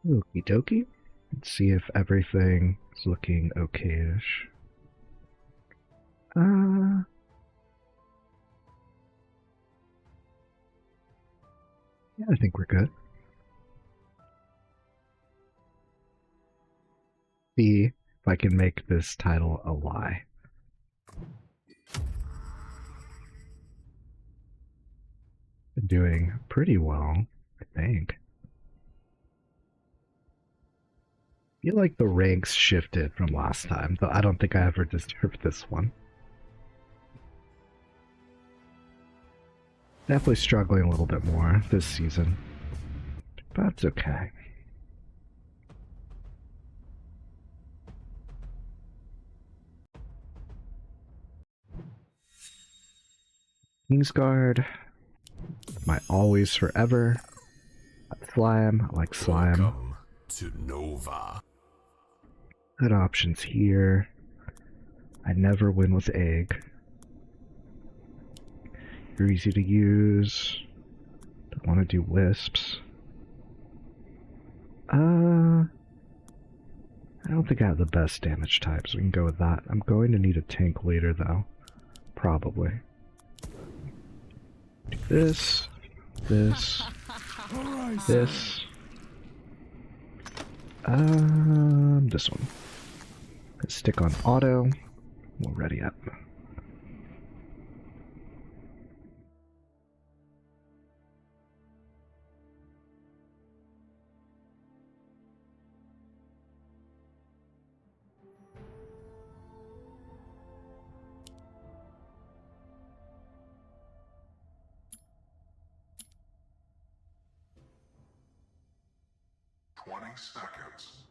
Okie dokie. Let's see if everything is looking okay-ish. Yeah, I think we're good. See if I can make this title a lie. Been doing pretty well, I think. I feel like the ranks shifted from last time, though I don't think I ever deserved this one. Definitely struggling a little bit more this season, but it's okay. Kingsguard, my always forever. Slime, I like slime. Welcome to Nova. Good options here. I never win with egg. You're easy to use. Don't want to do wisps. I don't think I have the best damage type, so we can go with that. I'm going to need a tank later, though. Probably. Do this, this, this. This one. Let's stick on auto. We'll ready up. Seconds.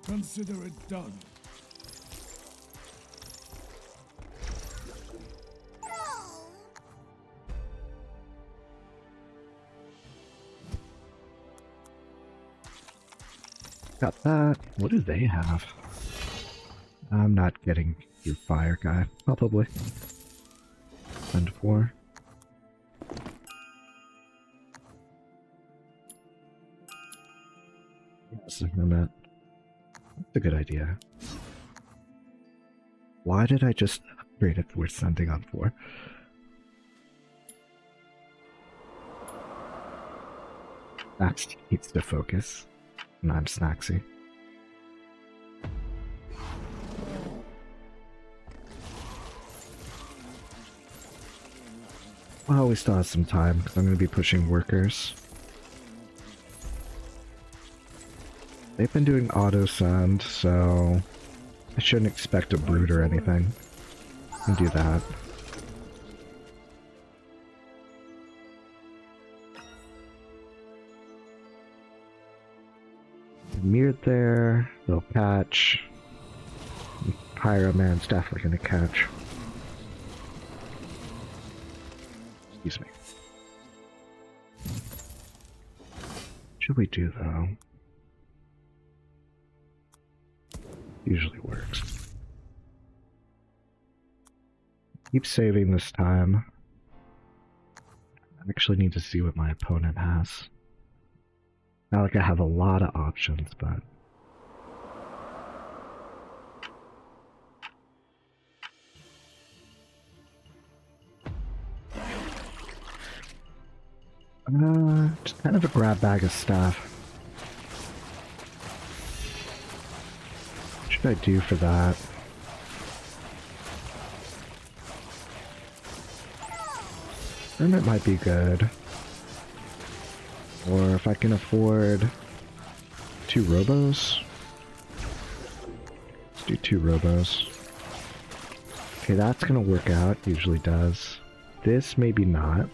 Consider it done. Got that. What do they have? I'm not getting your fire guy, probably. Send 4. Yes, I know that. That's a good idea. Why did I just upgrade it for sending on 4? Snax needs to focus, and I'm Snaxy. Well, we still have some time, because I'm going to be pushing workers. They've been doing auto-send, so I shouldn't expect a brood or anything. I can do that. Mirrored there, they'll catch. Pyroman's definitely gonna catch. Excuse me. What should we do though? Usually works. Keep saving this time. I actually need to see what my opponent has. Not like I have a lot of options, but... just kind of a grab bag of stuff. What should I do for that? Hermit might be good. Or if I can afford 2 robos. Let's do 2 robos. Okay, that's gonna work out, usually does. This maybe not,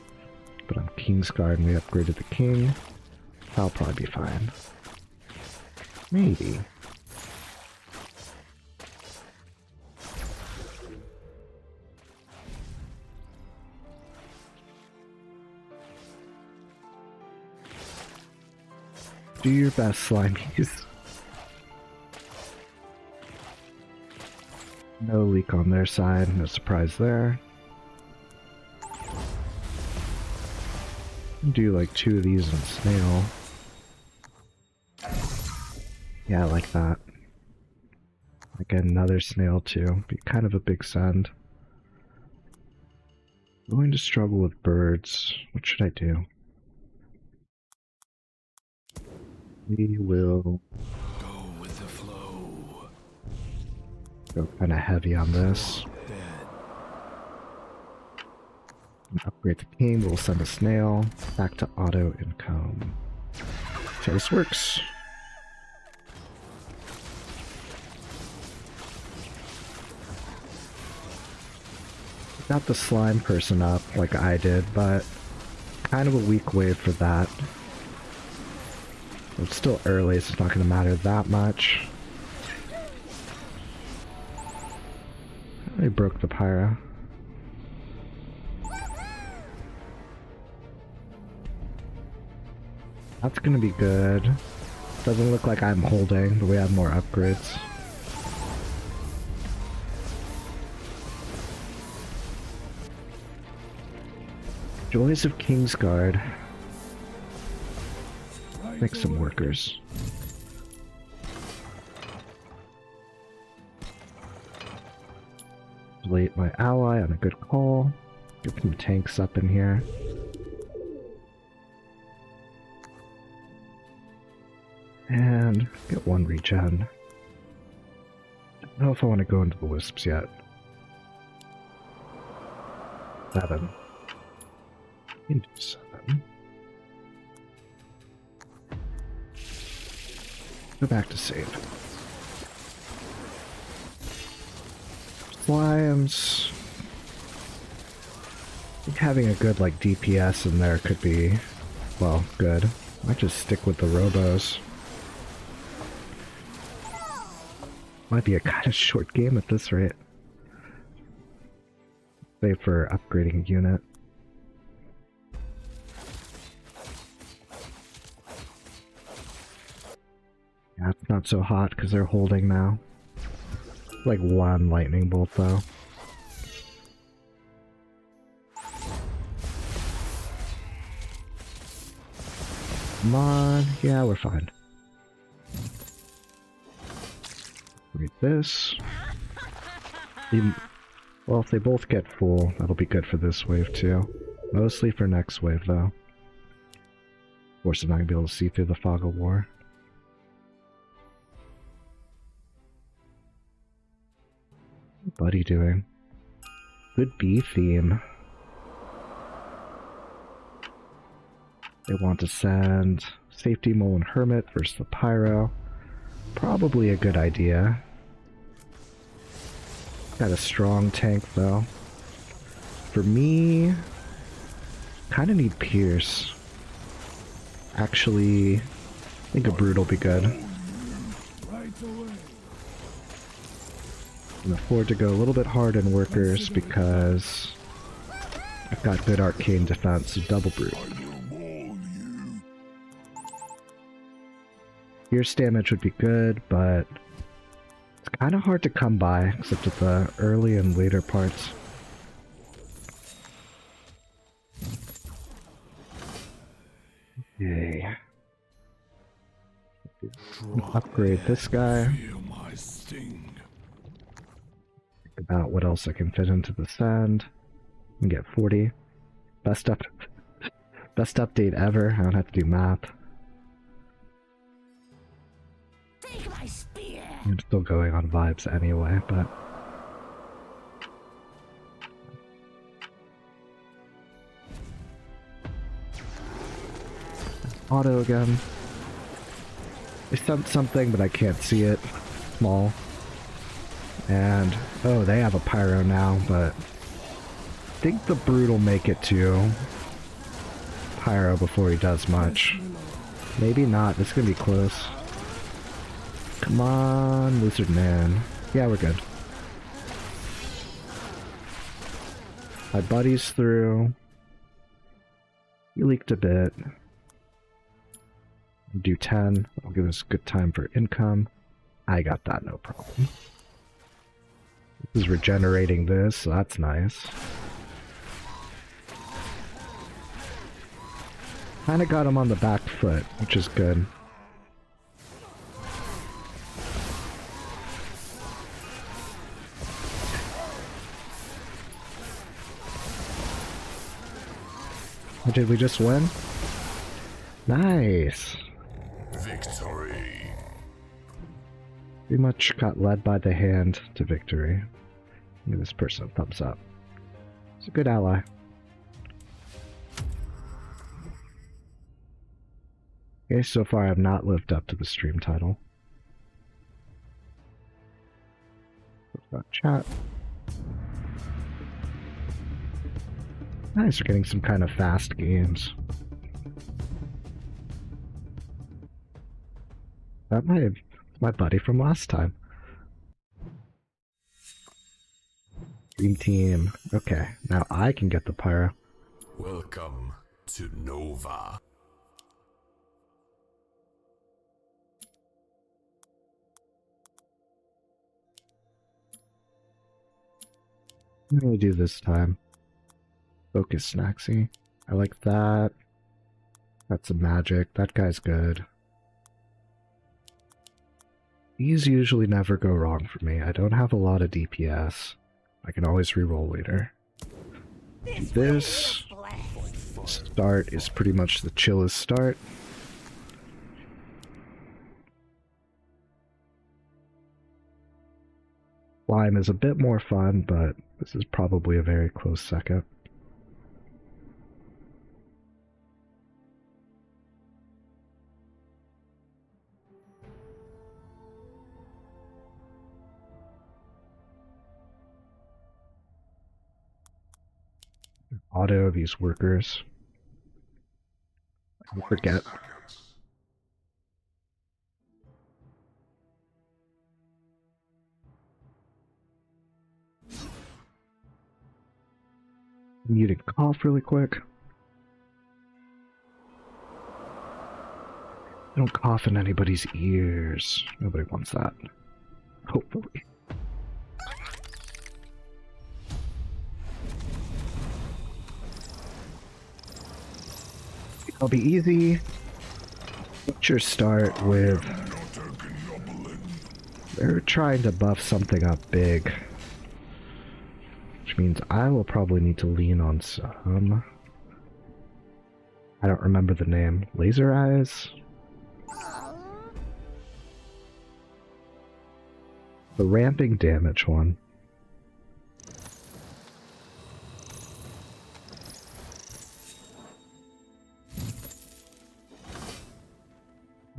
but I'm Kingsguard and we upgraded the king. That'll probably be fine. Maybe. Do your best, Slimies. No leak on their side, no surprise there. Do like 2 of these in snail. Yeah, I like that. I get another snail too. Be kind of a big send. I'm going to struggle with birds. What should I do? We will Go with the flow. go kind of heavy on this. Upgrade the king, we'll send a snail back to auto and comb. Okay, this works. Got the slime person up like I did, but kind of a weak wave for that. It's still early, so it's not going to matter that much. I broke the pyro. That's gonna be good. Doesn't look like I'm holding, but we have more upgrades. Joys of Kingsguard. Make some workers. Delete my ally on a good call. Get some tanks up in here. And get 1 regen. Don't know if I want to go into the wisps yet. 7. Into 7. Go back to save. Slimes. I think having a good like DPS in there could be, well, good. Might just stick with the robos. Might be a kind of short game at this rate. Save for upgrading a unit. Yeah, it's not so hot because they're holding now. Like 1 lightning bolt though. Come on, yeah, we're fine. Read this. Well, if they both get full, that'll be good for this wave too. Mostly for next wave though. Of course, I'm not gonna be able to see through the fog of war. What's Buddy doing? Good bee theme. They want to send Safety Mole and Hermit versus the Pyro. Probably a good idea. Got a strong tank though. For me, kind of need Pierce. Actually, I think a Brood will be good. Can afford to go a little bit hard in workers because I've got good arcane defense, so double Brood. Pierce damage would be good, but it's kind of hard to come by, except at the early and later parts. Yay. Upgrade this guy. Think about what else I can fit into the sand. And get 40. Best update ever. I don't have to do math. Take my spear. I'm still going on vibes anyway, but auto again. They sent something, but I can't see it. Small. And oh, they have a pyro now, but think the Brute will make it to Pyro before he does much. Maybe not. This is gonna be close. Come on, Lizard Man. Yeah, we're good. My buddy's through. He leaked a bit. Do 10. I'll give us good time for income. I got that, no problem. This is regenerating this, so that's nice. Kinda got him on the back foot, which is good. Or did we just win? Nice! Victory. Pretty much got led by the hand to victory. Give this person a thumbs up. He's a good ally. Okay, so far I have not lived up to the stream title. Chat. Nice, we're getting some kind of fast games. That my buddy from last time. Dream team. Okay, now I can get the pyro. Welcome to Nova. What do we do this time? Focus Snaxy. I like that. That's a magic. That guy's good. These usually never go wrong for me. I don't have a lot of DPS. I can always reroll later. This start is pretty much the chillest start. Slime is a bit more fun, but this is probably a very close second. Auto these workers. I forget. Muting cough really quick. Don't cough in anybody's ears. Nobody wants that. Hopefully. It'll be easy. Butcher start with... They're trying to buff something up big. Which means I will probably need to lean on some... I don't remember the name. Laser Eyes? The ramping damage one.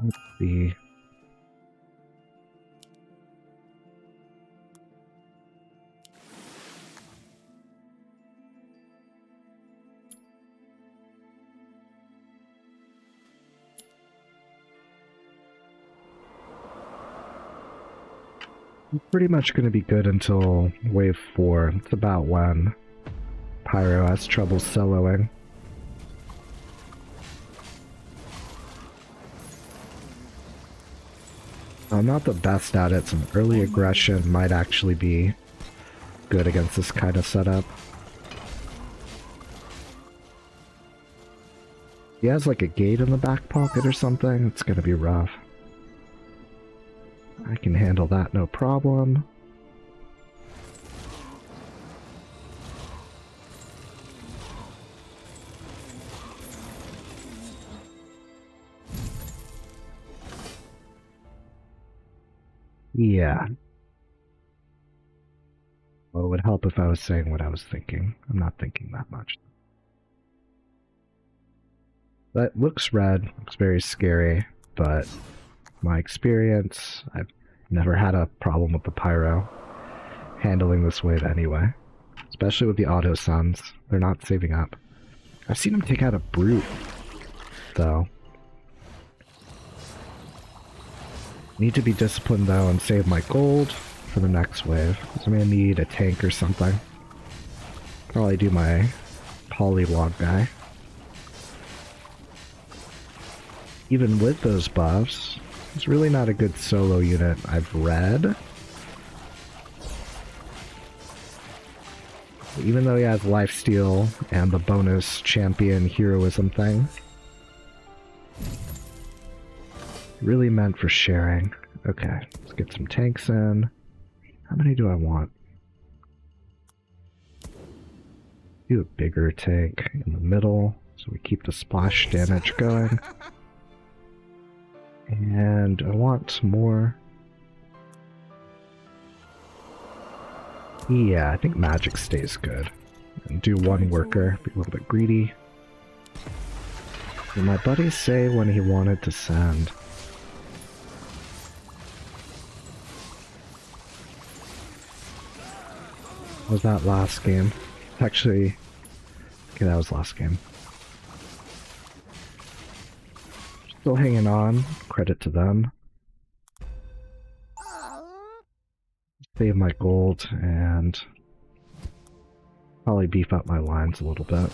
Let's see. I'm pretty much going to be good until wave 4. It's about when Pyro has trouble soloing. I'm not the best at it. Some early aggression might actually be good against this kind of setup. He has like a gate in the back pocket or something. It's gonna be rough. I can handle that, no problem. Yeah. Well, it would help if I was saying what I was thinking. I'm not thinking that much. That looks red, looks very scary, but my experience, I've never had a problem with the pyro handling this wave anyway. Especially with the auto suns. They're not saving up. I've seen him take out a brute, though. Need to be disciplined though and save my gold for the next wave. I'm gonna need a tank or something. Probably do my polywog guy. Even with those buffs, it's really not a good solo unit I've read. Even though he has lifesteal and the bonus champion heroism thing. Really meant for sharing. Okay, let's get some tanks in. How many do I want? Do a bigger tank in the middle so we keep the splash damage going. And I want some more. Yeah, I think magic stays good. And do one worker, be a little bit greedy. Did my buddy say when he wanted to send? Was that last game? Actually, okay, that was last game. Still hanging on. Credit to them. Save my gold and probably beef up my lines a little bit.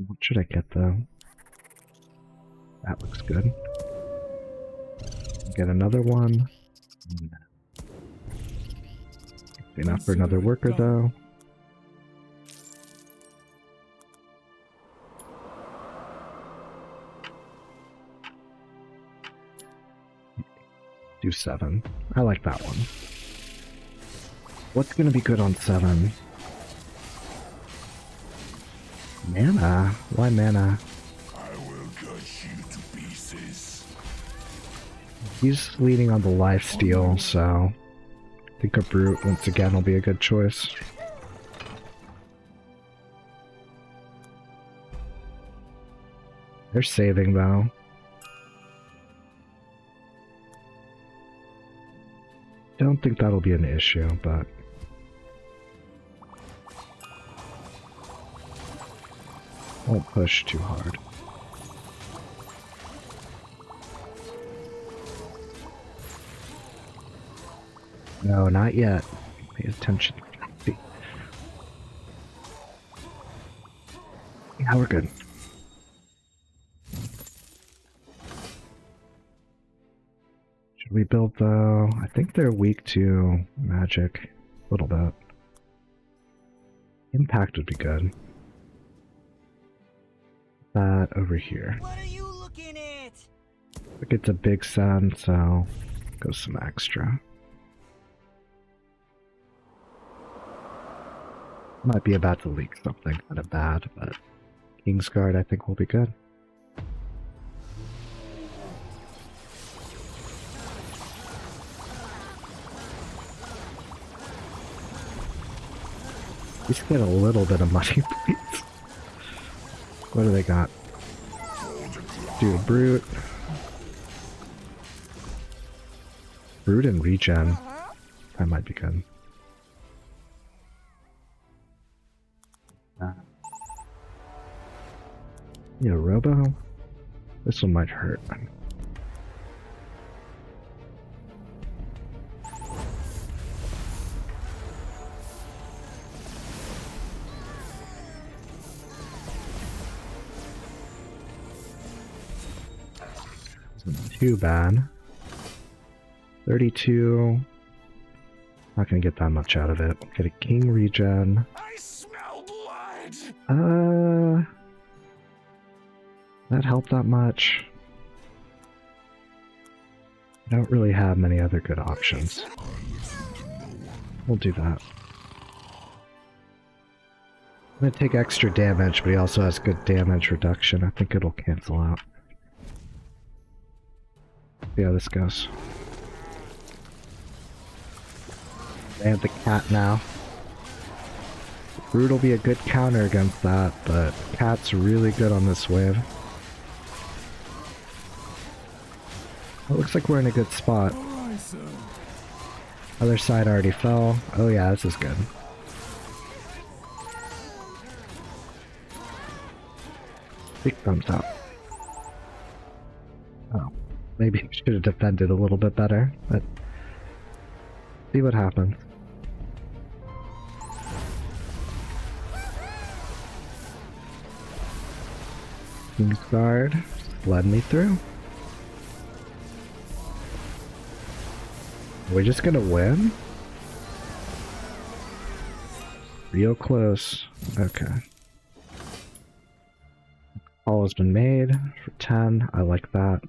What should I get though? That looks good. Get another one. Enough for another worker though. Do 7. I like that one. What's gonna be good on 7? Mana? Why mana? I will cut you to pieces. He's leaning on the lifesteal, so I think a brute once again will be a good choice. They're saving though. Don't think that'll be an issue, but won't push too hard. No, not yet. Pay attention. Yeah, we're good. Should we build though? I think they're weak to magic. A little bit. Impact would be good. That over here. What are you looking at? Look, it's a big sun, so go some extra. Might be about to leak something kind of bad, but Kingsguard I think will be good. We should get a little bit of money, please. What do they got? Do a brute. Brute and regen. That might be good. Yeah, Robo. This one might hurt. Isn't too bad. 32. Not gonna get that much out of it. Get a king regen. I smell blood. That helped that much. I don't really have many other good options. We'll do that. I'm gonna take extra damage, but he also has good damage reduction. I think it'll cancel out. See how this goes. They have the cat now. Brood will be a good counter against that, but Cat's really good on this wave. It looks like we're in a good spot. Other side already fell. Oh yeah, this is good. Big thumbs up. Oh, maybe I should have defended a little bit better, but see what happens. King's Guard led me through. We're just gonna win? Real close. Okay. Call has been made for 10. I like that.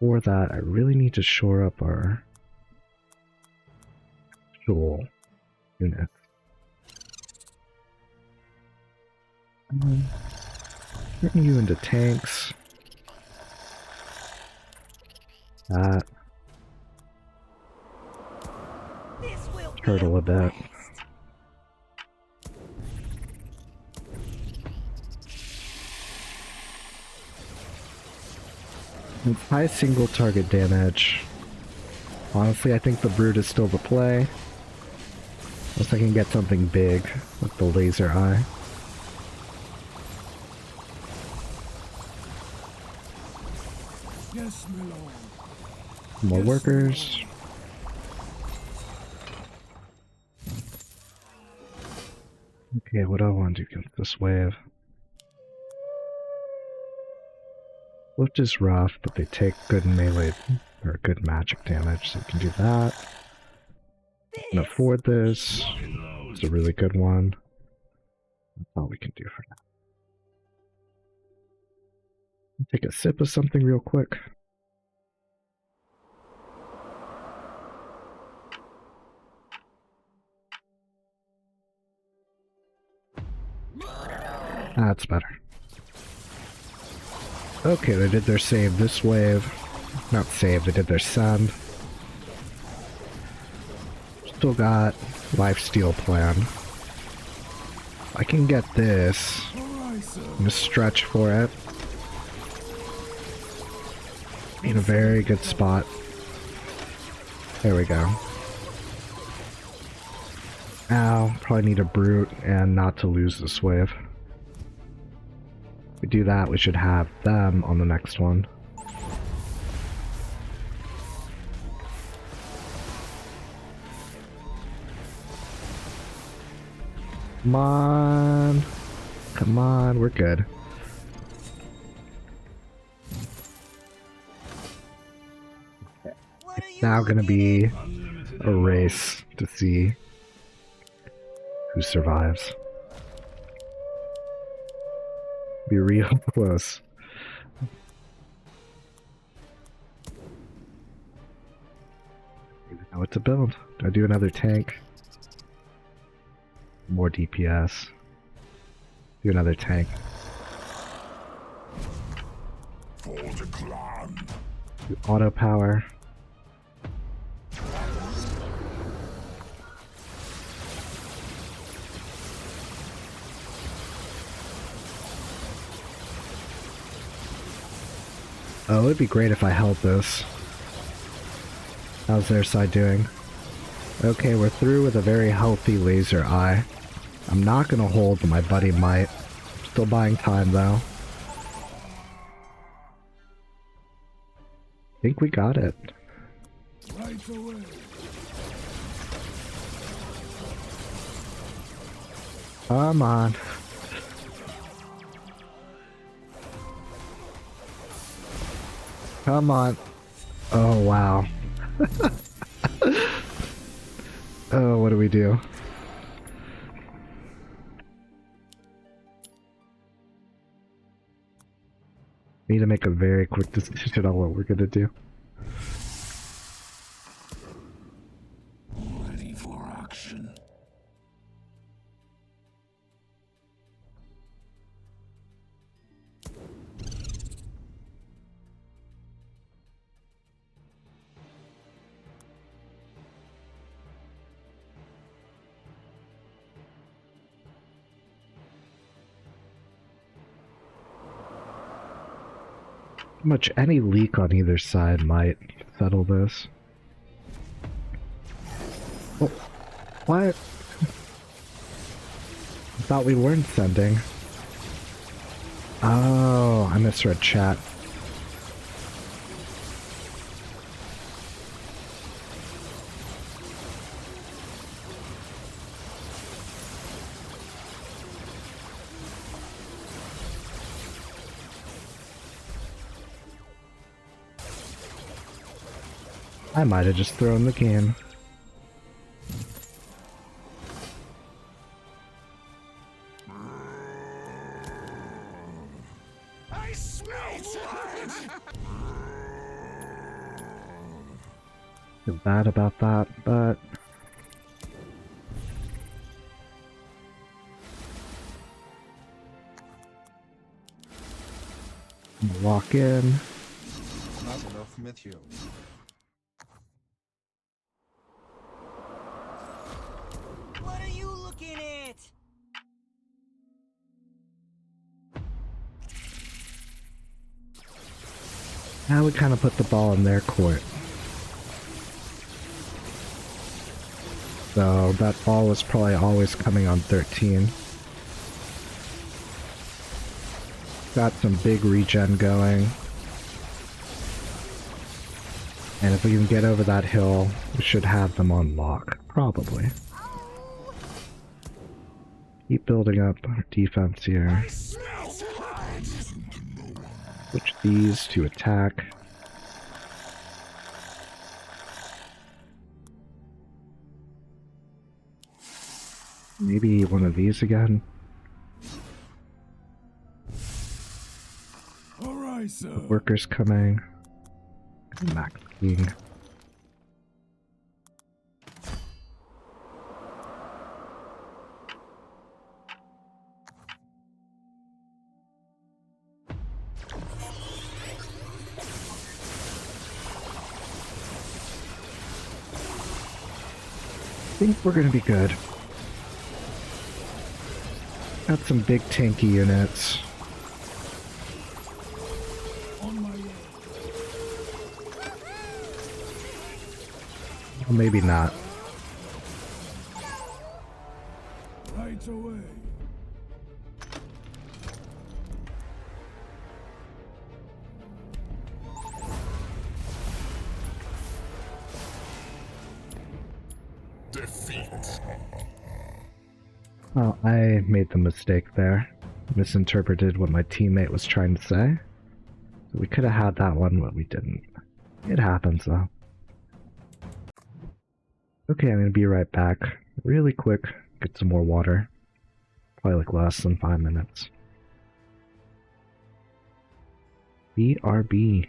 For that, I really need to shore up our actual units. Turn you into tanks. That. Turtle a bit. It's high single target damage. Honestly, I think the Brood is still the play. Unless I can get something big with the laser eye. Yes, my lord. More workers. Okay, what do I want to do against this wave? Lift is rough, but they take good melee or good magic damage, so we can do that. I can afford this. It's a really good one. That's all we can do for now. Take a sip of something real quick. That's better. Okay, they did their save this wave. Not save, they did their send. Still got lifesteal plan. I can get this. I'm gonna stretch for it. In a very good spot. There we go. Ow, probably need a brute and not to lose this wave. If we do that, we should have them on the next one. Come on. Come on, we're good. It's now gonna be a race to see who survives. Be real close. Now what to build? Do I do another tank? More DPS. Do another tank. For the clan. Do auto power. Oh, it'd be great if I held this. How's their side doing? Okay, we're through with a very healthy laser eye. I'm not gonna hold, but my buddy might. Still buying time, though. I think we got it. Right away. Come on. Come on. Oh, wow. Oh, what do we do? Need to make a very quick decision on what we're gonna do. Ready for action. Much any leak on either side might settle this. Oh, what? I thought we weren't sending. Oh, I misread chat. I might have just thrown the game. I smell blood! Feel bad about that, but I'm gonna walk in. Not enough material. What are you looking at? Now we kind of put the ball in their court. So that ball was probably always coming on 13. Got some big regen going. And if we can get over that hill, we should have them on lock. Probably. Keep building up our defense here. I smell blood! Switch these to attack. Maybe one of these again. Alright, sir. Workers coming. Max King. I think we're gonna be good. Got some big tanky units. On my way. Well, maybe not. Right away. Defeat. Well, I made the mistake there. Misinterpreted what my teammate was trying to say. So we could have had that one, but we didn't. It happens, though. Okay, I'm gonna be right back. Really quick, get some more water. Probably like less than 5 minutes. BRB.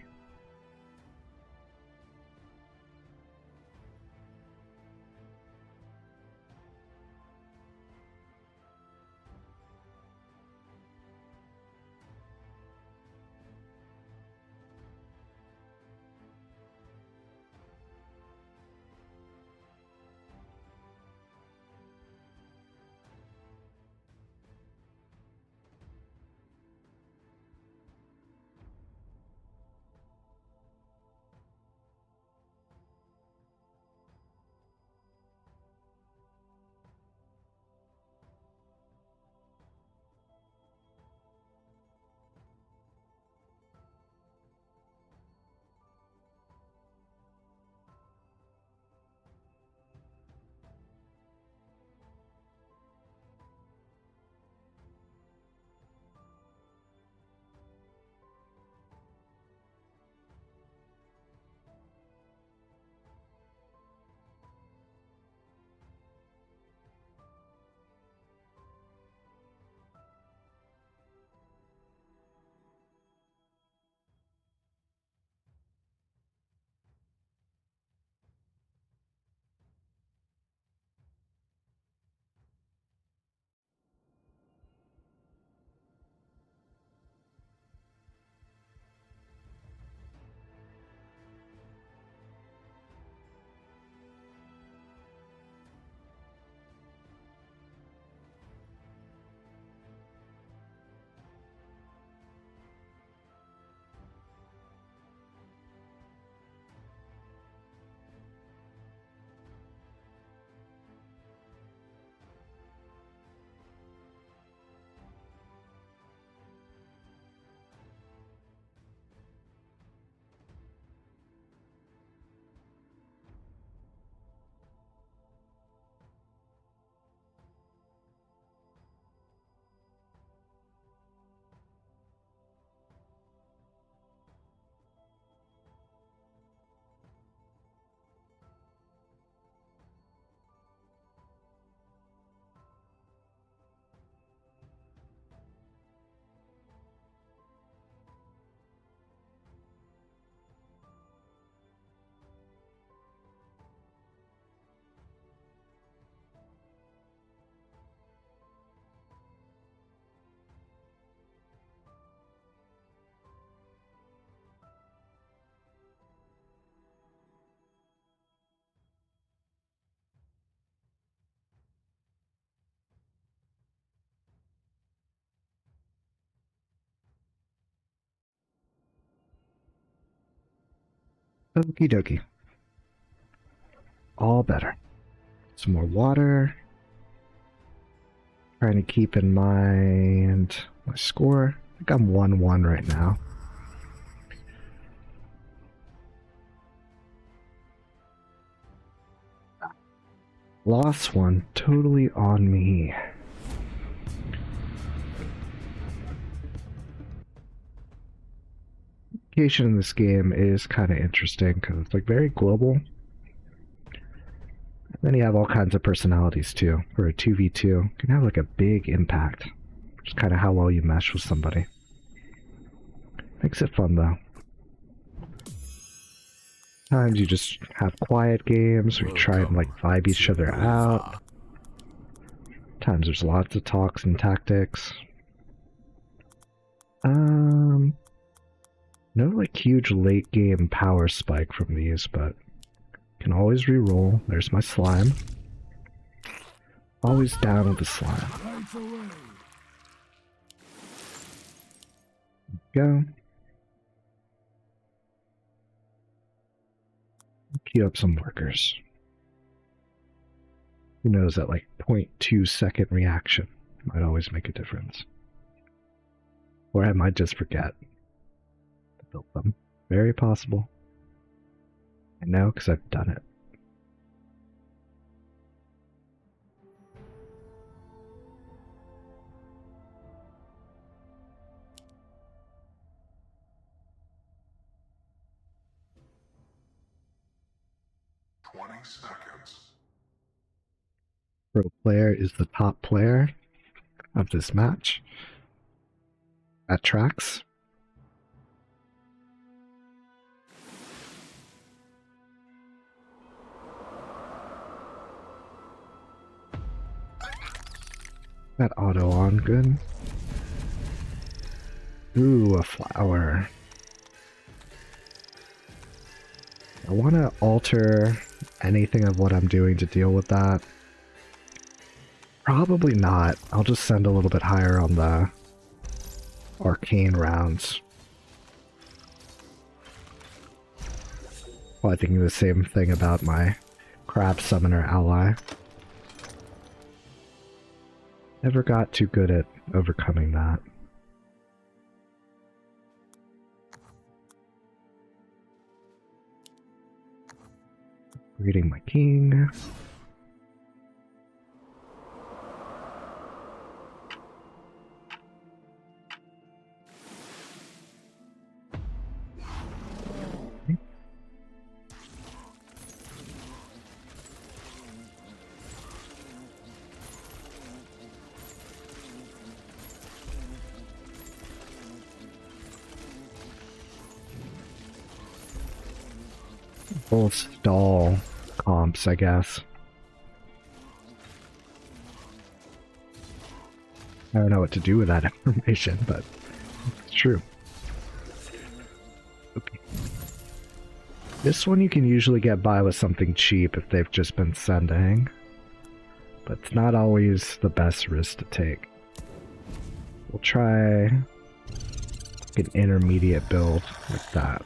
Okie dokie. All better. Some more water. Trying to keep in mind my score. I think I'm 1-1 right now. Lost one. Totally on me. Location in this game is kind of interesting because it's like very global. And then you have all kinds of personalities too. For a 2v2, you can have like a big impact. Which is kind of how well you mesh with somebody. Makes it fun though. Times you just have quiet games where you try and like vibe each other out. Times there's lots of talks and tactics. No like huge late game power spike from these, but can always re-roll. There's my slime. Always down with the slime. Go. Queue up some workers. Who knows that like 0.2 second reaction might always make a difference. Or I might just forget to build them. Very possible. I know because I've done it. Pro player is the top player of this match. That tracks. That auto on, good. Ooh, a flower. I want to alter anything of what I'm doing to deal with that. Probably not. I'll just send a little bit higher on the arcane rounds. Well, I thinking the same thing about my crab summoner ally. Never got too good at overcoming that. Reading my king. Full stall comps, I guess. I don't know what to do with that information, but it's true. Okay. This one you can usually get by with something cheap if they've just been sending, but it's not always the best risk to take. We'll try an intermediate build like that.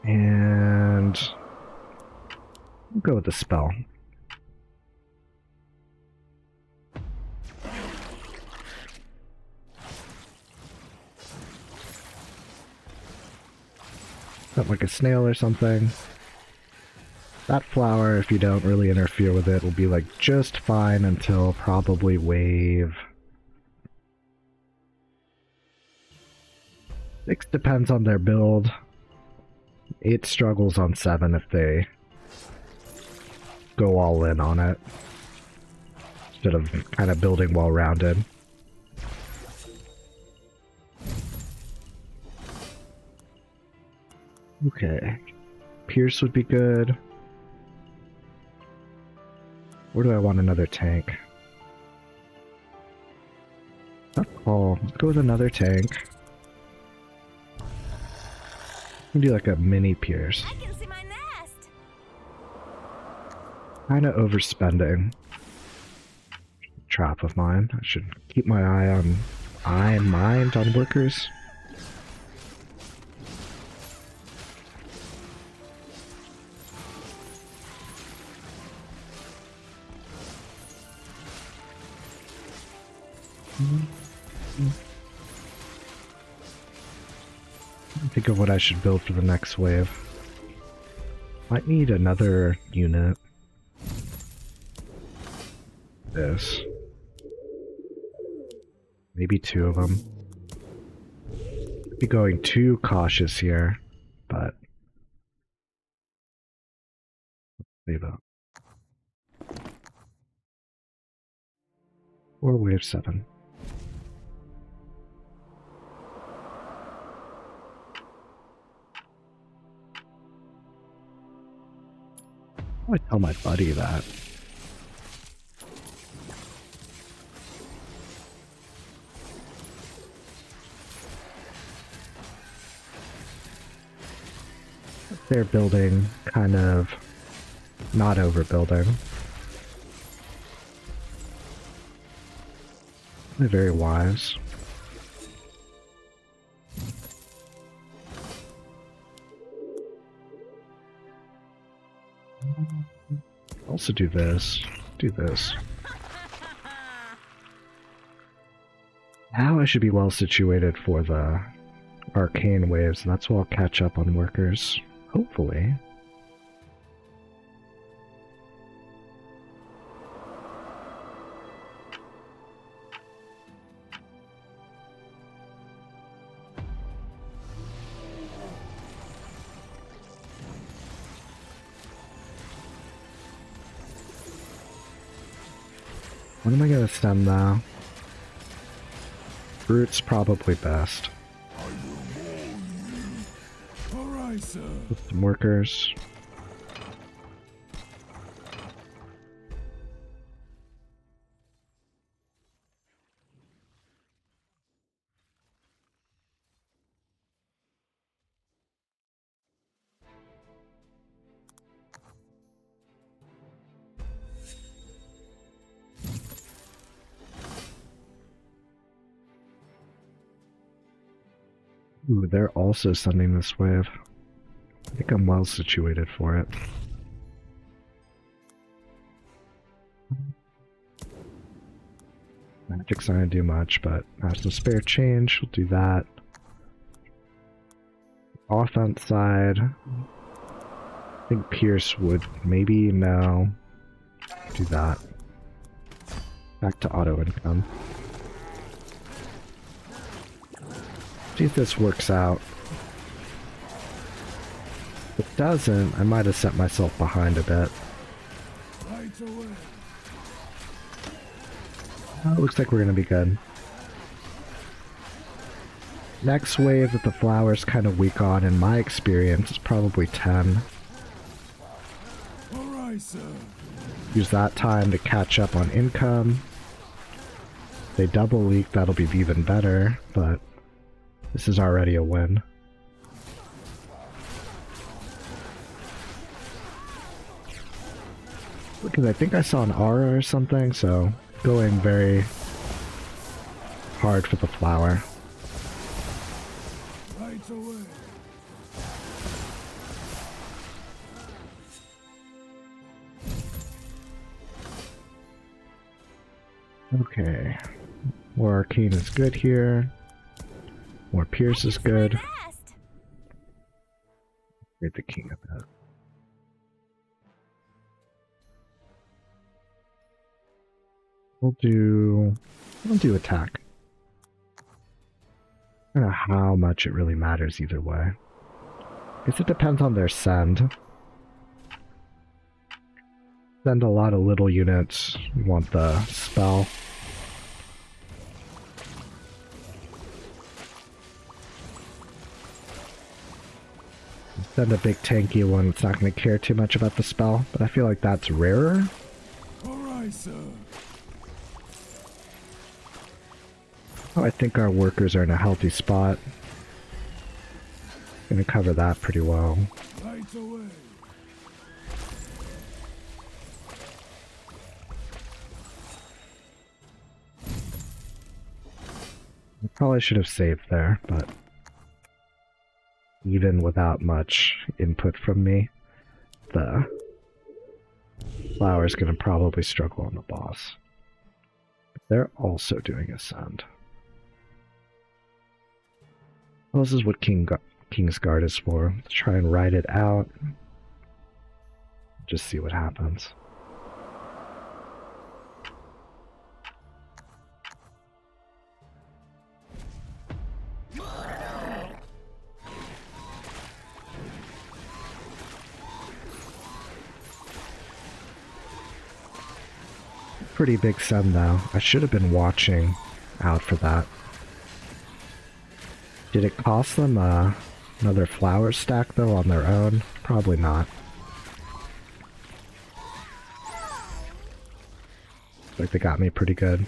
And we'll go with the spell. Something like a snail or something. That flower, if you don't really interfere with it, will be like just fine until probably wave 6. Depends on their build. 8 struggles on 7 if they go all in on it, instead of kind of building well-rounded. Okay. Pierce would be good. Where do I want another tank? Tough call. Let's go with another tank. Do like a mini Pierce. I can see my nest. Kinda overspending. Trap of mine. I should keep my mind on workers. Think of what I should build for the next wave. Might need another unit. This. Maybe two of them. Be going too cautious here, but leave it. Or wave 7. I tell my buddy that. They're building, kind of not overbuilding. They're very wise. Also do this. Do this. Now I should be well situated for the arcane waves, and that's why I'll catch up on workers. Hopefully. What am I gonna stem now? Brute's probably best. With some workers. Ooh, they're also sending this wave. I think I'm well situated for it. Magic's not gonna do much, but I have some spare change, we'll do that. Offense side, I think Pierce would maybe, no. Do that. Back to auto income. See if this works out. If it doesn't, I might have set myself behind a bit. Oh, it looks like we're gonna be good. Next wave that the flower's kind of weak on, in my experience, is probably 10. Use that time to catch up on income. If they double leak, that'll be even better, but this is already a win. Because I think I saw an aura or something, so going very hard for the flower. Okay. More arcane is good here. More Pierce is good. Get the king of that. We'll do attack. I don't know how much it really matters either way. Guess it depends on their send. Send a lot of little units. You want the spell. Send a big tanky one that's not going to care too much about the spell, but I feel like that's rarer. Alright, sir. Oh, I think our workers are in a healthy spot. Gonna cover that pretty well. Right away. I probably should have saved there, but even without much input from me, the flower's gonna probably struggle on the boss. They're also doing Ascend. Well, this is what King's Guard is for. Let's try and ride it out. Just see what happens. Pretty big send though. I should have been watching out for that. Did it cost them another flower stack though on their own? Probably not. Like they got me pretty good.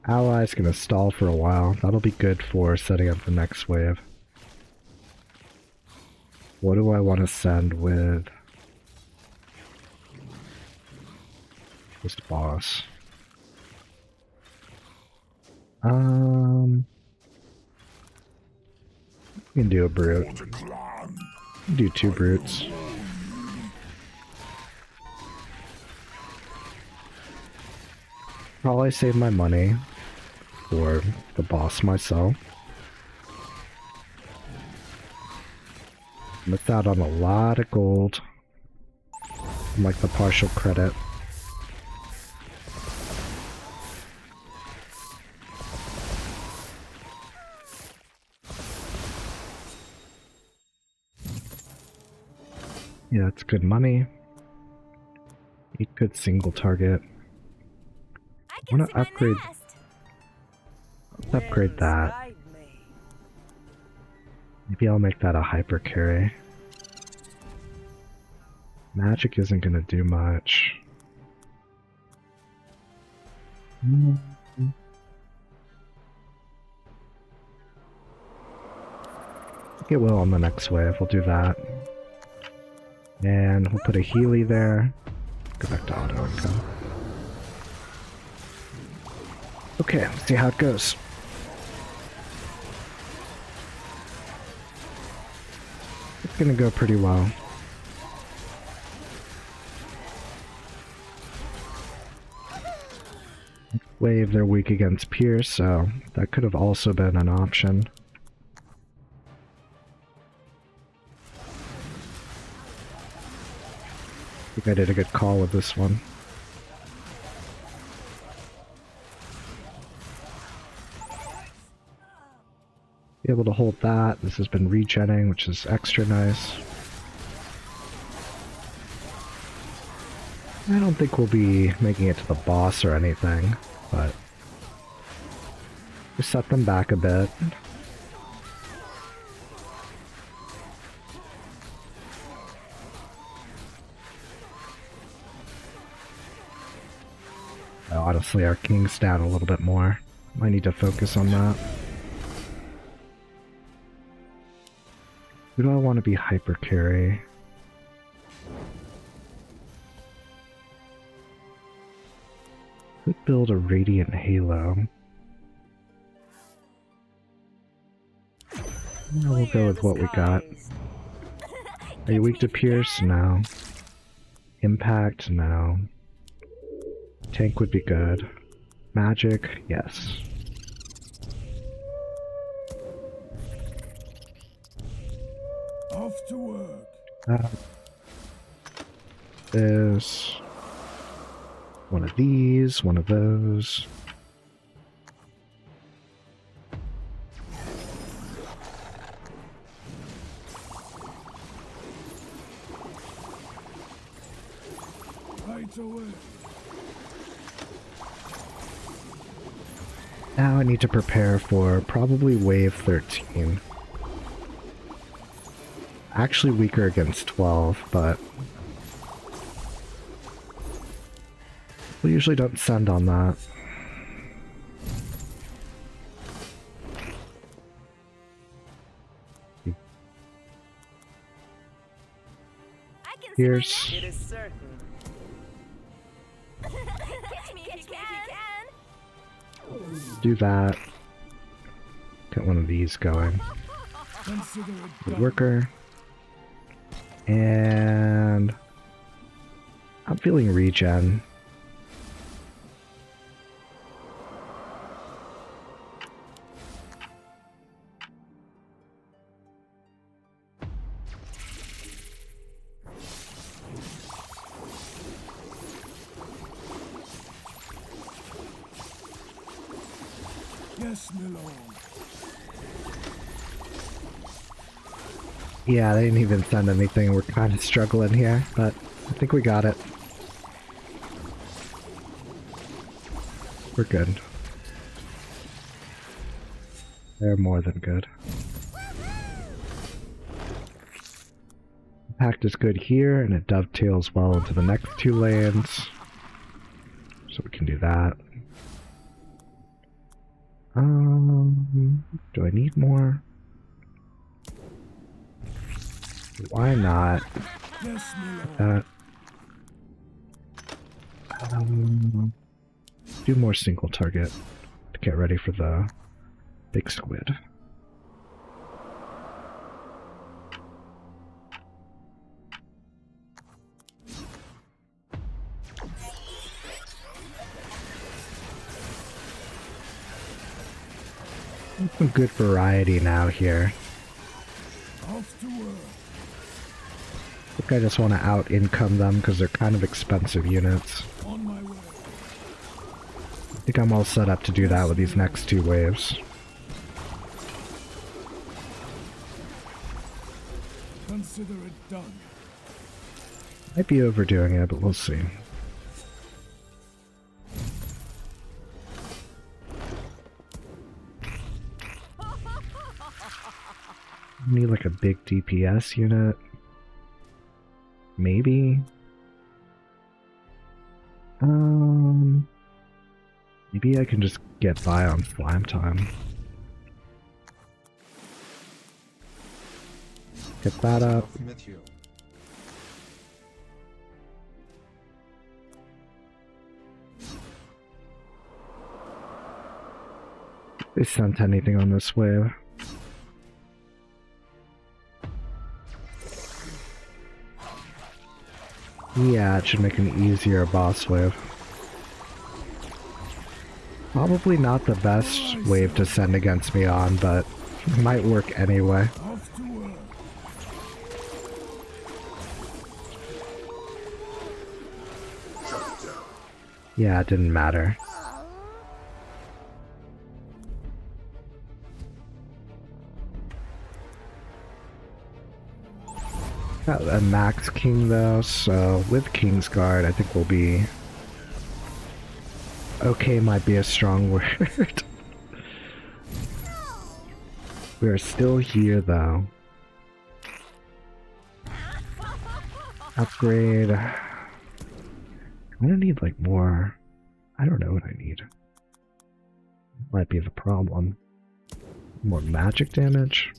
Ally's gonna stall for a while. That'll be good for setting up the next wave. What do I want to send with this boss? We can do a brute. Do 2 brutes. Probably save my money for the boss myself. Missed out on a lot of gold. And like the partial credit. Yeah, it's good money. A good single target. I want to upgrade. Let's upgrade that. Maybe I'll make that a hyper carry. Magic isn't gonna do much. It will on the next wave. We'll do that. And we'll put a Healy there. Go back to auto income. Okay, let's see how it goes. It's gonna go pretty well. Wave, they're weak against Pierce, so that could have also been an option. I think I did a good call with this one. Be able to hold that. This has been regenning, which is extra nice. I don't think we'll be making it to the boss or anything, but just set them back a bit. Honestly, our king's down a little bit more. Might need to focus on that. Who do I want to be hyper carry? Could build a radiant halo. We'll go with what we got. Are you weak to Pierce? No. Impact? No. Tank would be good. Magic? Yes. Off to work. This. One of these, one of those. Right away. Now I need to prepare for probably wave 13. Actually weaker against 12, but we usually don't send on that. Here's It is certain. do that. Get one of these going. Good worker. And I'm feeling regen. Yes, my lord. Yeah, they didn't even send anything. We're kind of struggling here, but I think we got it. We're good. They're more than good. Impact is good here, and it dovetails well into the next two lanes. So we can do that. Do I need more? Why not? Yes, my lord. Do more single target to get ready for the big squid. Some good variety now here. Off to work. I think I just want to out-income them because they're kind of expensive units. On my way. I think I'm all set up to do that with these next two waves. Consider it done. Might be overdoing it, but we'll see. Need like a big DPS unit. Maybe. Maybe I can just get by on slime time. Get that up. Of Mithio. They sent anything on this wave. Yeah, it should make an easier boss wave. Probably not the best wave to send against me on, but it might work anyway. Off to work. Yeah, it didn't matter. Got a max king though, so with Kingsguard I think we'll be... Okay might be a strong word. We are still here though. Upgrade. I'm gonna need like more... I don't know what I need. Might be the problem. More magic damage?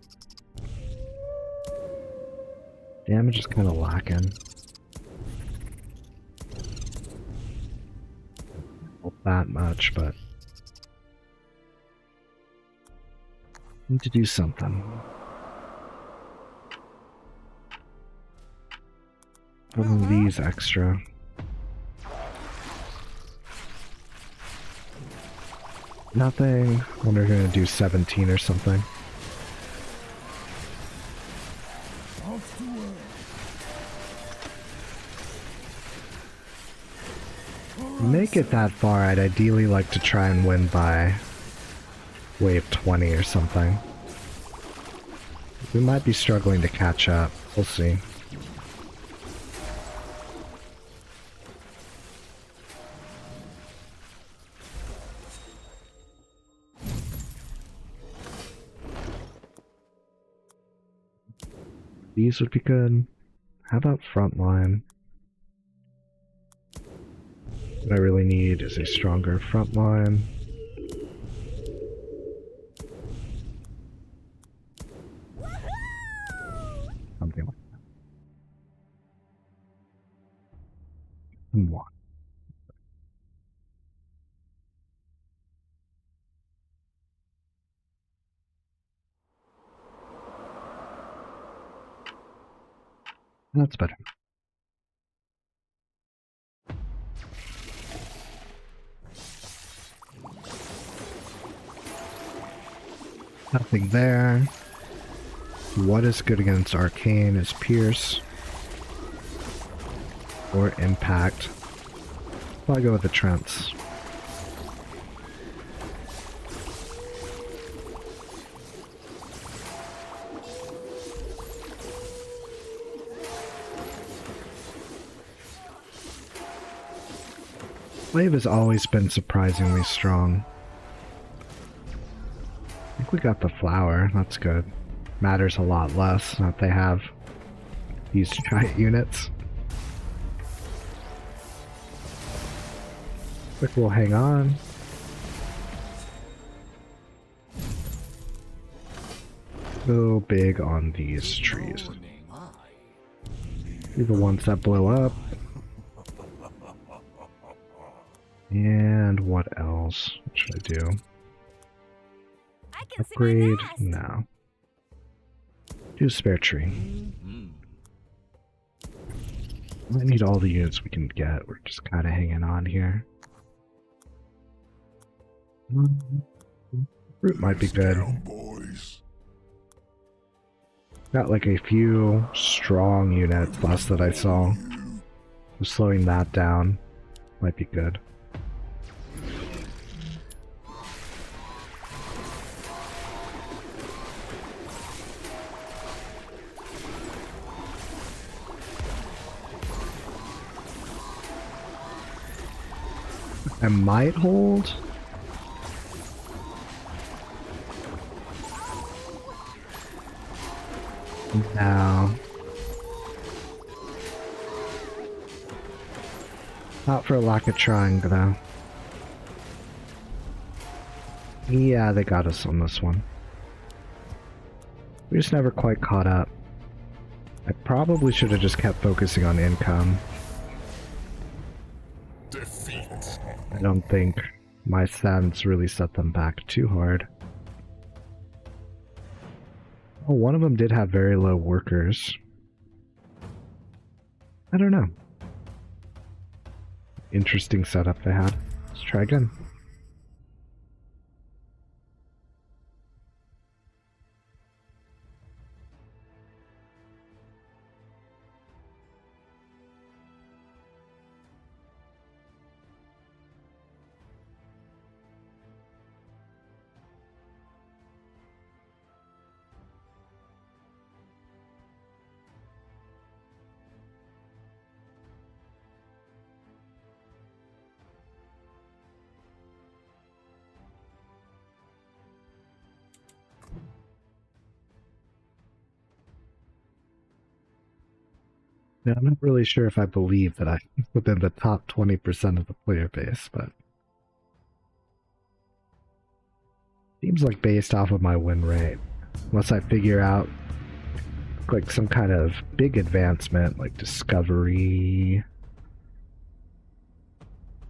Damage is kind of lacking. Not that much, but need to do something. Put in these extra. Nothing. Wonder if we're gonna do 17 or something. Off to work. Make it that far, I'd ideally like to try and win by wave 20 or something. We might be struggling to catch up. We'll see. These would be good. How about frontline? What I really need is a stronger frontline. Something like that. And one. That's better. Nothing there. What is good against Arcane is Pierce. Or Impact. I'll go with the Trents. Wave has always been surprisingly strong. I think we got the flower, that's good. Matters a lot less that they have these giant units. Quick, we'll hang on. So big on these trees. These are the ones that blow up. And what else? What should I do? I can Upgrade? sing No. Do spare tree. I need all the units we can get. We're just kind of hanging on here. Fruit might be good. Down, boys. Got like a few strong units last that I saw. So slowing that down might be good. I might hold. No. Not for lack of trying, though. Yeah, they got us on this one. We just never quite caught up. I probably should have just kept focusing on income. Defeat. I don't think my stats really set them back too hard. Oh, one of them did have very low workers. I don't know. Interesting setup they had. Let's try again. Yeah, I'm not really sure if I believe that I'm within the top 20% of the player base, but seems like based off of my win rate. Unless I figure out like some kind of big advancement like discovery,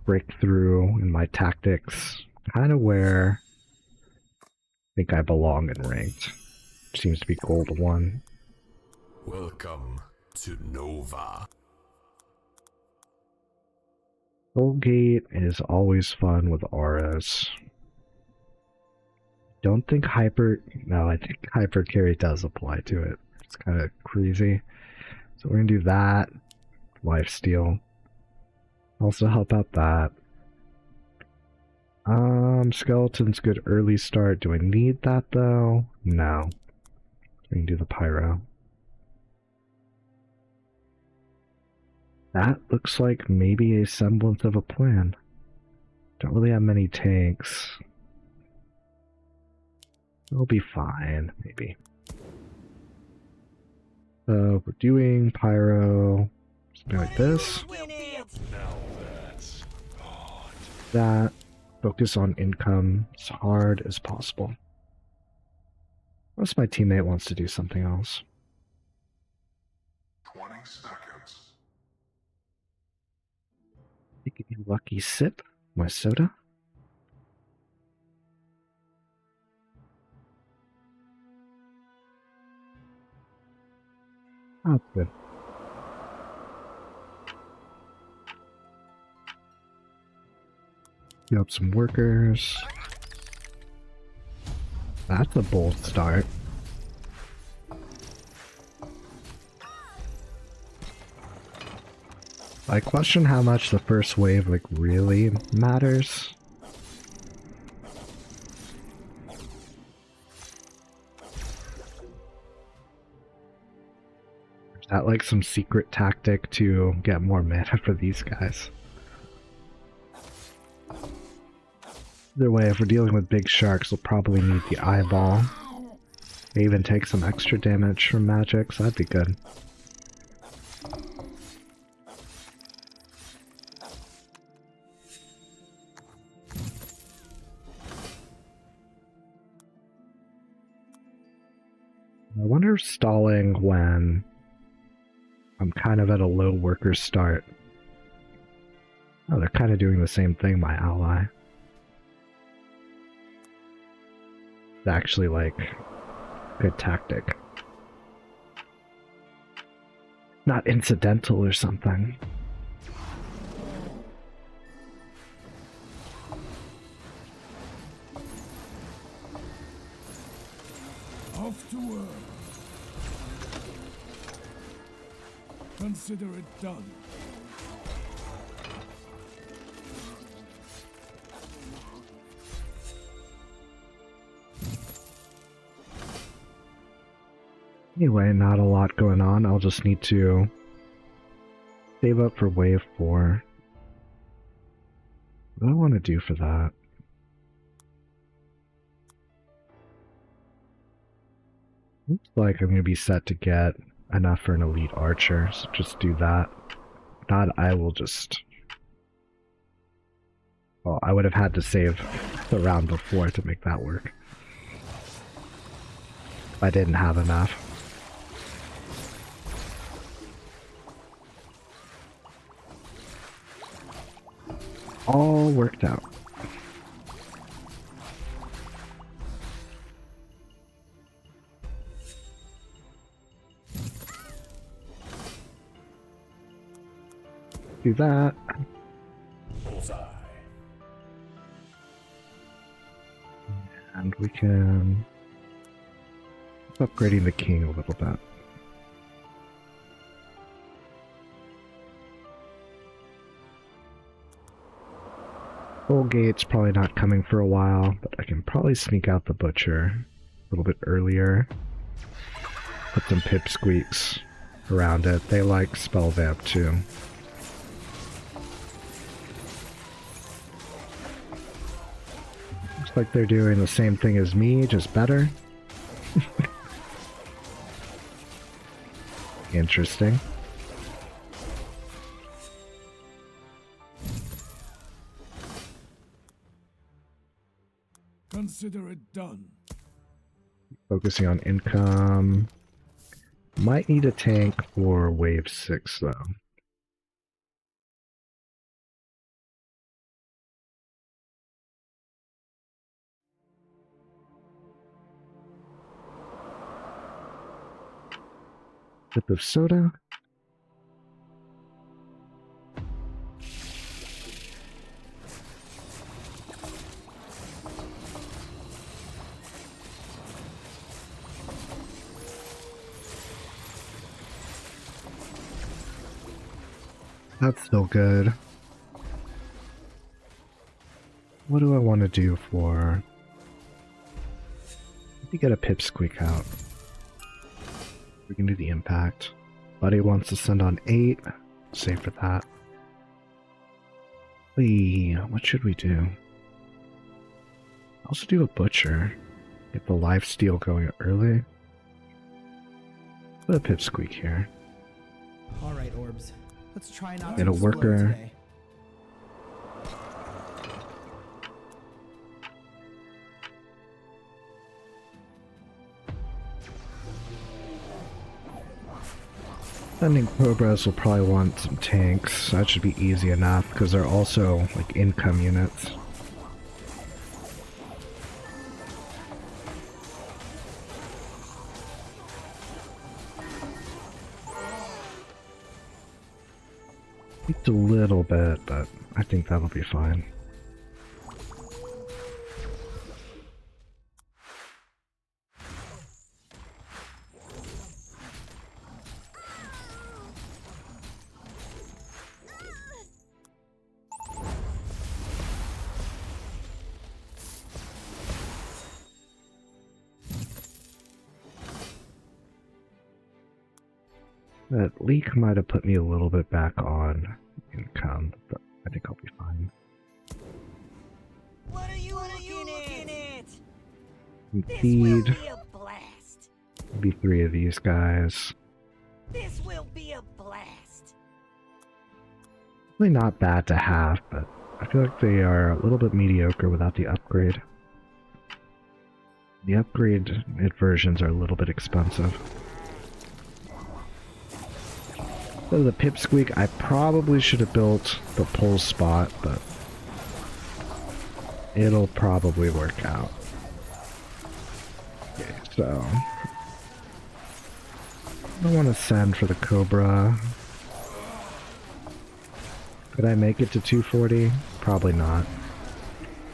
breakthrough in my tactics, kind of where I think I belong in ranked. Seems to be gold 1. Welcome to Nova. Soulgate is always fun with auras. Don't think no, I think hyper carry does apply to it. It's kind of crazy. So we're gonna do that. Lifesteal. Also help out that. Skeleton's good early start. Do I need that though? No. We can do the pyro. That looks like maybe a semblance of a plan. Don't really have many tanks. We'll be fine, maybe. So we're doing pyro, something like this. Now that's hot. That. Focus on income as hard as possible. Unless my teammate wants to do something else. 20 seconds. Take a lucky sip, my soda. Oh, that's good. Get up some workers. That's a bold start. I question how much the first wave like really matters. Is that like some secret tactic to get more mana for these guys? Either way, if we're dealing with big sharks, we'll probably need the eyeball. May even take some extra damage from magic, so that'd be good. I wonder if stalling when I'm kind of at a low worker start. Oh, they're kind of doing the same thing, my ally. It's actually, like, good tactic. Not incidental or something. Off to work. Consider it done. Anyway, not a lot going on. I'll just need to save up for wave 4. What do I want to do for that? Looks like I'm going to be set to get enough for an elite archer, so just do that. If not, I will just... Well, I would have had to save the round before to make that work. I didn't have enough. All worked out. Do that. Bullseye. And we can keep upgrading the king a little bit. Full gate's probably not coming for a while, but I can probably sneak out the butcher a little bit earlier. Put some pipsqueaks around it. They like spell vamp too. Looks like they're doing the same thing as me, just better. Interesting. Consider it done. Focusing on income. Might need a tank for wave 6 though. Sip of soda. That's still good. What do I want to do for... Let me get a pipsqueak out. We can do the impact. Buddy wants to send on 8. Save for that. What should we do? Also do a butcher. Get the lifesteal going early. Put a pipsqueak here. Alright, Orbs. Let's try not Get to a explode worker. today. Sending Cobras will probably want some tanks. That should be easy enough, because they're also, like, income units. It's a little bit, but I think that'll be fine. That leak might have put me a little bit back on income, but I think I'll be fine. What are you Feed. Be a blast. Maybe 3 of these guys. This will be a blast. Really not bad to have, but I feel like they are a little bit mediocre without the upgrade. The upgrade versions are a little bit expensive. So the pipsqueak, I probably should have built the pull spot, but it'll probably work out. Okay, so I don't want to send for the Cobra. Could I make it to 240? Probably not.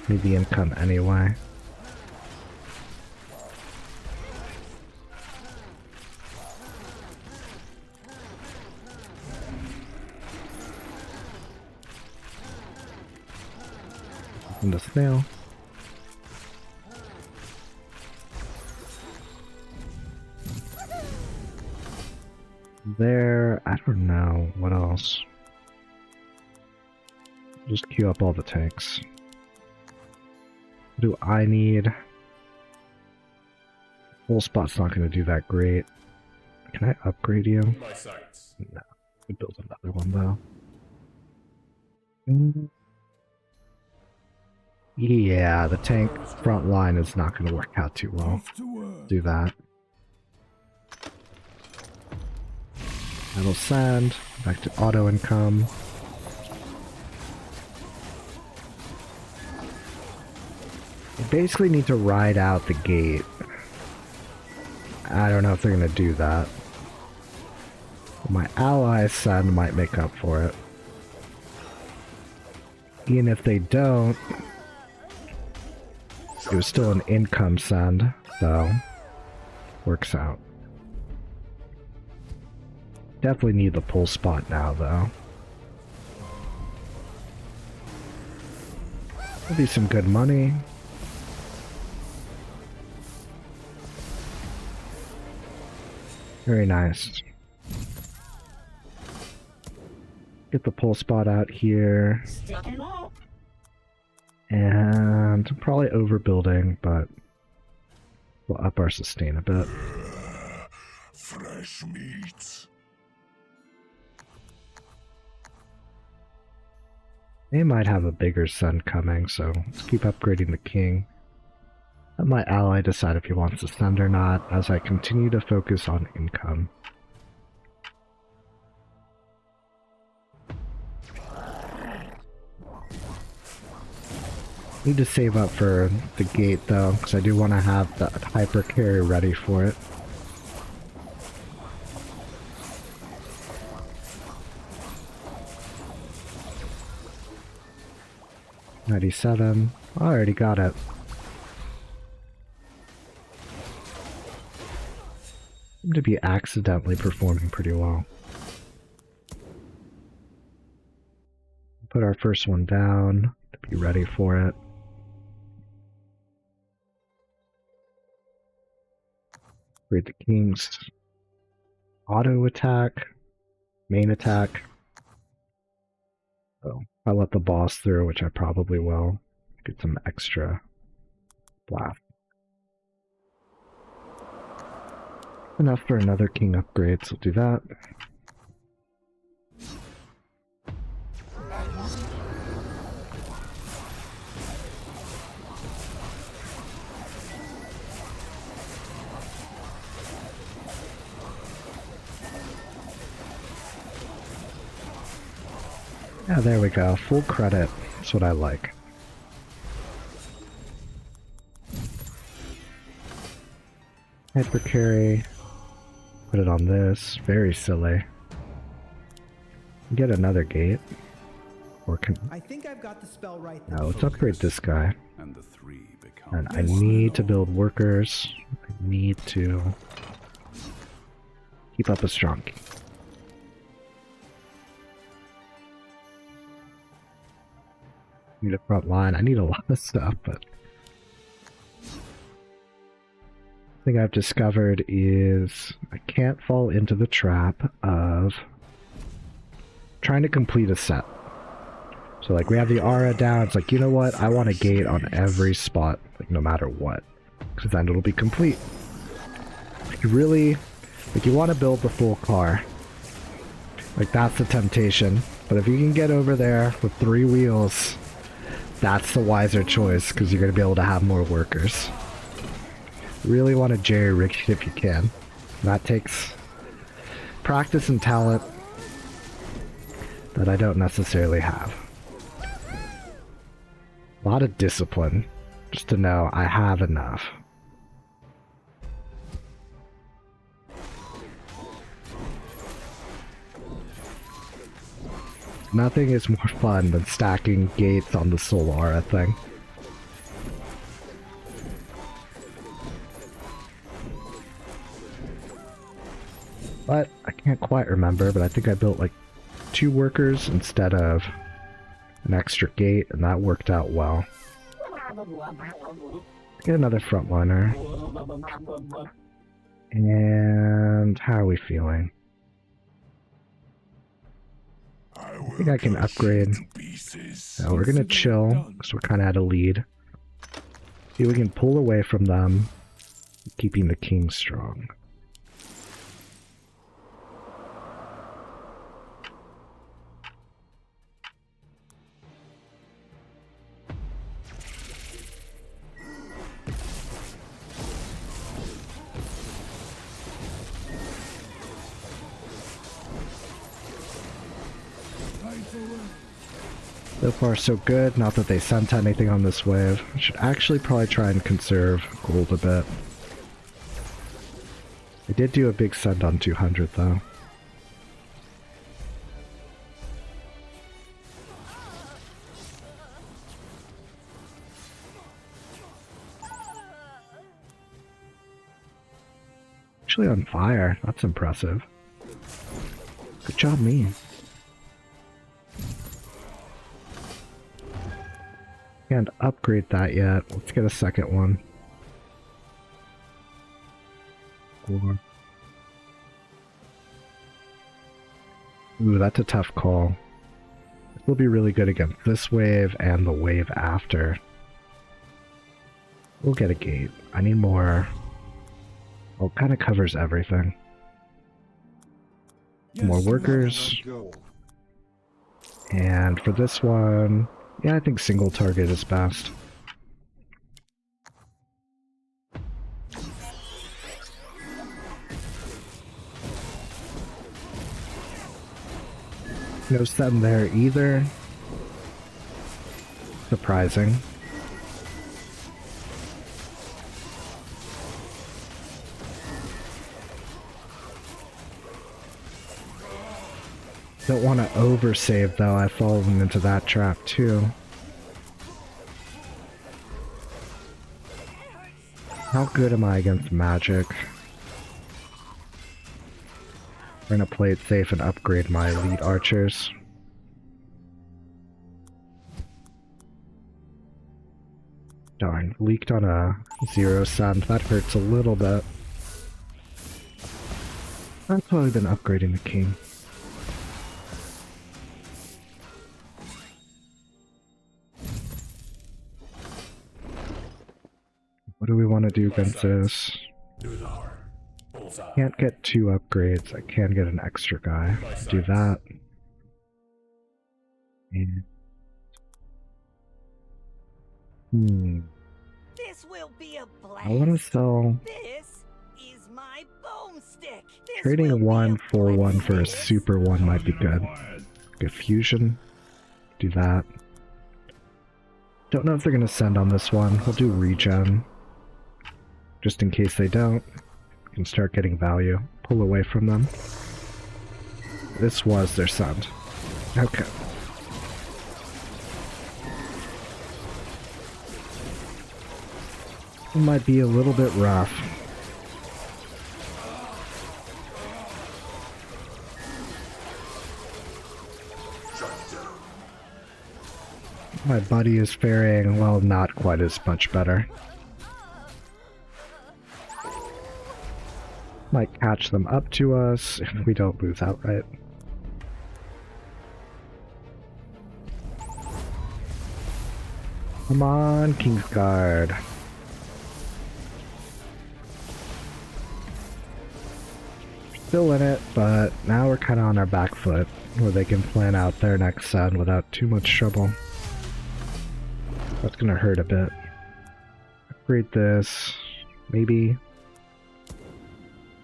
Need the income anyway. And the snail. There, I don't know, what else? Just queue up all the tanks. What do I need? Full spot's not going to do that great. Can I upgrade you? My sights. No. We build another one though. Yeah, the tank front line is not going to work out too well. Do that. That'll send. Back to auto income. You basically need to ride out the gate. I don't know if they're going to do that. My allies send might make up for it. Even if they don't, it was still an income send, so works out. Definitely need the pull spot now, though. That'll be some good money. Very nice. Get the pull spot out here. And probably overbuilding, but we'll up our sustain a bit. Fresh meat. They might have a bigger sun coming, so let's keep upgrading the king. Let my ally decide if he wants to send or not, as I continue to focus on income. Need to save up for the gate though, because I do want to have the hyper carry ready for it. $97. I already got it. Seem to be accidentally performing pretty well. Put our first one down to be ready for it. Read the king's auto attack, main attack. So if I let the boss through, which I probably will, get some extra blast. Enough for another king upgrade, so we'll do that. Yeah, there we go. Full credit. That's what I like. Hyper carry. Put it on this. Very silly. Get another gate. Or can... I think I've got the spell right. No, let's upgrade this guy. And the 3 become. And I need to build workers. I need to keep up a strong king. Need a front line. I need a lot of stuff, but the thing I've discovered is I can't fall into the trap of trying to complete a set. So like we have the aura down, it's like, you know what, I want a gate on every spot, like no matter what. Because then it'll be complete. You really, like you want to build the full car. Like that's the temptation. But if you can get over there with 3 wheels, that's the wiser choice because you're going to be able to have more workers. Really want to jerry-rig it if you can. That takes practice and talent that I don't necessarily have. A lot of discipline, just to know I have enough. Nothing is more fun than stacking gates on the Solara thing. But I can't quite remember, but I think I built like 2 workers instead of an extra gate, and that worked out well. Get another frontliner. And how are we feeling? I think I can upgrade. No, we're gonna chill, because we're kind of at a lead. See if we can pull away from them, keeping the king strong. So far so good, not that they sent anything on this wave. I should actually probably try and conserve gold a bit. I did do a big send on 200 though. Actually on fire, that's impressive. Good job me. Can't upgrade that yet. Let's get a second one. 4. Ooh, that's a tough call. This will be really good against this wave and the wave after. We'll get a gate. I need more. Well, it kind of covers everything. More workers. And for this one, yeah, I think single target is best. No send there either. Surprising. Don't want to oversave though, I've fallen into that trap too. How good am I against magic? I'm gonna play it safe and upgrade my elite archers. Darn, leaked on a 0 send, that hurts a little bit. I've probably been upgrading the king. What do we want to do against this? Can't get 2 upgrades. I can get an extra guy. Do that. And... This will be a blast. I want to sell... This is my boomstick. Trading a 1 for 1 for a super 1 might be good. Get fusion. Do that. Don't know if they're going to send on this one. We'll do regen. Just in case they don't. We can start getting value. Pull away from them. This was their send. Okay. It might be a little bit rough. My buddy is faring, well, not quite as much better. Might catch them up to us if we don't lose outright. Come on, Kingsguard. Still in it, but now we're kind of on our back foot, where they can plan out their next sun without too much trouble. That's gonna hurt a bit. Upgrade this. Maybe.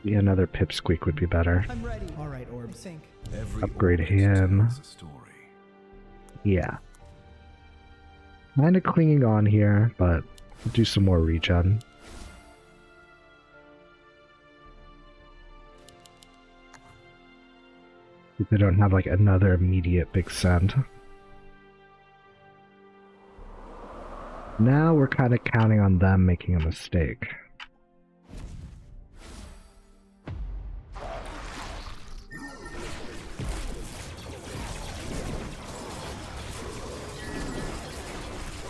Yeah, another pipsqueak would be better. I'm ready. All right, Orbs. Sync. Every Upgrade origin him. tells a story. Yeah. Kinda clinging on here, but we'll do some more regen. If they don't have like another immediate big send. Now we're kind of counting on them making a mistake.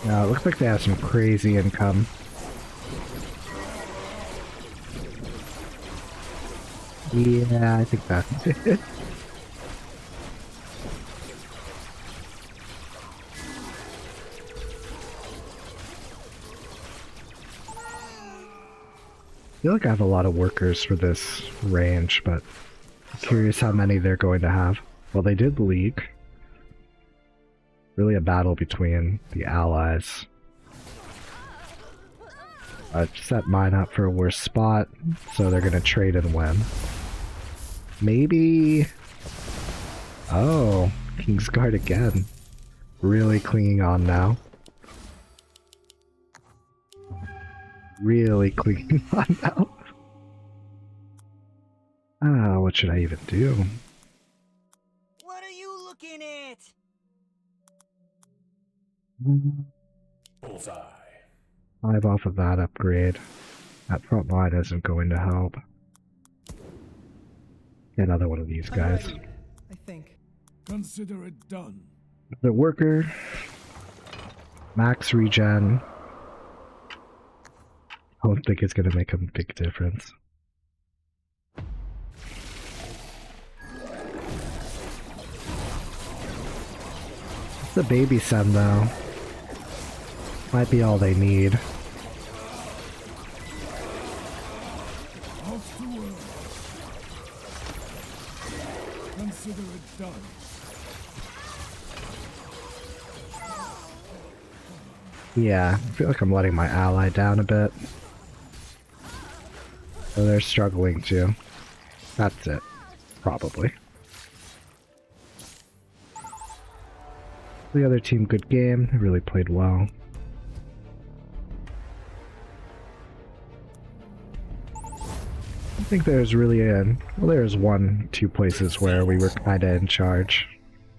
Now it looks like they have some crazy income. Yeah, I think that's it. I feel like I have a lot of workers for this range, but I'm curious how many they're going to have. Well, they did leak. Really a battle between the allies. I set mine up for a worse spot, so they're gonna trade and win. Maybe... Oh, Kingsguard again. Really clinging on now. Really clinging on now. Ah, what should I even do? What are you looking at? Bullseye. 5 off of that upgrade. That front line isn't going to help. Get another one of these I'm guys. ready. I think. Consider it done. The worker. Max regen. I don't think it's going to make a big difference. It's a baby sun though. Might be all they need. Off to work. Consider it done. Yeah, I feel like I'm letting my ally down a bit. So they're struggling too. That's it. Probably. The other team, good game. They really played well. I think there's really well, there's 1-2 places where we were kinda in charge.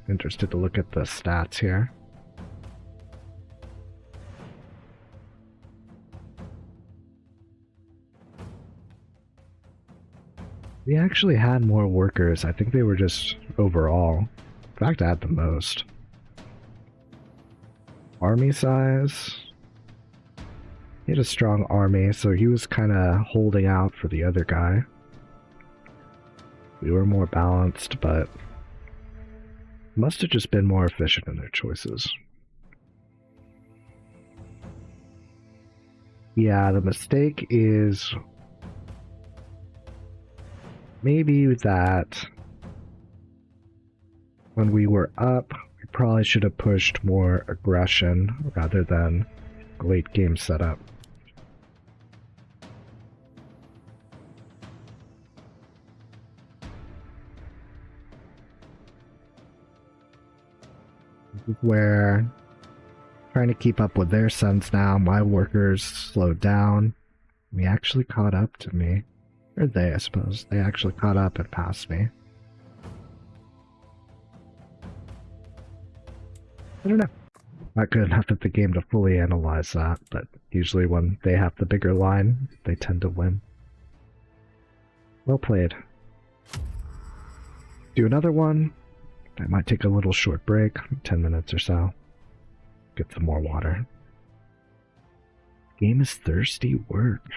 Interested to look at the stats here. We actually had more workers. I think they were just overall. In fact, I had the most. Army size. He had a strong army, so he was kind of holding out for the other guy. We were more balanced, but must have just been more efficient in their choices. Yeah, the mistake is maybe that when we were up, we probably should have pushed more aggression rather than late game setup. This is where trying to keep up with their sons now, my workers slowed down. We actually caught up to me. Or they, I suppose. They actually caught up and passed me. I don't know. Not good enough at the game to fully analyze that, but usually when they have the bigger line, they tend to win. Well played. Do another one. I might take a little short break, 10 minutes or so. Get some more water. Game is thirsty work.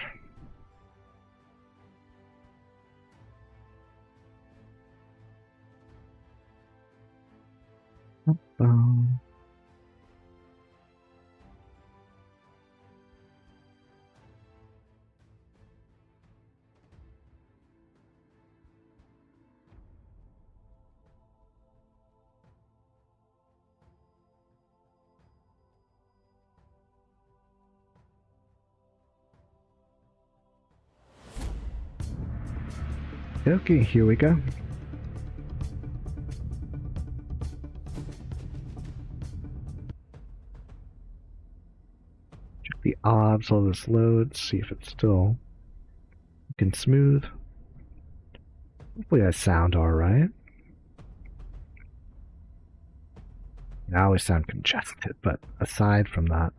Okay, here we go. Check the obs while this loads, see if it's still looking smooth. Hopefully I sound alright. I always sound congested, but aside from that.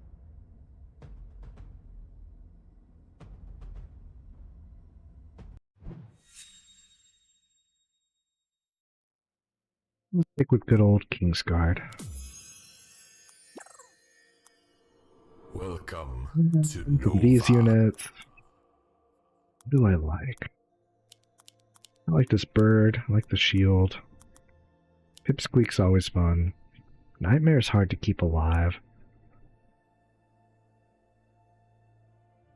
Let's stick with good old Kingsguard. Welcome to From these Nova. units. What do I like? I like this bird, I like the shield. Pipsqueak's always fun. Nightmare's hard to keep alive.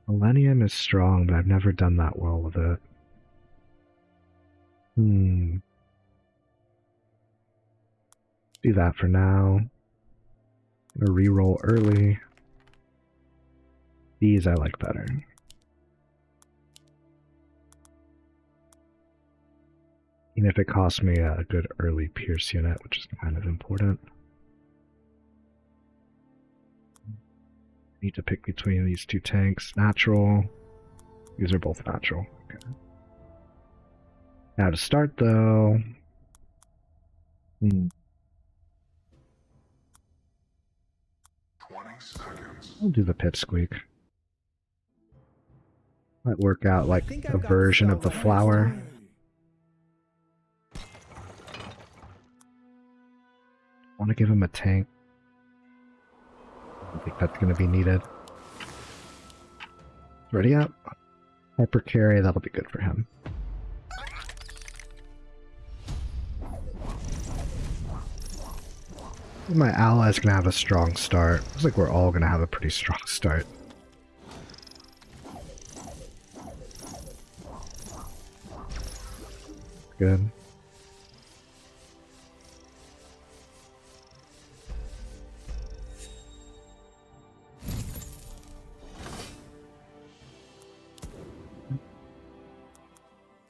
Millennium is strong, but I've never done that well with it. Do that for now. Gonna reroll early. These I like better. Even if it costs me a good early Pierce unit, which is kind of important. Need to pick between these two tanks. Natural. These are both natural. Okay. Now to start though. 20 seconds. I'll do the pipsqueak. Might work out like think a I've got version the of the spell flower. Want to give him a tank. I don't think that's going to be needed. Ready up. Hyper carry, that'll be good for him. My ally's going to have a strong start. Looks like we're all going to have a pretty strong start. Good.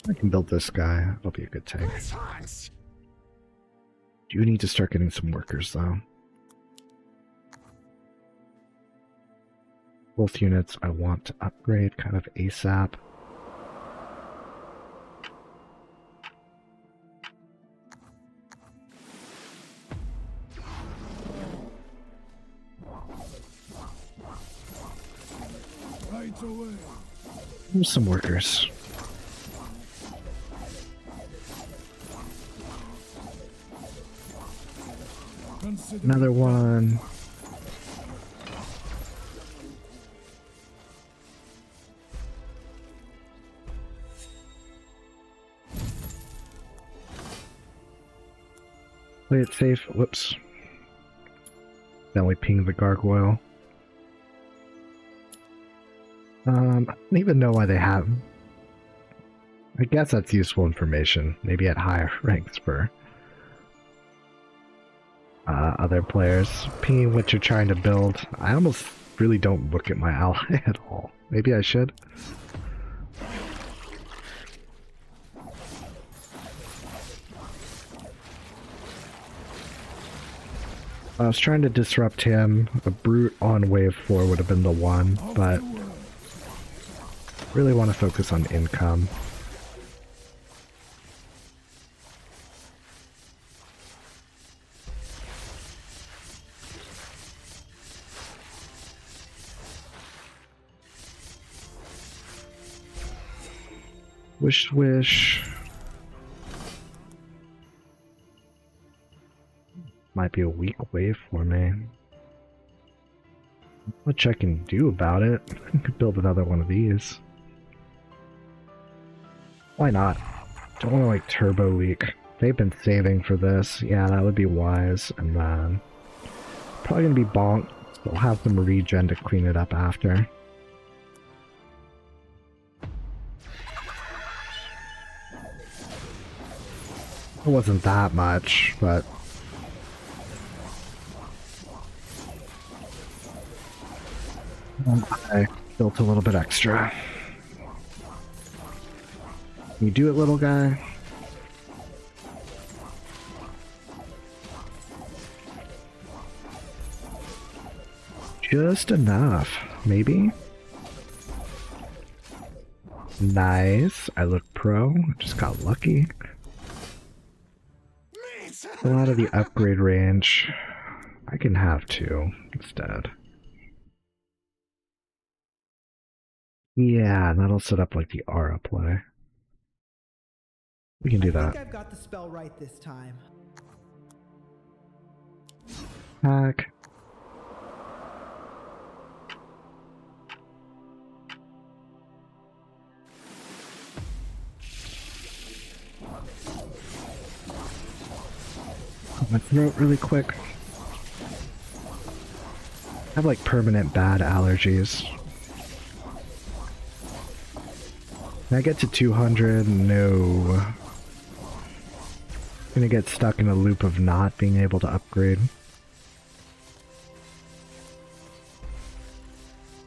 I can build this guy. That'll be a good tank. Do need to start getting some workers though. Both units I want to upgrade kind of ASAP. Right away. Here's some workers. Another one. Play it safe. Whoops. Then we ping the gargoyle. I don't even know why they have. I guess that's useful information. Maybe at higher ranks for other players. Pinging what you're trying to build. I almost really don't look at my ally at all. Maybe I should. I was trying to disrupt him. A brute on wave 4 would have been the one, but really want to focus on income. Wish, wish. Might be a weak wave for me. Not much I can do about it. I could build another one of these. Why not? Don't want to like turbo leak. They've been saving for this. Yeah, that would be wise. And then probably gonna be bonked. They'll have some regen to clean it up after. It wasn't that much, but I built a little bit extra. You do it, little guy. Just enough, maybe? Nice. I look pro. Just got lucky. A lot of the upgrade range. I can have two instead. Yeah, that'll set up like the aura play. We can do I that. think I've got the spell right this time. Hack. My throat really quick. I have like permanent bad allergies. Can I get to 200? No. Gonna get stuck in a loop of not being able to upgrade.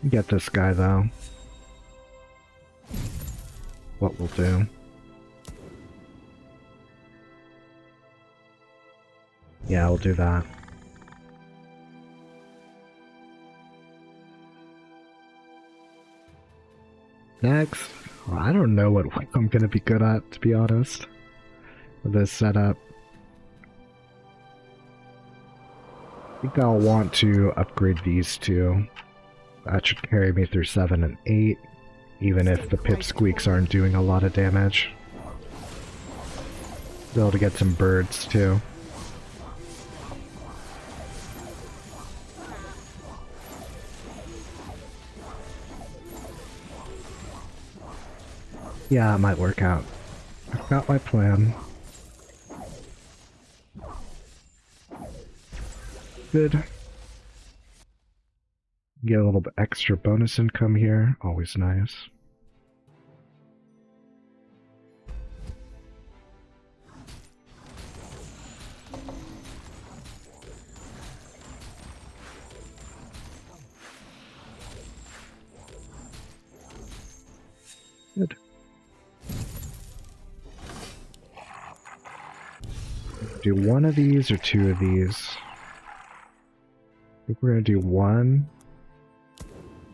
Get this guy though. What we'll do. Yeah, we'll do that. Next, well, I don't know what I'm gonna be good at, to be honest, with this setup. I think I'll want to upgrade these two. That should carry me through 7 and 8, even if the pipsqueaks aren't doing a lot of damage. Be able to get some birds too. Yeah, it might work out. I've got my plan. Good. Get a little bit extra bonus income here. Always nice. Good. Do one of these or two of these? I think we're gonna do one.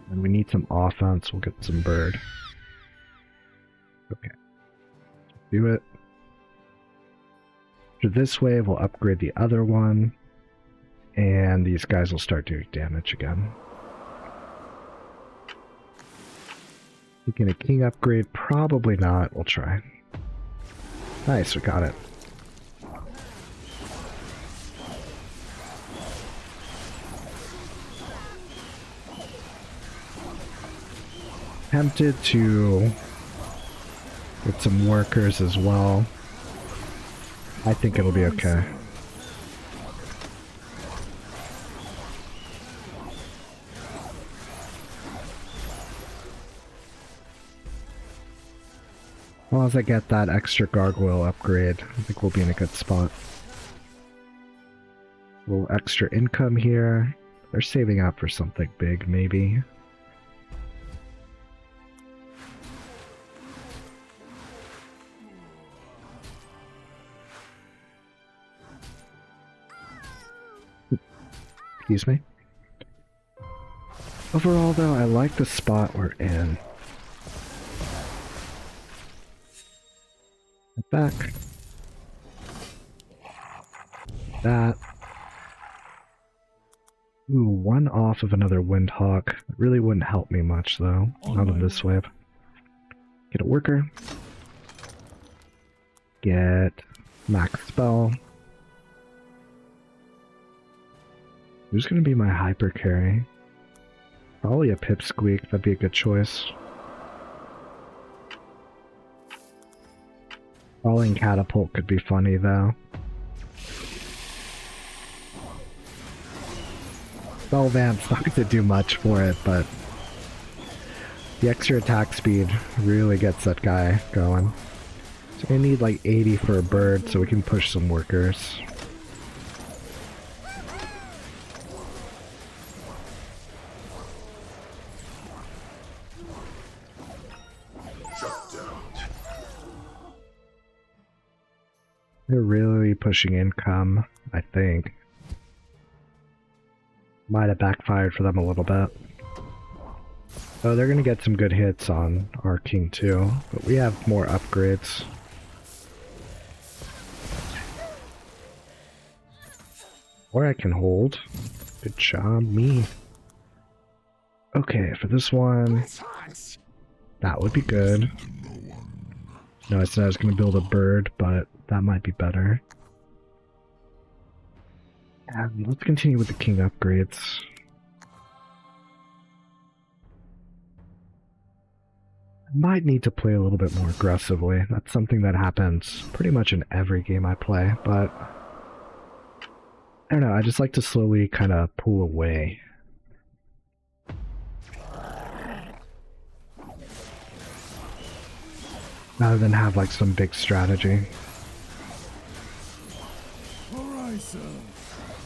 And we need some offense, we'll get some bird. Okay. Do it. After this wave, we'll upgrade the other one. And these guys will start doing damage again. Thinking a king upgrade? Probably not. We'll try. Nice, we got it. Tempted to get some workers as well. I think it'll be okay. As long as I get that extra gargoyle upgrade, I think we'll be in a good spot. A little extra income here. They're saving up for something big, maybe. Excuse me. Overall, though, I like the spot we're in. Back. That. Ooh, one off of another Windhawk. It really wouldn't help me much, though. Not in this wave. Get a worker. Get max spell. Who's gonna be my hyper carry? Probably a pipsqueak, that'd be a good choice. Falling catapult could be funny though. Spellvamp's not going to do much for it, but the extra attack speed really gets that guy going. So I need like 80 for a bird so we can push some workers. They're really pushing income, I think. Might have backfired for them a little bit. Oh, they're gonna get some good hits on our king too, but we have more upgrades. Or I can hold. Good job, me. Okay, for this one, that would be good. No, I said I was gonna build a bird, but that might be better. And let's continue with the king upgrades. I might need to play a little bit more aggressively. That's something that happens pretty much in every game I play, but I don't know, I just like to slowly kind of pull away. Rather than have like some big strategy.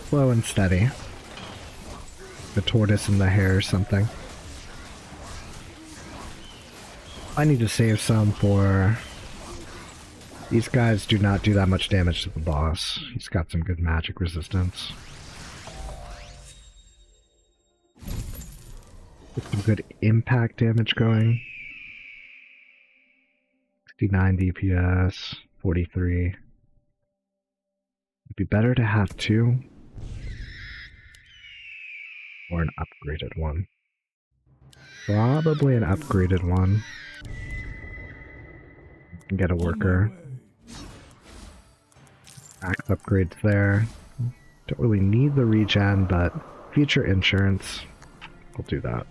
Slow and steady. The tortoise and the hare or something. I need to save some for... These guys do not do that much damage to the boss. He's got some good magic resistance. Get some good impact damage going. 69 DPS, 43. It'd be better to have two. Or an upgraded one. Probably an upgraded one. Can get a worker. Axe upgrades there. Don't really need the regen, but future insurance, I'll do that.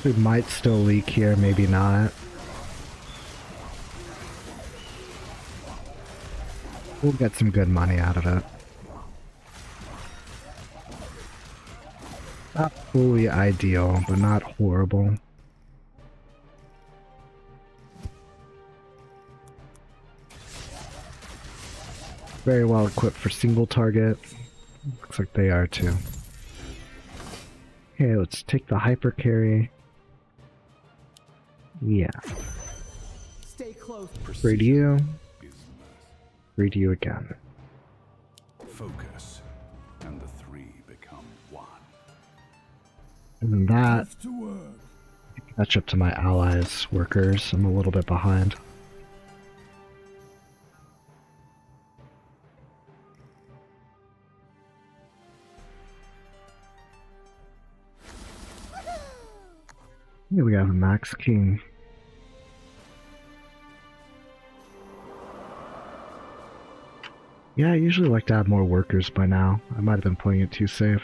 We might still leak here, maybe not. We'll get some good money out of it. Not fully ideal, but not horrible. Very well equipped for single target. Looks like they are too. Okay, let's take the hyper carry. Yeah. Stay close. Read you. Read you again. Focus, and the three become one. And then that, catch up to my allies' workers. I'm a little bit behind. Here we have a Max King. Yeah, I usually like to have more workers by now. I might have been playing it too safe.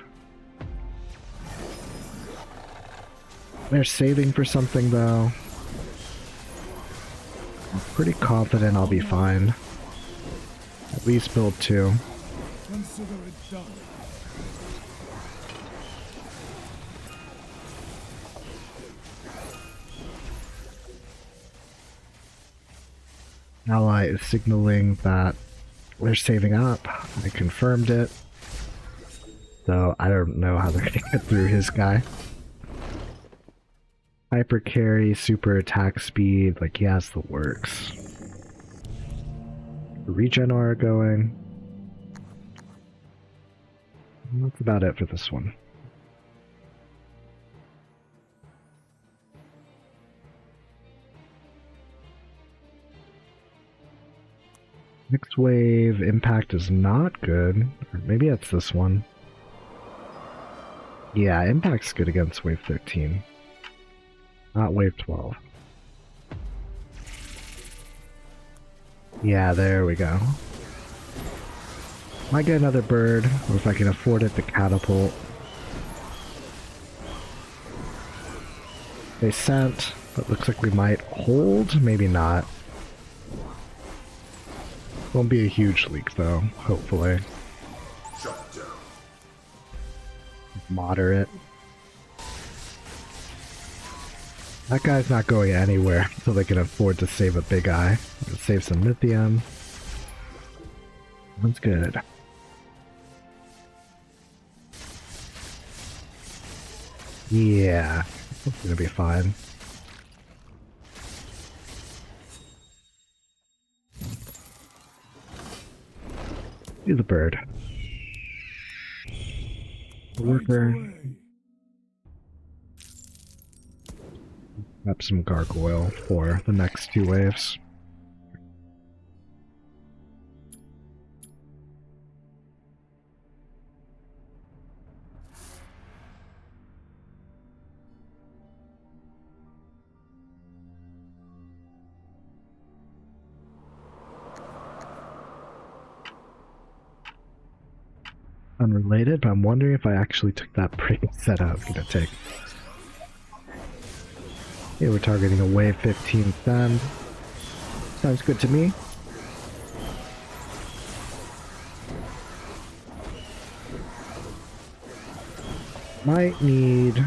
They're saving for something though. I'm pretty confident I'll be fine. At least build two. Consider it done. Ally is signaling that they're saving up. I confirmed it. So I don't know how they're gonna get through his guy. Hyper carry, super attack speed, like he has the works. Regen aura going. And that's about it for this one. Next wave impact is not good. Or maybe it's this one. Yeah, impact's good against wave 13. Not wave 12. Yeah, there we go. Might get another bird, or if I can afford it, the catapult. They sent, but looks like we might hold, maybe not. Won't be a huge leak though, hopefully. Moderate. That guy's not going anywhere until they can afford to save a big eye. Save some lithium. That's good. Yeah, it's gonna be fine. Do the bird. Worker. Grab some gargoyle for the next 2 waves. Unrelated, but I'm wondering if I actually took that break set I was gonna take. Yeah, we're targeting a wave 15 send. Sounds good to me. Might need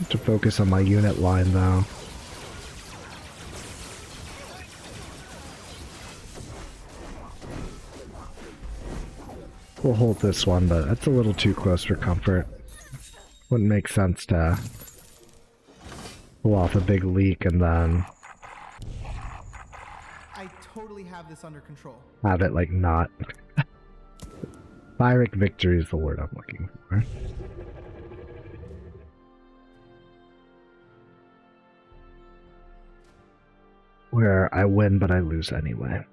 to focus on my unit line though. We'll hold this one, but that's a little too close for comfort. Wouldn't make sense to pull off a big leak and then I totally have this under control. have it like not. Pyrrhic victory is the word I'm looking for. Where I win but I lose anyway.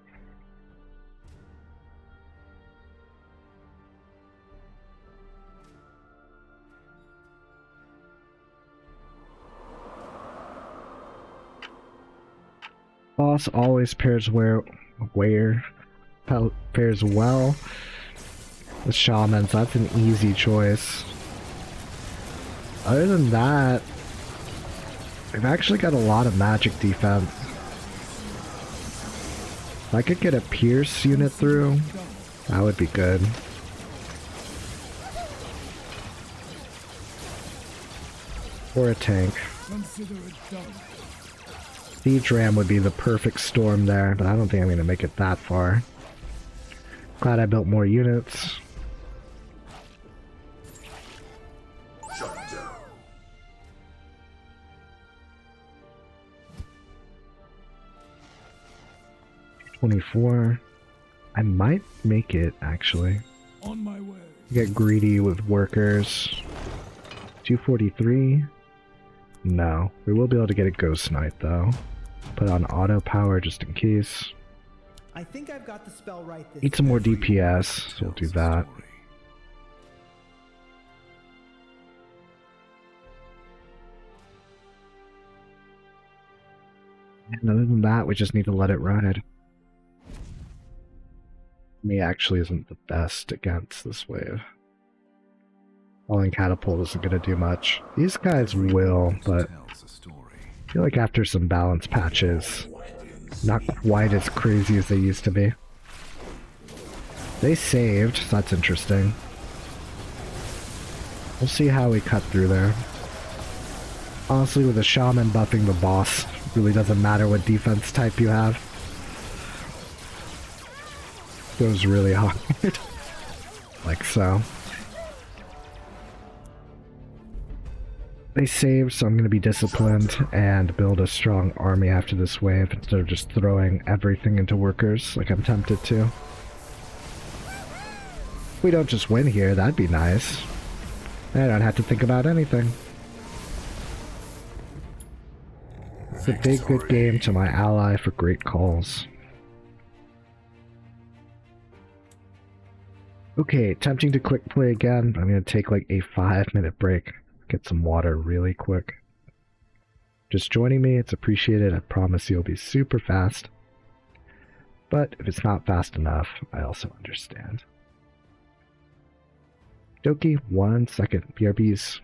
Boss always pairs pairs well with shamans. That's an easy choice. Other than that, I've actually got a lot of magic defense. If I could get a Pierce unit through, that would be good. Or a tank. Consider it done. Siege Ram would be the perfect storm there, but I don't think I'm going to make it that far. Glad I built more units. Shut down. $24. I might make it, actually. On my way. Get greedy with workers. 243. No. We will be able to get a Ghost Knight, though. Put on auto power just in case. I think I've got the spell right this Need some more DPS, so we'll do that. And other than that, we just need to let it ride. Me actually isn't the best against this wave. Falling Catapult isn't going to do much. These guys will, but I feel like after some balance patches, not quite as crazy as they used to be. They saved, so that's interesting. We'll see how we cut through there. Honestly, with a shaman buffing the boss, it really doesn't matter what defense type you have. Goes really hard. Like so. They saved, so I'm going to be disciplined and build a strong army after this wave instead of just throwing everything into workers like I'm tempted to. If we don't just win here, that'd be nice. I don't have to think about anything. It's a big good game to my ally for great calls. Okay, attempting to quick play again. I'm going to take like a 5-minute break. Get some water really quick. Just joining me, it's appreciated. I promise you'll be super fast. But if it's not fast enough, I also understand. Dokie, 1 second. BRBs.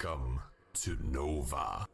Welcome to Nova.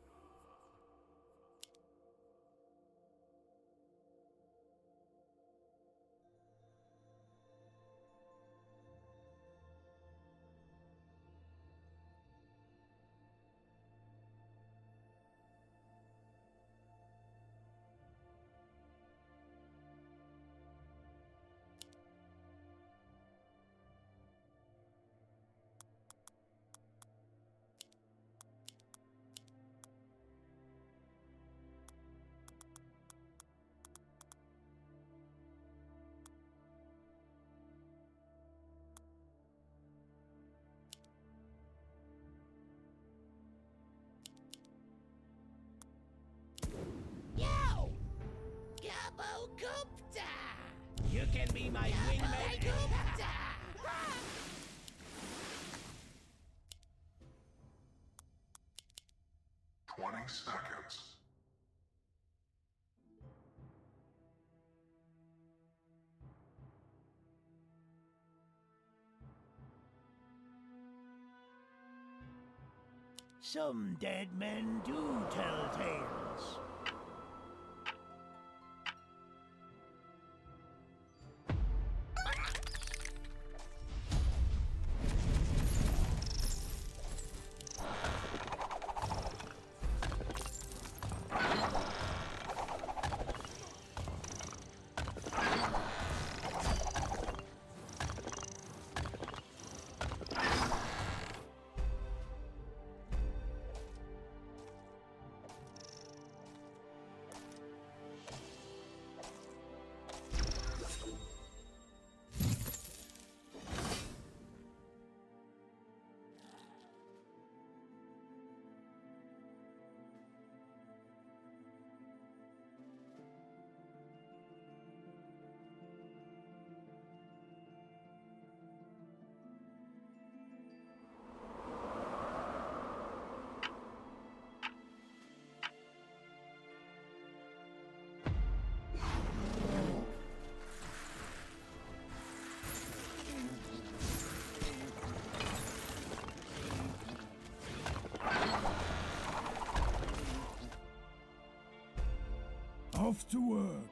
Yo! Gabo Gupta! You can be my wingman. Gupta! 20 seconds. Some dead men do tell tales. Off to work.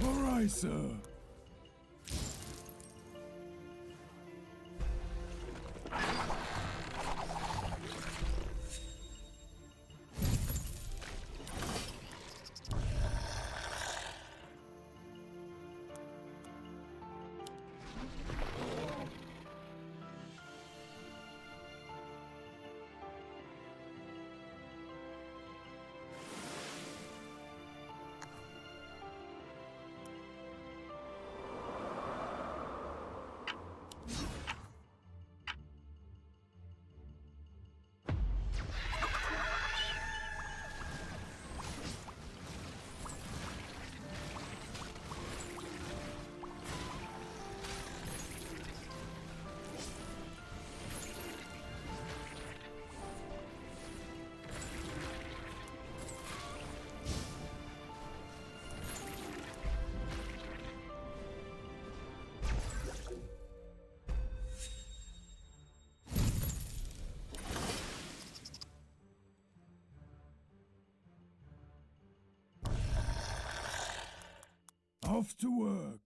All right, sir. Off to work.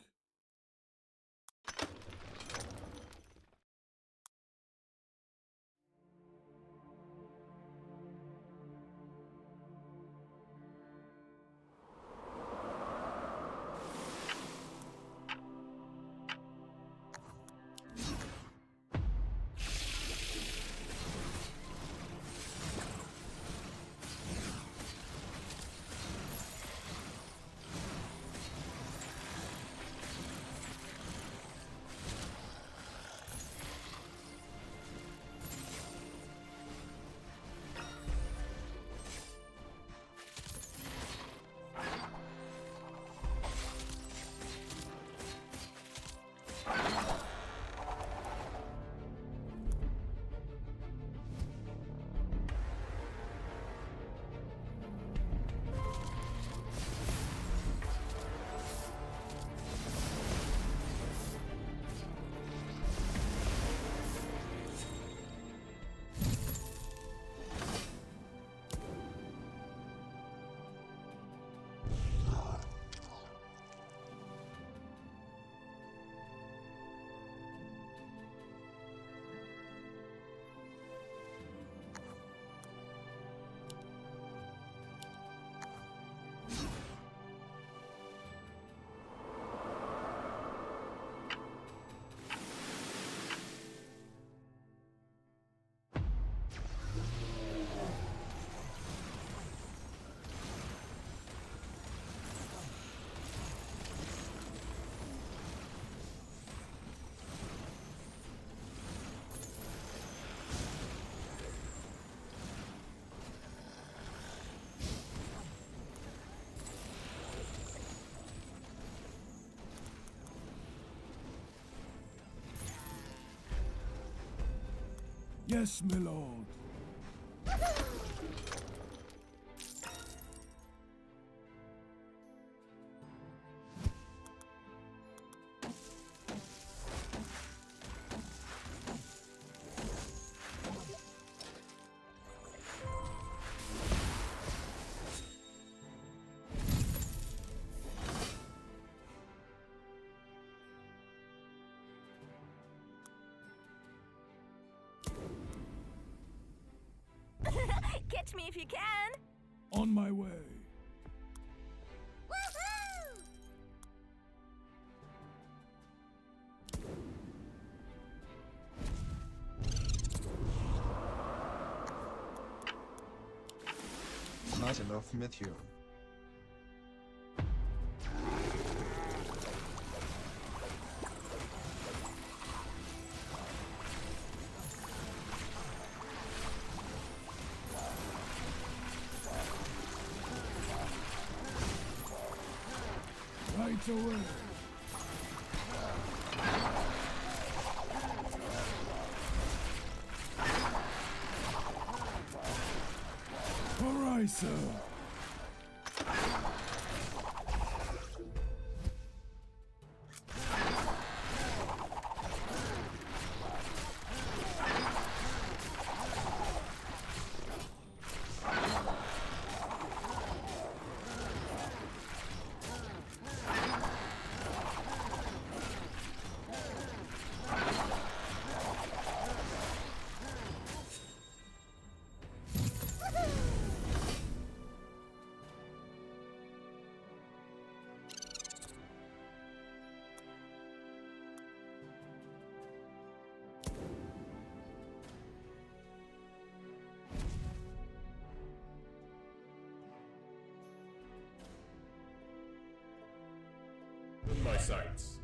Yes, my lord. Catch me if you can! On my way. Woohoo! Not enough meteor. Right away. Alright, sir. In my sights.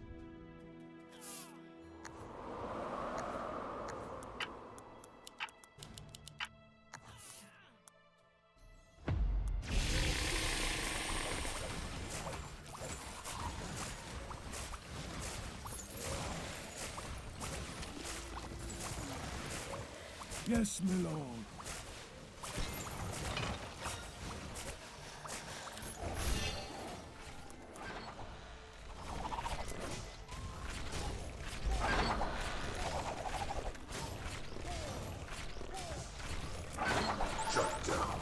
Yes, my lord. Shut down.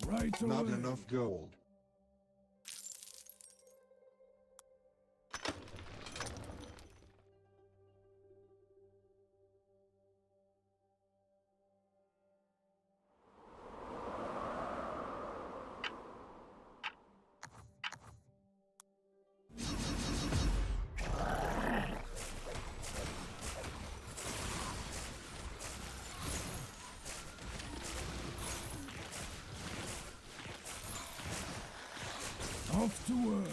Right away. Not enough gold. Off to work.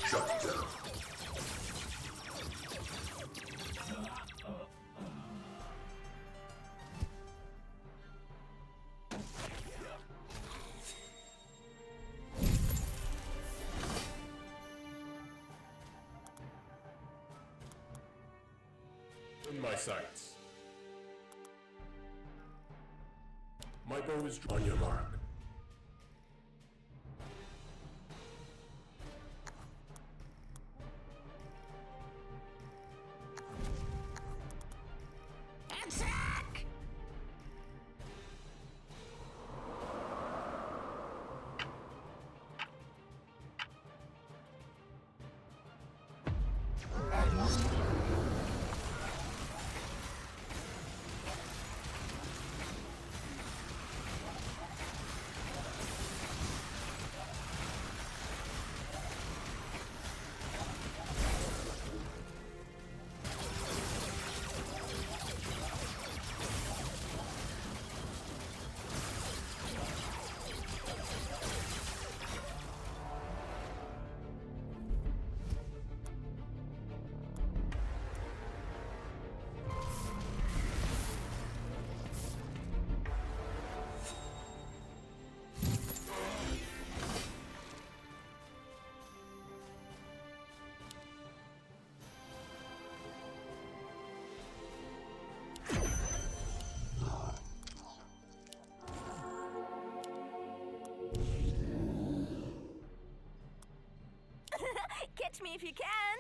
Shut down. In my sights. My bow is on your mark. Catch me if you can.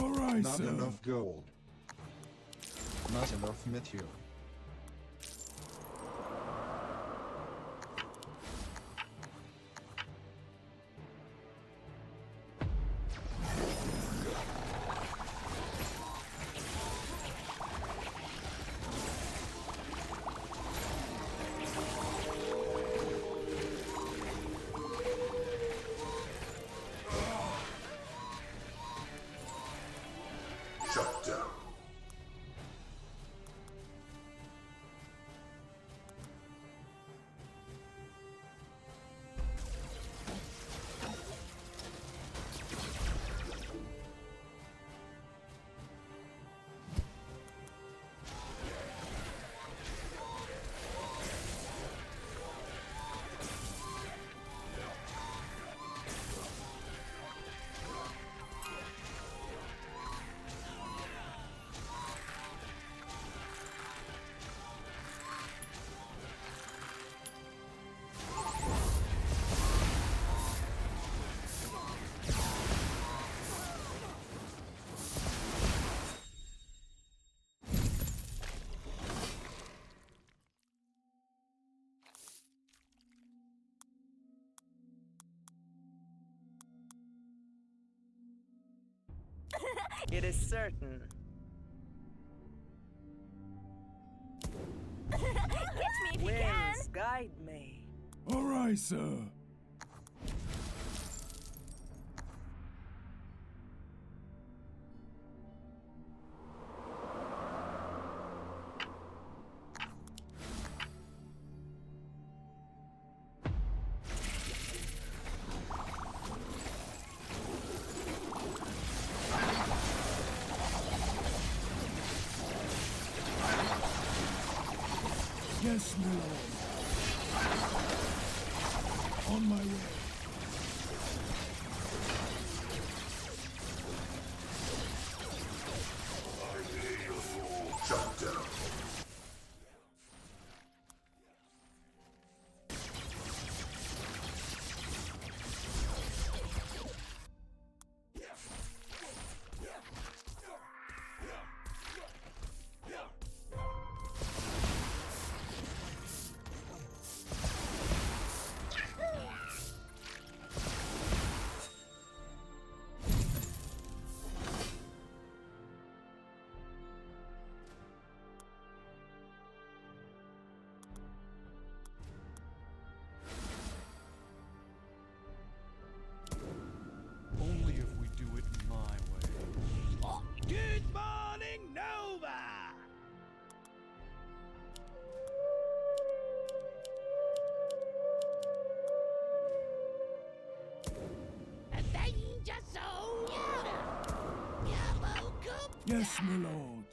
All right, Not enough gold. Not enough meteor. Shut down. It is certain. Catch me if you can. Winds guide me. All right, sir. Yes, my lord. On my way. Shut down. Only if we do it my way. Good morning, Nova! A danger zone! Yes, my lord.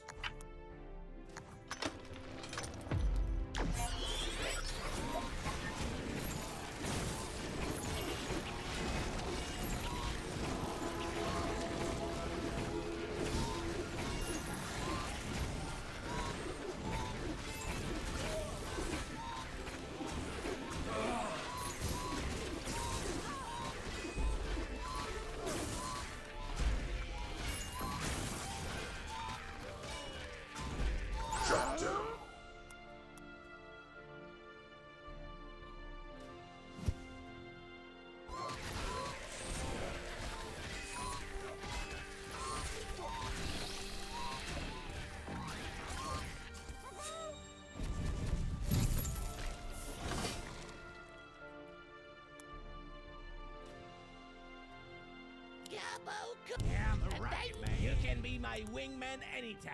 Shut down. Yeah, I'm a rocket man. You can be my wingman anytime.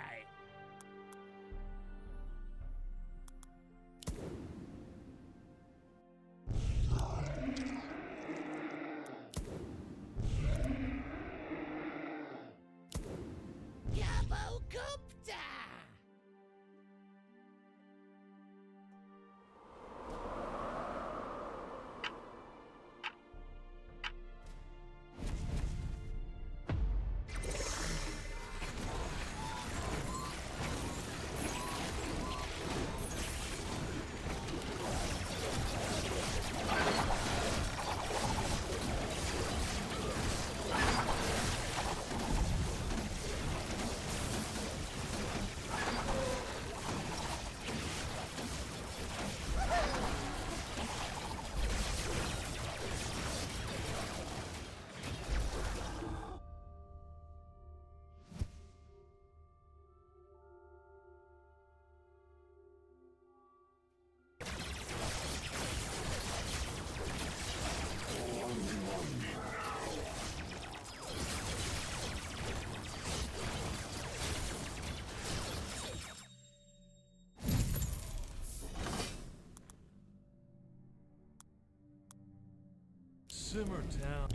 Simmer down.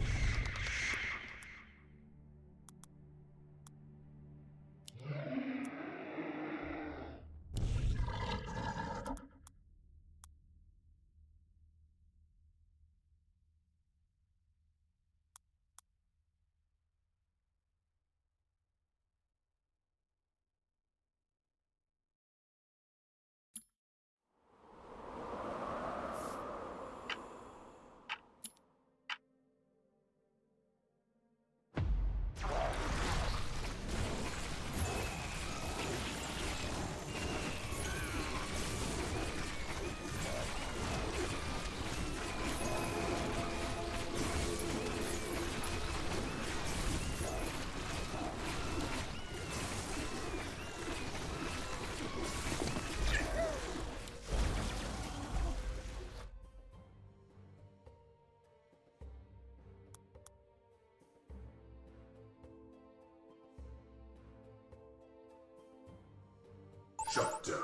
Shut down.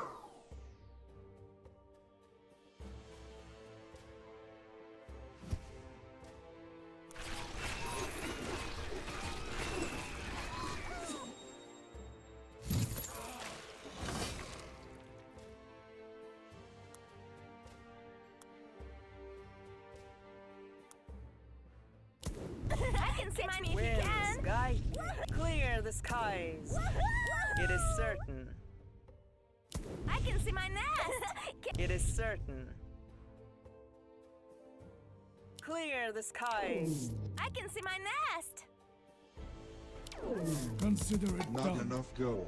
I can see my Win if you can. the sky. Clear the skies. It is certain. I can see my nest. It is certain. Clear the skies. I can see my nest. Consider it Not done. enough gold.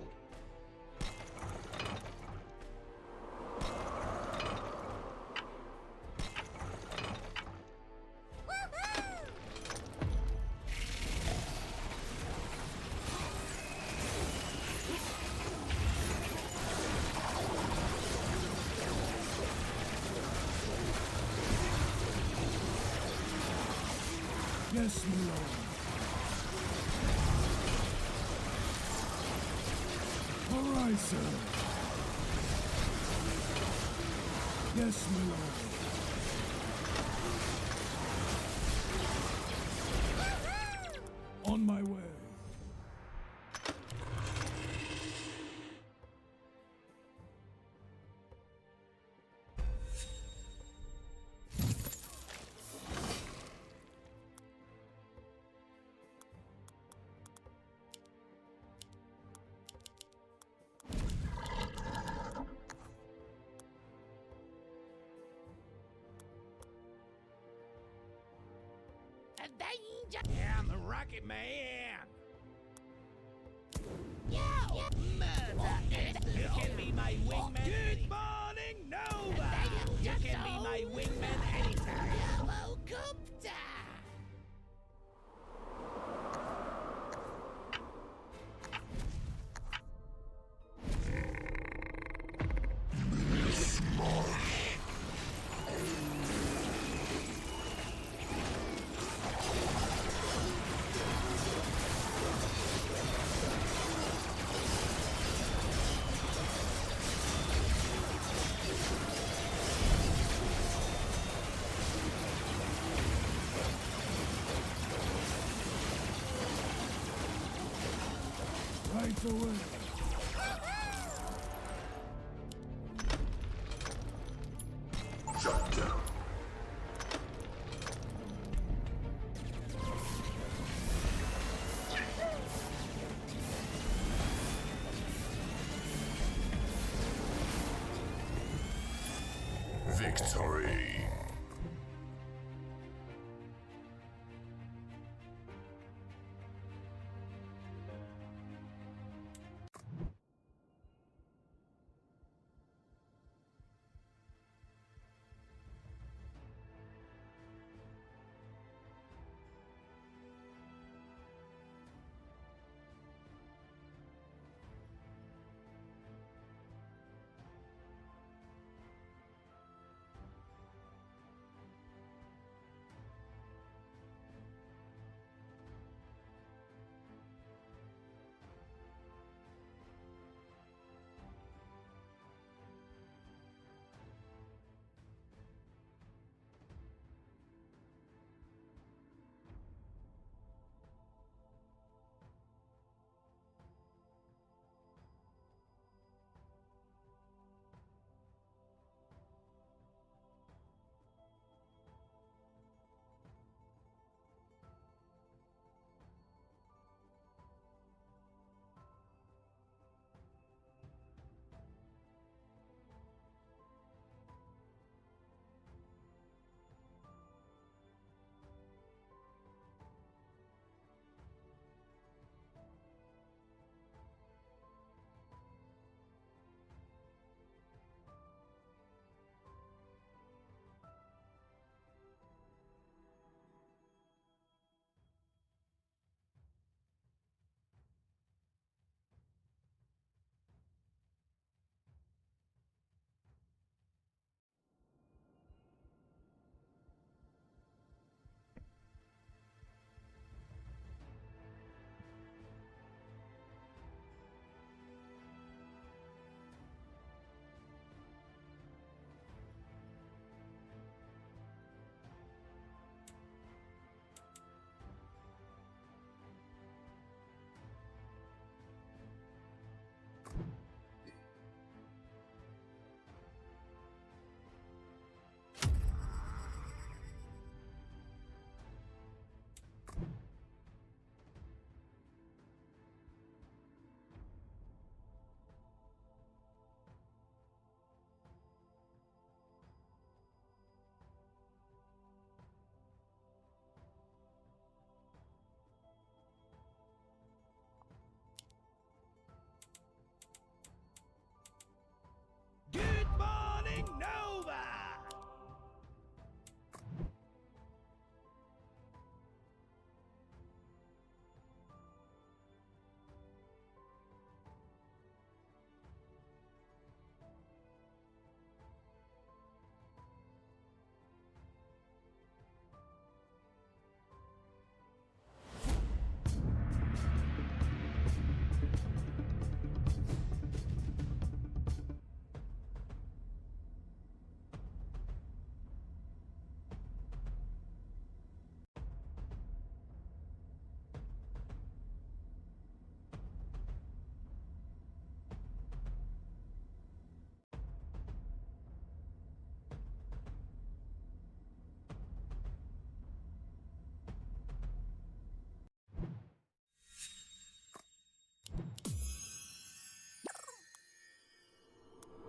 Yes, my lord. All right, sir. Yes, my lord. On my way. A danger! Yeah, I'm the Rocket Man! Yo! Murder! You can be my wingman. Good morning, Nova! You can be my wingman anytime. Hello, Gupta! Right away. Shut down. Victory.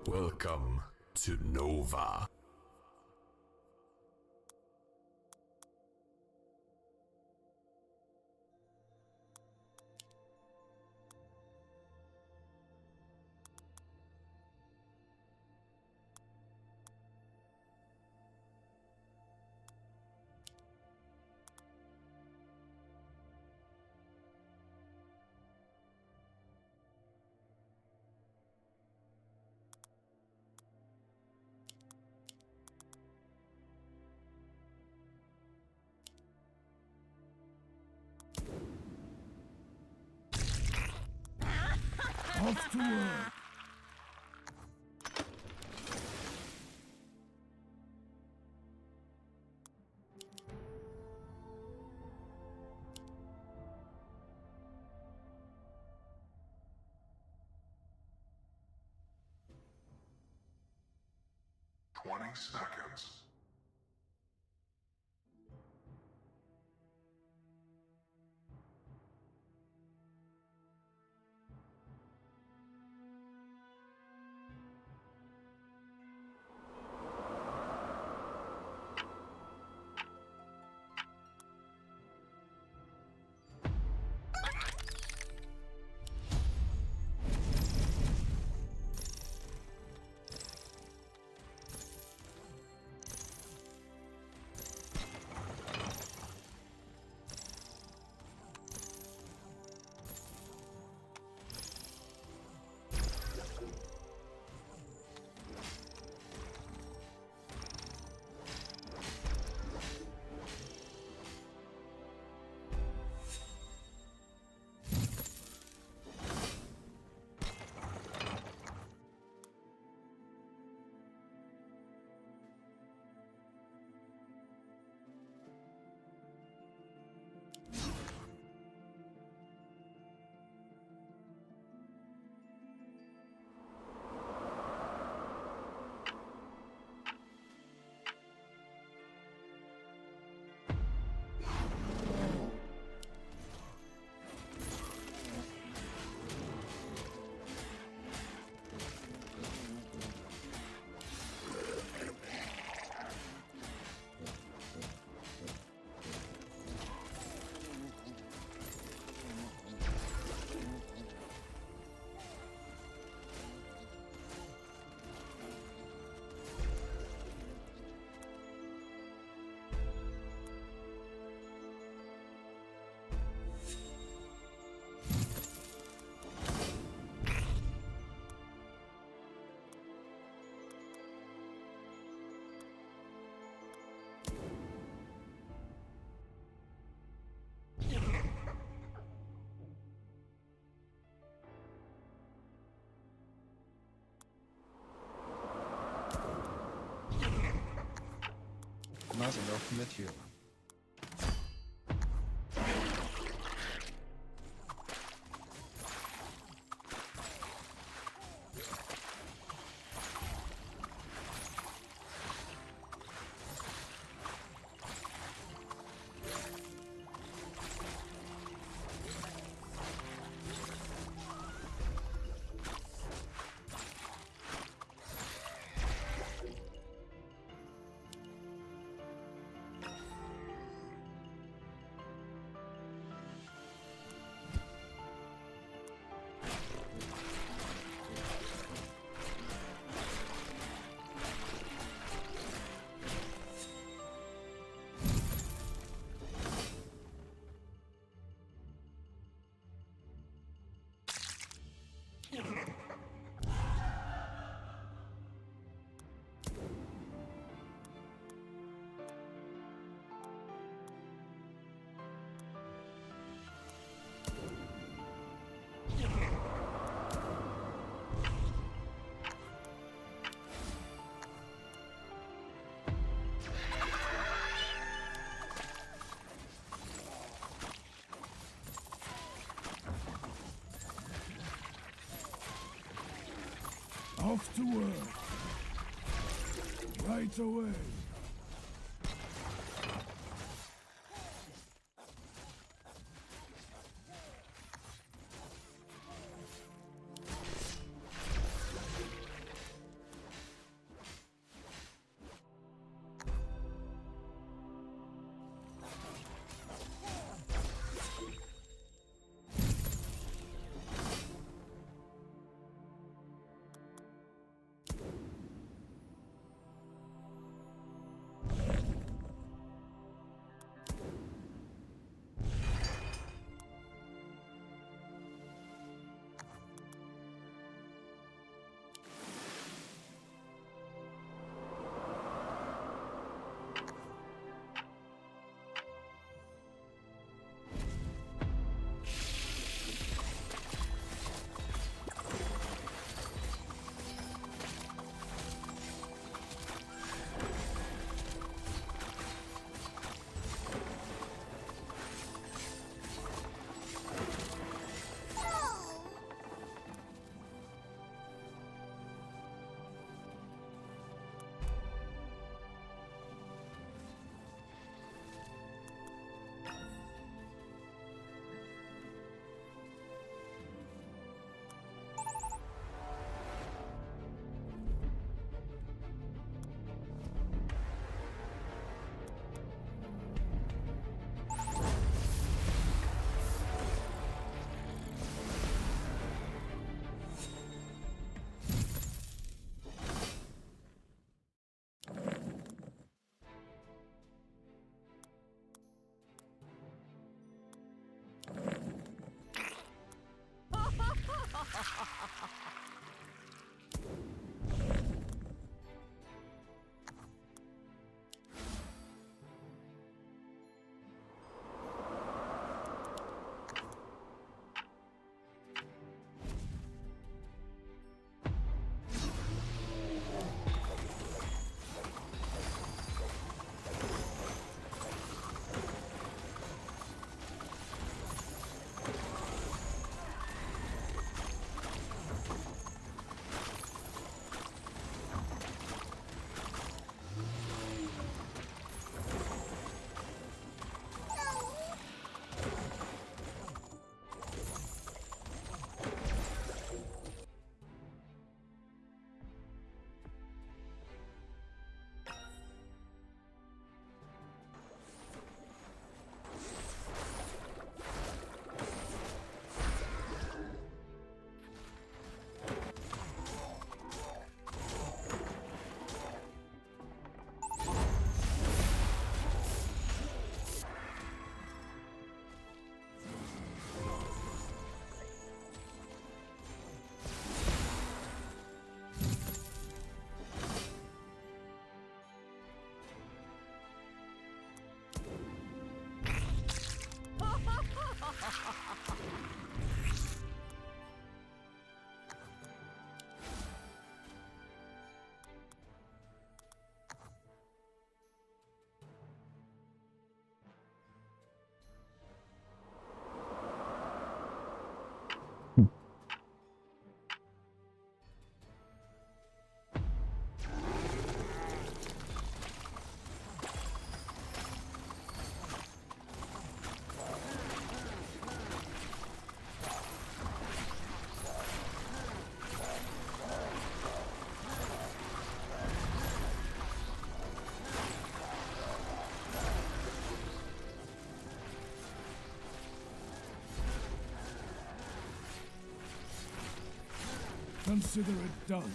Welcome to Nova. Off to work. Seconds. Nice enough to meet you. Off to work. Right away. Consider it done.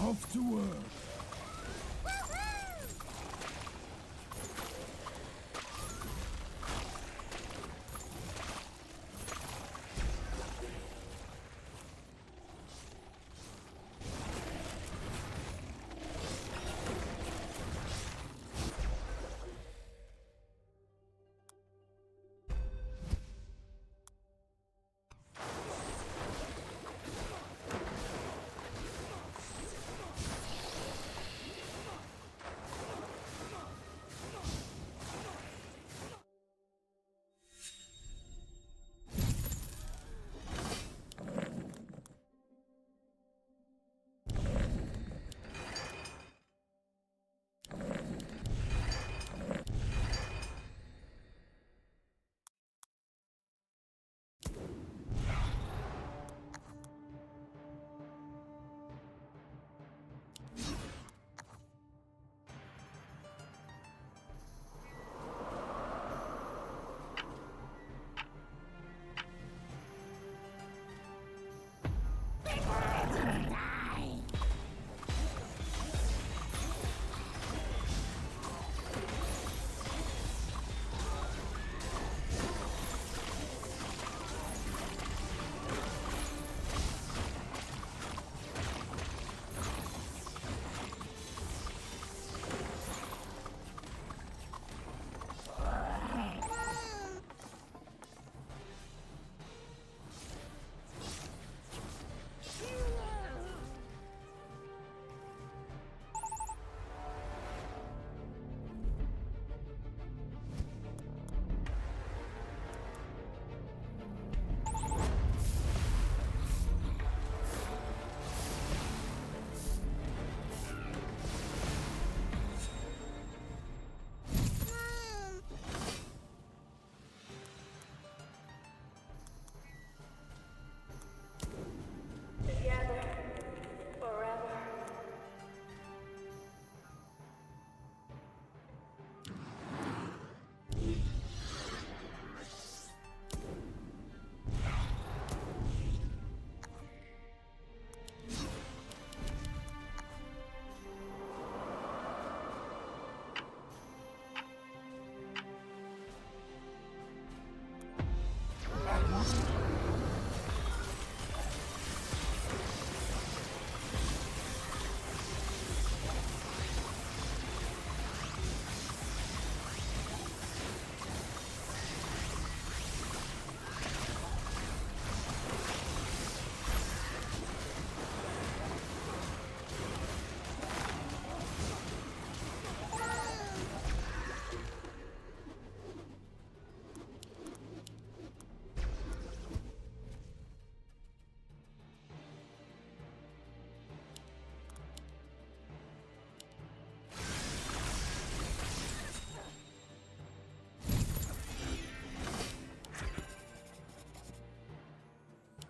Off to work.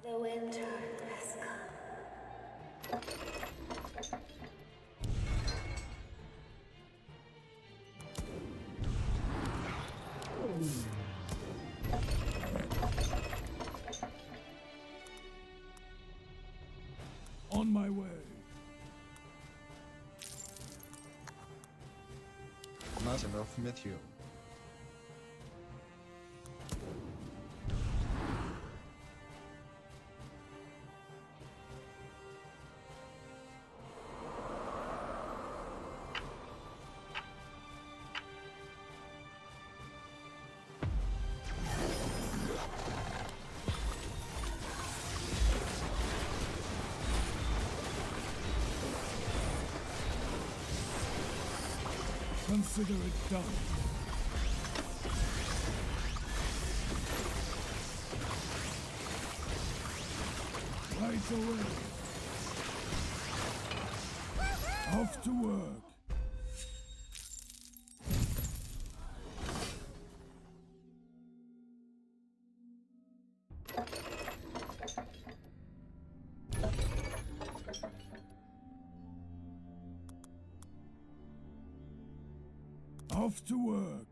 The winter has come. On my way. Must Nothing of material. Consider it done. Right away. Off to work. Off to work.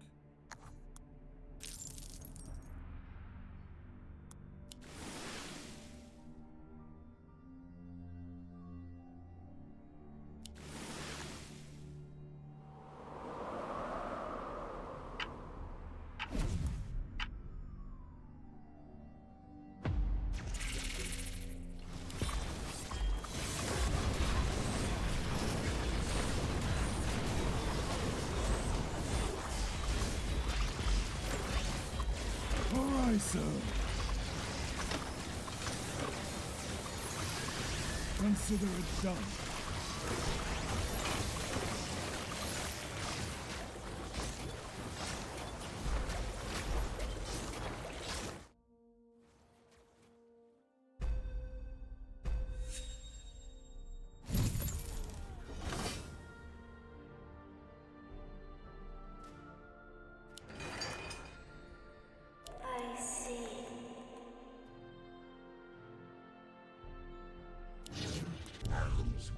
Sir. Consider it done.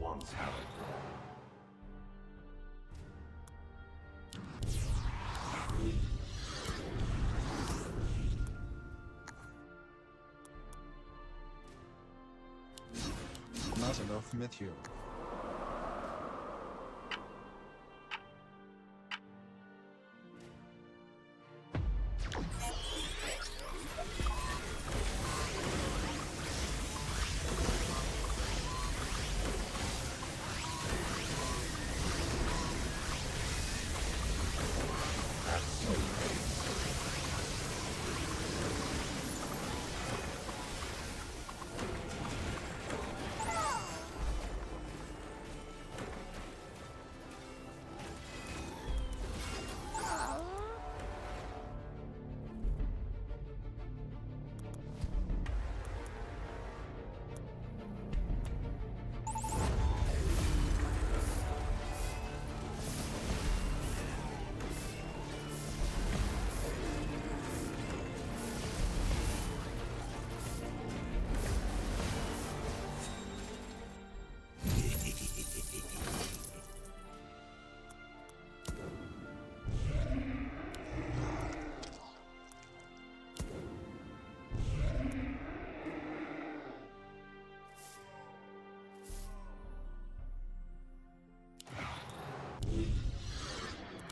Once had it. Nothing of material.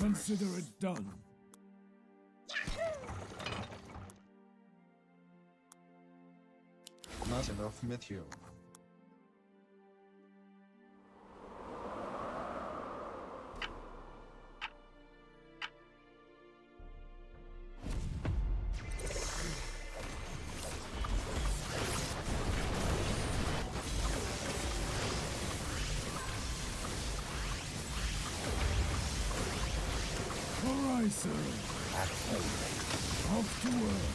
Consider it done. Nothing of material. Aye, sir. Off to work.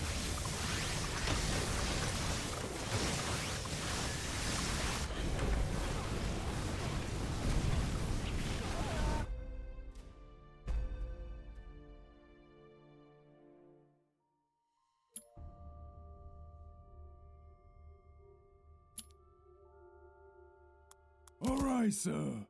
All right, sir.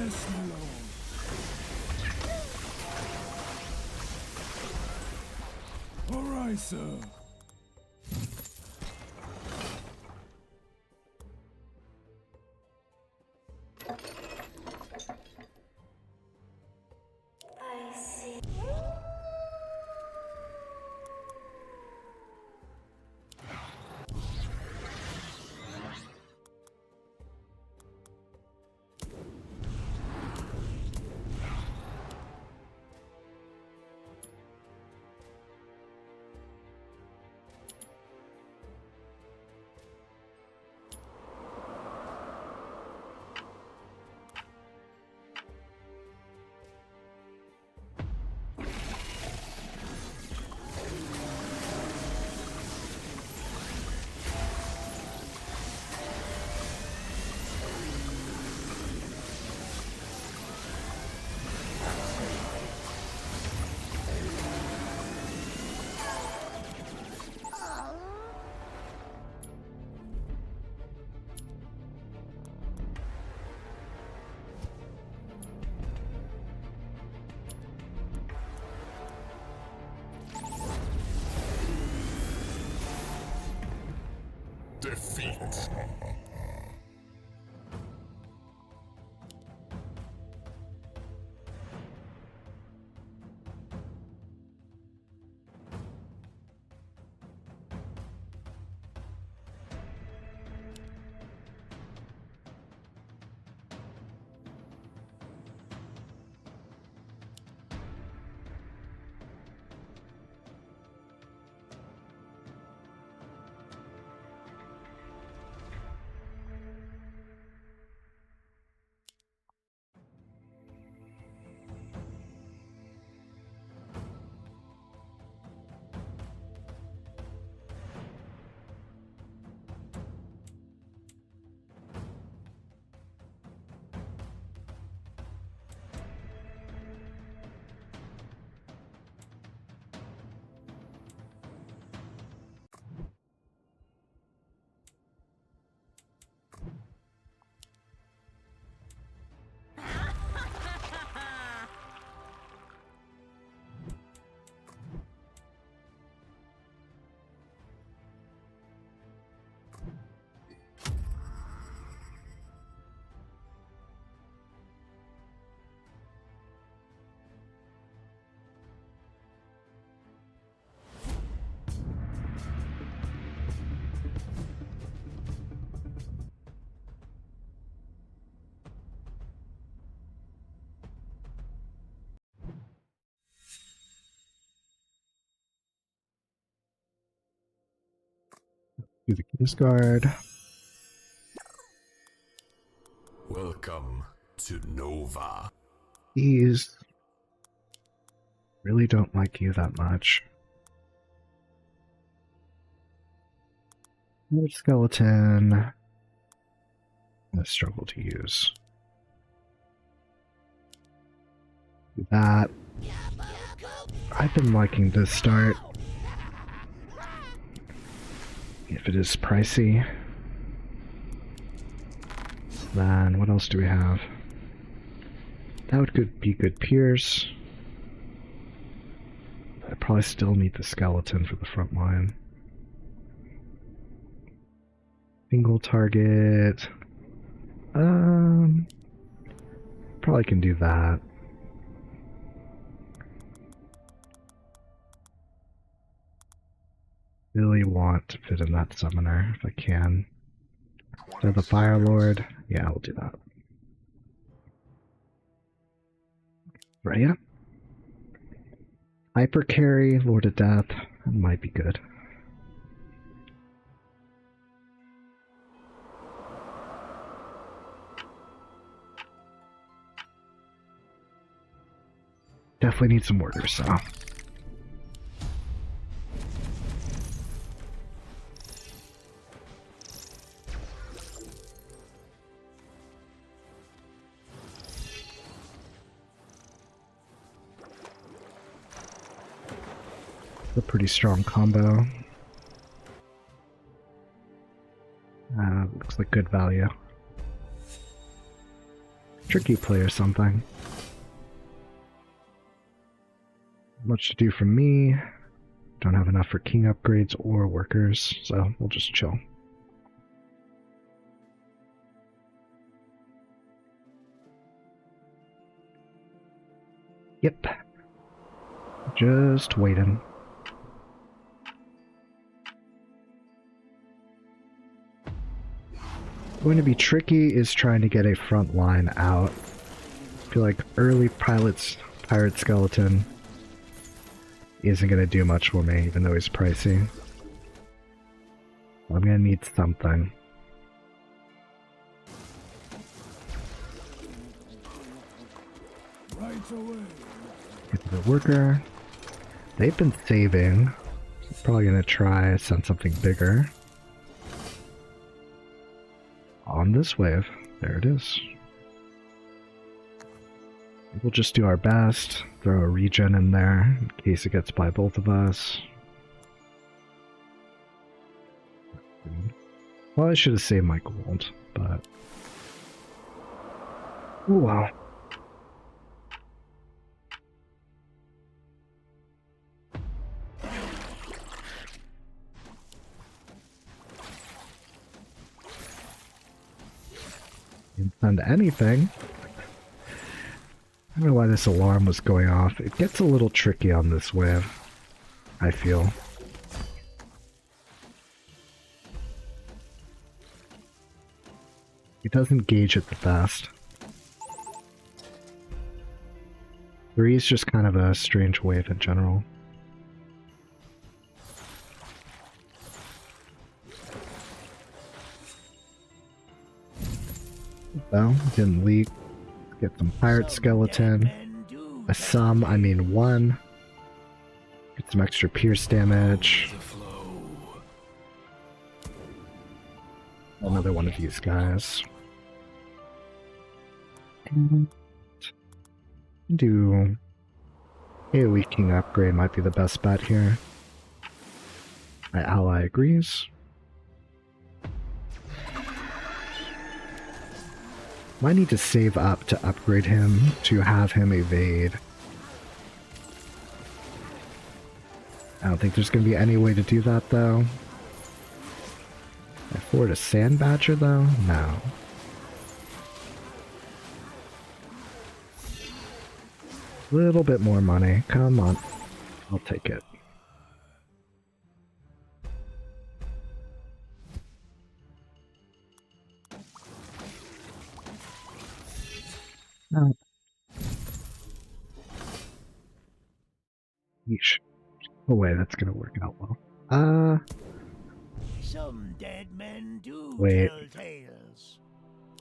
Yes, my lord. All right, sir. Defeat. Do the King's Guard. Welcome to Nova. These really don't like you that much. Another skeleton. I struggle to use. Do that. I've been liking this start. If it is pricey. Then what else do we have? That would be good Pierce. I probably still need the skeleton for the front line. Single target. Probably can do that. Really want to fit in that summoner if I can. So the Fire Lord. Yeah, we'll do that. Rhea? Hyper Carry, Lord of Death. That might be good. Definitely need some orders, so. A pretty strong combo. Looks like good value. tricky play or something. Much to do for me. Don't have enough for king upgrades or workers, so we'll just chill. Yep. Just waiting. Going to be tricky is trying to get a front line out. I feel like early pirate skeleton isn't going to do much for me, even though he's pricey. I'm going to need something. Right away. Get to the worker. They've been saving. Probably going to try send something bigger. On this wave. There it is. We'll just do our best. Throw a regen in there in case it gets by both of us. Well, I should have saved my gold, but... oh wow. Didn't send anything. I don't know why this alarm was going off. It gets a little tricky on this wave, I feel. It doesn't gauge it the best. 3 is just kind of a strange wave in general. Well, didn't leak. Get some pirate skeleton. A sum, I mean 1. Get some extra pierce damage. Another one of these guys. Do AoE King upgrade might be the best bet here. My ally agrees. Might need to save up to upgrade him to have him evade. I don't think there's going to be any way to do that though. Afford a sand badger though? No. Little bit more money. Come on. I'll take it. No. Yeesh. No way that's gonna work out well. Some dead men do wait. tell tales.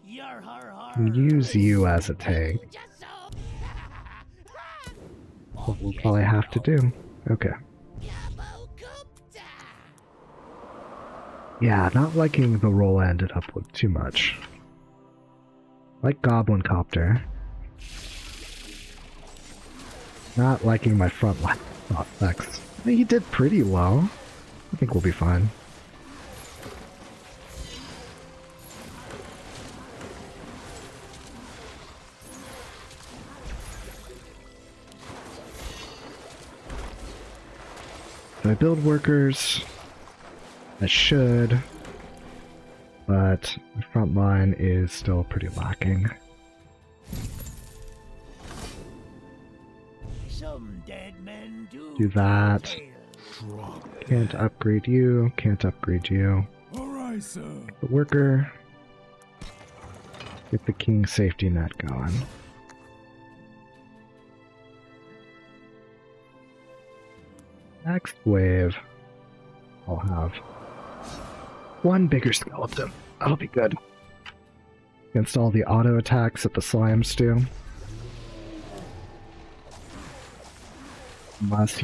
Yar har har. Use you as a tank. What we'll probably have to do. Okay. Yeah, not liking the roll I ended up with too much. Like Goblin Copter. Not liking my front line effects. I mean, he did pretty well. I think we'll be fine. So I build workers. I should. But my front line is still pretty lacking. Some dead men Do that. Can't upgrade you. Can't upgrade you. Alright, sir. The worker. Get the king safety net going. Next wave, I'll have one bigger skeleton. That'll be good. Against all the auto attacks that the slimes do. Unless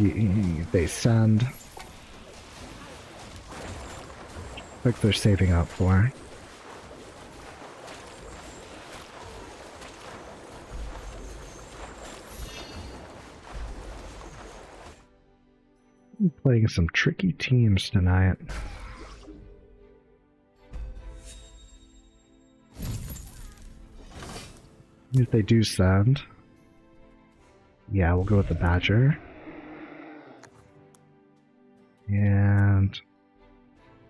they send. Like they're saving up for. I'm playing some tricky teams tonight. If they do send, yeah, we'll go with the Badger. And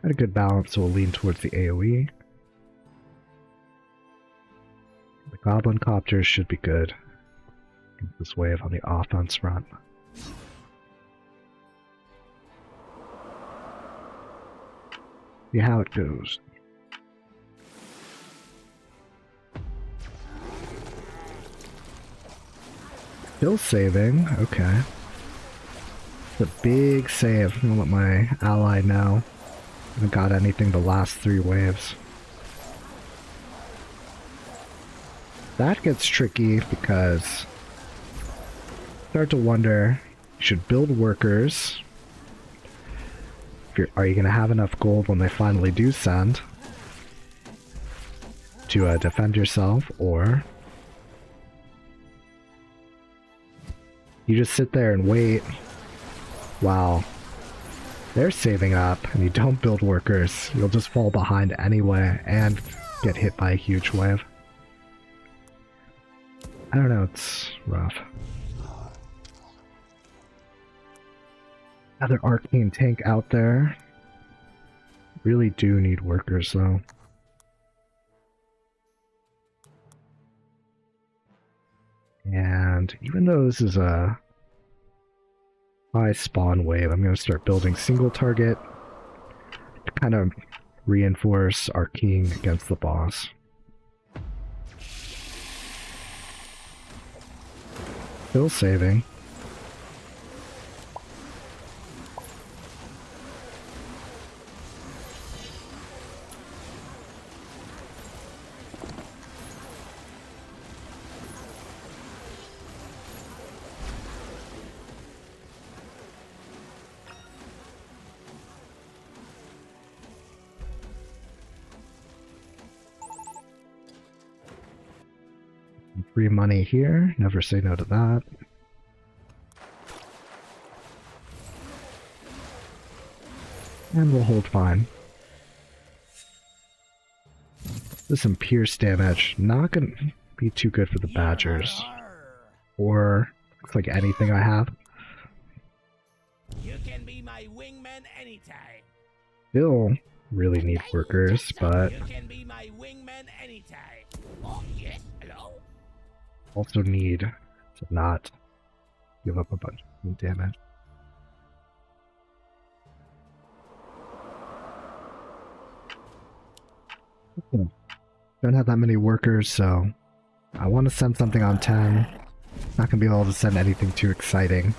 got a good balance, so we'll lean towards the AoE. The Goblin Copters should be good against this wave on the offense front. See how it goes. Still saving, okay. It's a big save. I'm gonna let my ally know. I haven't got anything the last 3 waves. That gets tricky because start to wonder, you should build workers. Are you gonna have enough gold when they finally do send to defend yourself, or you just sit there and wait while they're saving up and you don't build workers? You'll just fall behind anyway and get hit by a huge wave. I don't know, it's rough. Another arcane tank out there. Really do need workers though. And even though this is a high spawn wave, I'm going to start building single target to kind of reinforce our king against the boss. Still saving. Free money here, never say no to that. And we'll hold fine. There's some pierce damage, not gonna be too good for the Badgers. Or looks like anything I have. You can be my wingman anytime. Still really need workers, but You can be my wingman anytime. Oh, yes, hello? also need to not give up a bunch of damage. Don't have that many workers, so I want to send something on 10. Not gonna be able to send anything too exciting.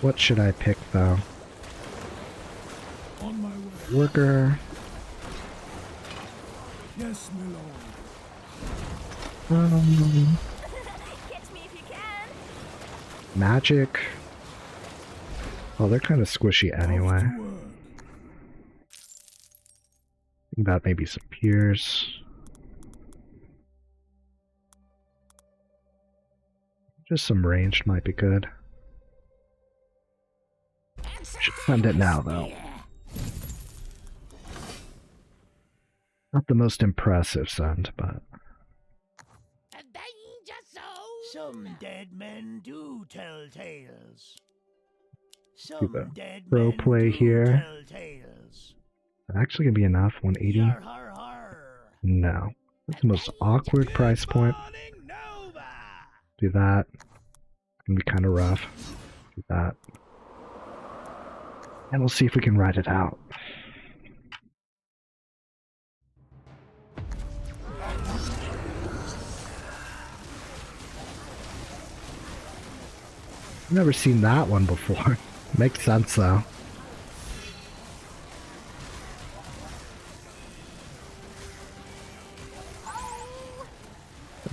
What should I pick though? On my way. Worker. Yes, my lord. Catch me if you can. Magic. Oh, they're kind of squishy anyway. Off to work. Think about maybe some Piers. Just some ranged might be good. Should send it now though. Not the most impressive send, but Some dead men do tell tales. do Some the dead pro men play do here. tell tales. Actually gonna be enough. 180. Yar, har, har. No, that's the most awkward price point. Morning, Nova. Do that. It's gonna be kind of rough. Do that. And we'll see if we can ride it out. I've never seen that one before. Makes sense though.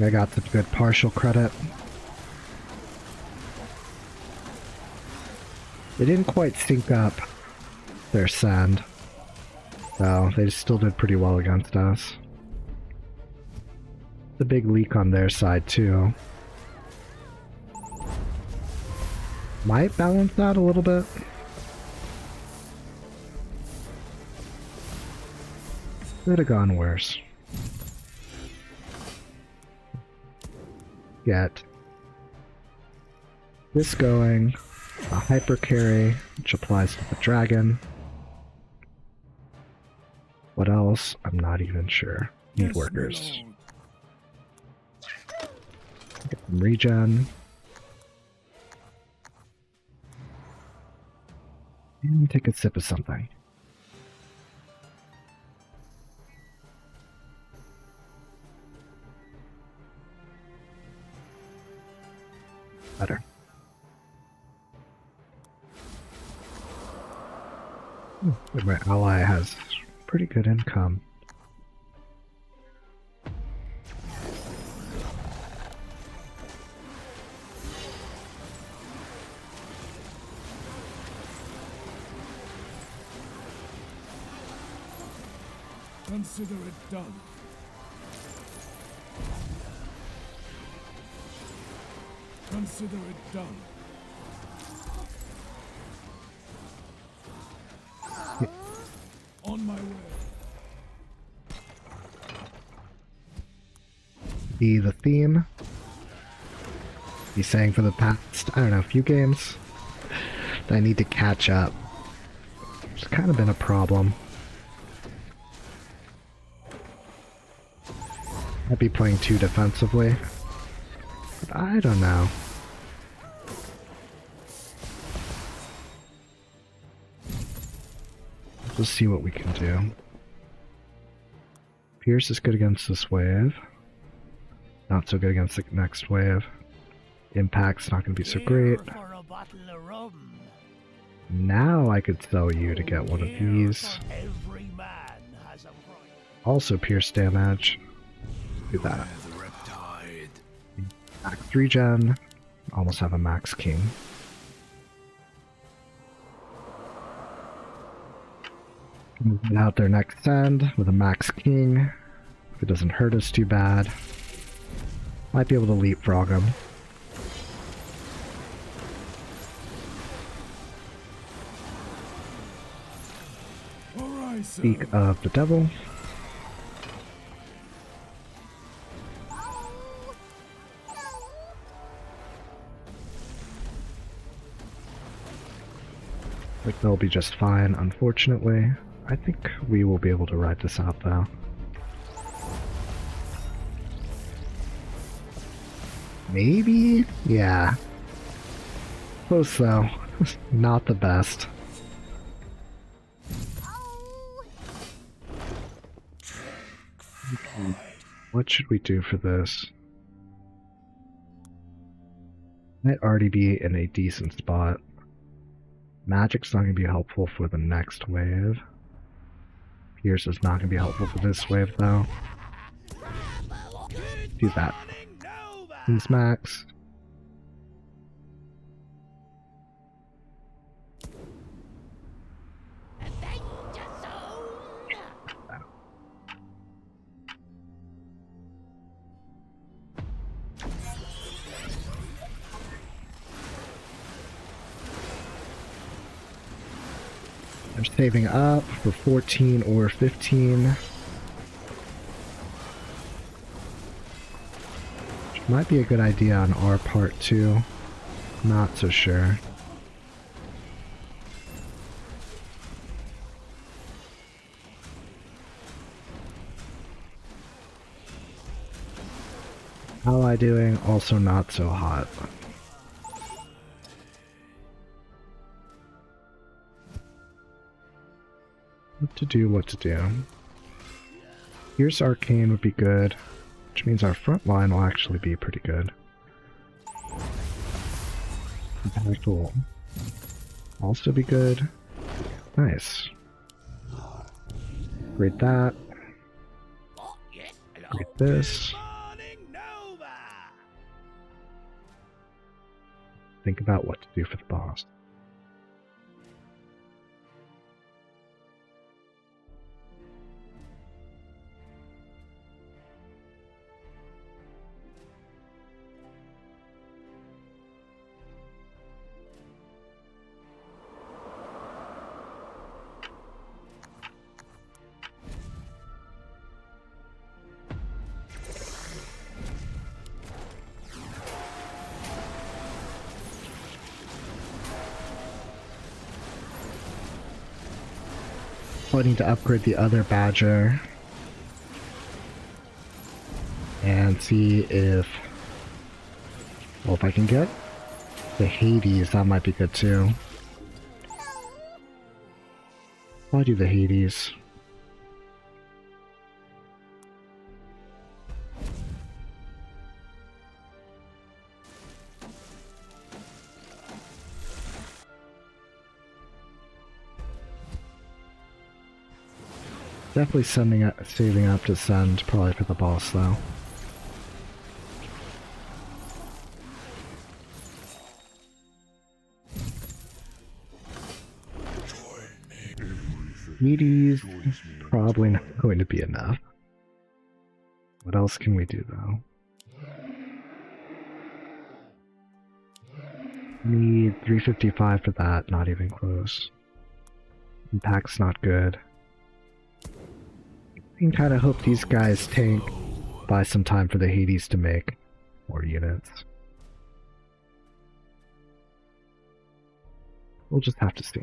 I got some good partial credit. They didn't quite sync up their send, so they still did pretty well against us. The big leak on their side too. Might balance that a little bit. Could have gone worse. get this going, a hyper carry, which applies to the dragon. What else? I'm not even sure. Need workers. Get some regen. And take a sip of something. Better. My ally has pretty good income. Consider it done. Consider it done. On my way. Be the theme. Be saying for the past, I don't know, few games that I need to catch up. It's kind of been a problem. I'd be playing too defensively. But I don't know. Let's see what we can do. Pierce is good against this wave. Not so good against the next wave. Impact's not going to be so great. For a bottle of rum. Now I could sell you to get one of these. Every man has a price. Also pierce damage. Do that. Max regen. Almost have a max king. Move out their next end with a max king. If it doesn't hurt us too bad. Might be able to leapfrog him. Speak of the devil. Like they'll be just fine, unfortunately. I think we will be able to ride this out though. Maybe? Yeah. Close though. Not the best. What should we do for this? Might already be in a decent spot. Magic's not going to be helpful for the next wave. Pierce is not going to be helpful for this wave though. Do that. Please max. They're saving up for 14 or 15. Which might be a good idea on our part too. Not so sure. Ally doing? Also not so hot. What to do. Here's Arcane would be good, which means our front line will actually be pretty good. Impact will also be good. Nice. Read that. Read this. Think about what to do for the boss. I need to upgrade the other Badger. And see if... Well, if I can get the Hades, that might be good too. I'll do the Hades. Definitely saving up to send probably for the boss though. Hades probably not going to be enough. What else can we do though? Need 355 for that, not even close. Impact's not good. I can kind of hope these guys tank, buy some time for the Hades to make more units. We'll just have to see.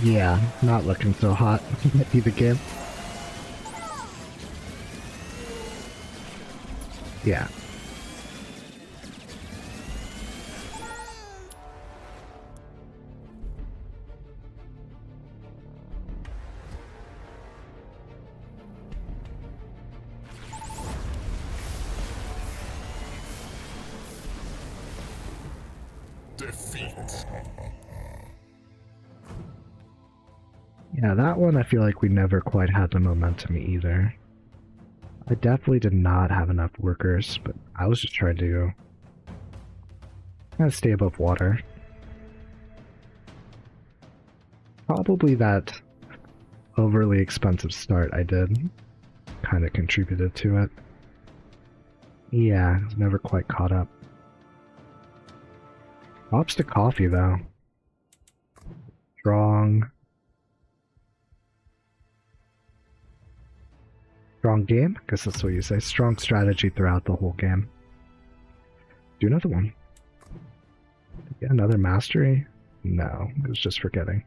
Yeah, not looking so hot. Might be the game. Yeah. Defeat. Yeah, that one I feel like we never quite had the momentum either. I definitely did not have enough workers, but I was just trying to kind of stay above water. Probably that overly expensive start I did kind of contributed to it. Yeah, I was never quite caught up. Props to coffee though. Strong game? I guess that's what you say. Strong strategy throughout the whole game. Do another one. Get another mastery? No, it was just forgetting.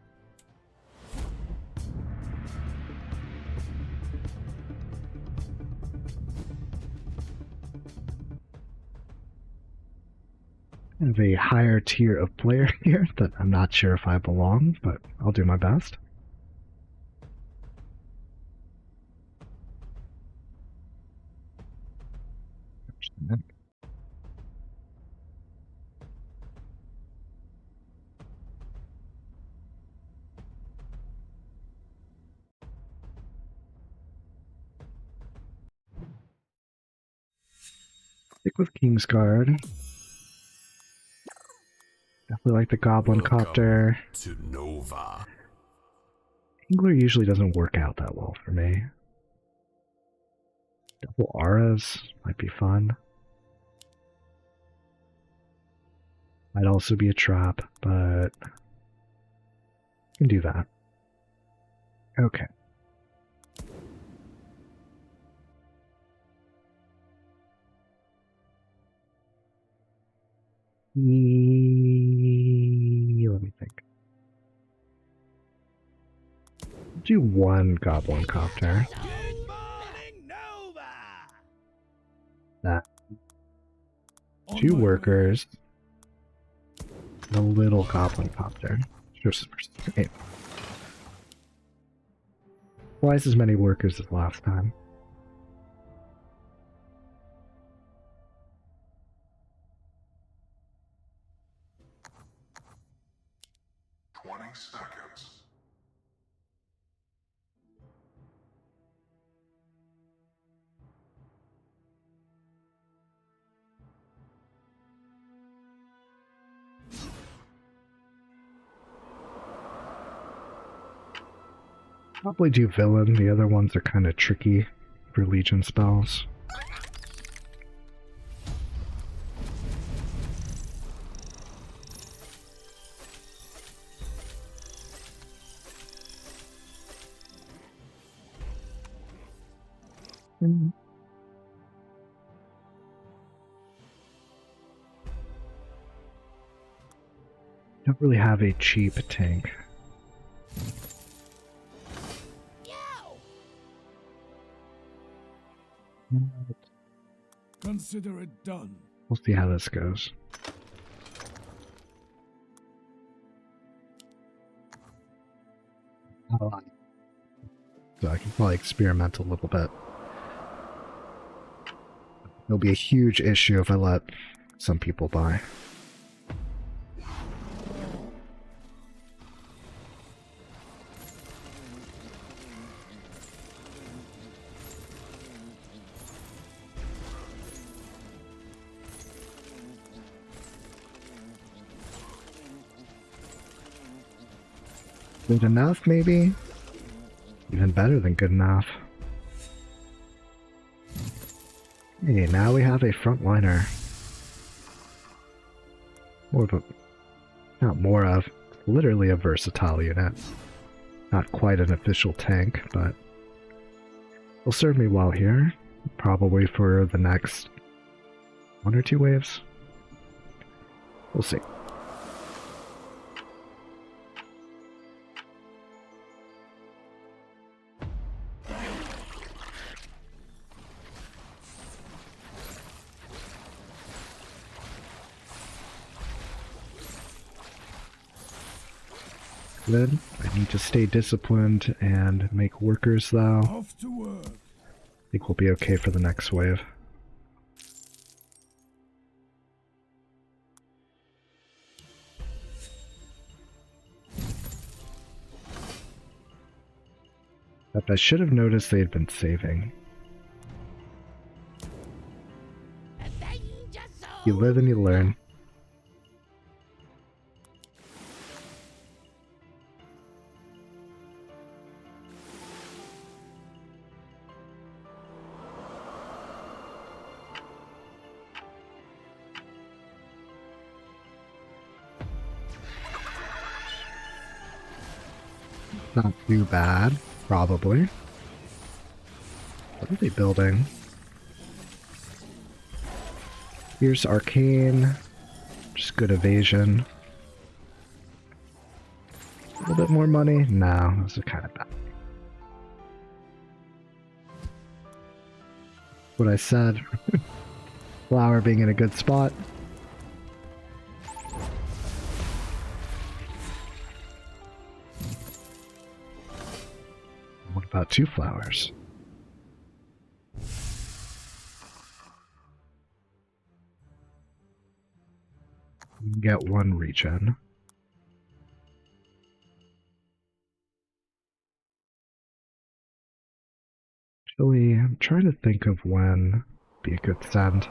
I have a higher tier of player here that I'm not sure if I belong, but I'll do my best. Stick with Kingsguard. Definitely like the Goblin Copter. To Nova. Angler usually doesn't work out that well for me. Double auras might be fun. Might also be a trap, but can do that. Okay. Let me think. Do one Goblin Copter. Good morning, Nova. That. Two workers. And a little Goblin Copter. Just straight. Twice as many workers as last time. Seconds. Probably do Villain, the other ones are kind of tricky for Legion spells. Don't really have a cheap tank. Consider it done. We'll see how this goes. Not a lot. So I can probably experiment a little bit. It'll be a huge issue if I let some people buy. Good enough, maybe? Even better than good enough. Hey, now we have a frontliner. More of a... Not more of. Literally a versatile unit. Not quite an official tank, but... will serve me well here. Probably for the next 1 or 2 waves. We'll see. Good. I need to stay disciplined and make workers, though. Off to work. I think we'll be okay for the next wave. Except I should have noticed they had been saving. You live and you learn. Not too bad, probably. What are they building? Here's Arcane. Just good evasion. A little bit more money? No, this is kind of bad. What I said. Flower being in a good spot. What about 2 flowers? You can get 1 regen. Actually, I'm trying to think of when would be a good send.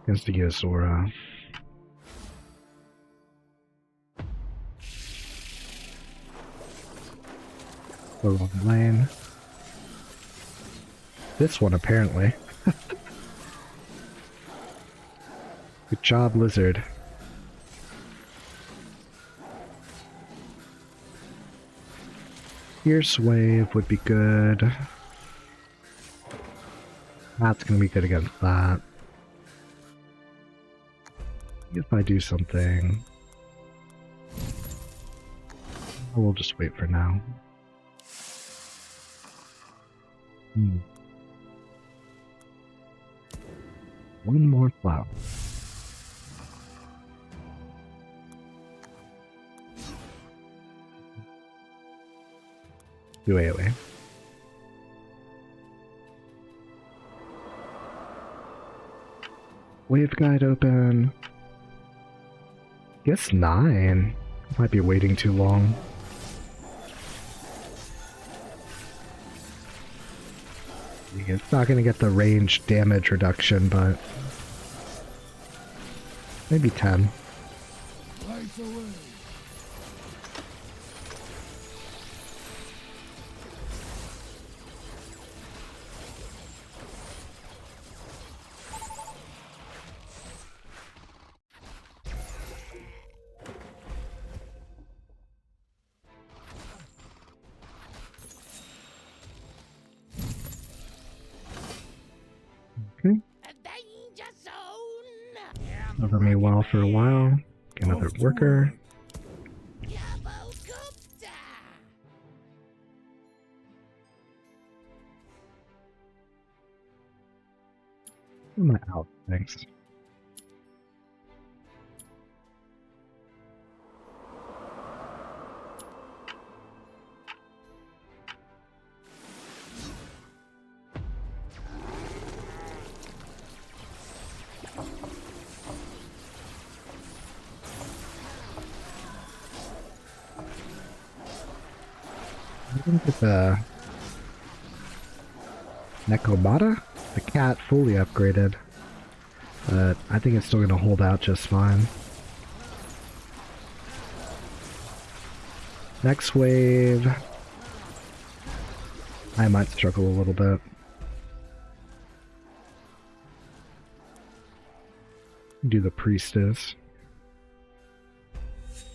Against the Azora. The wrong lane. This one, apparently. Good job, Lizard. Fierce Wave would be good. That's gonna be good against that. If I do something... we'll just wait for now. One more flower. Do AoE. Wave guide open. Guess 9. Might be waiting too long. It's not going to get the range damage reduction, but maybe 10. Right away. Cover me well for a while. Get another worker. Where am I out? Thanks. I didn't get the Nekomata? The cat fully upgraded. But I think it's still going to hold out just fine. Next wave, I might struggle a little bit. Do the priestess.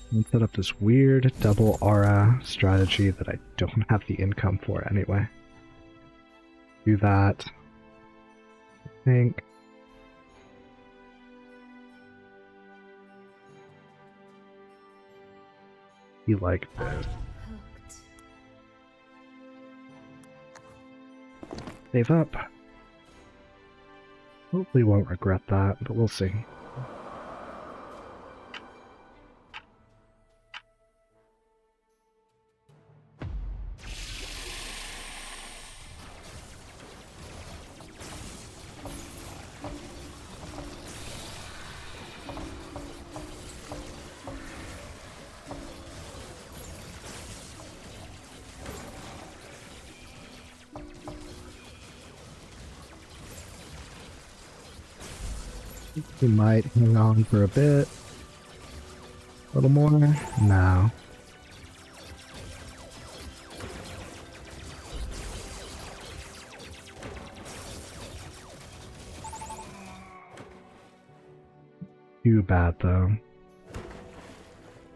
And set up this weird double aura strategy that I don't have the income for anyway. Do that. I think. You like this. Save up. Hopefully won't regret that, but we'll see. We might hang on for a bit. A little more? No. Too bad, though.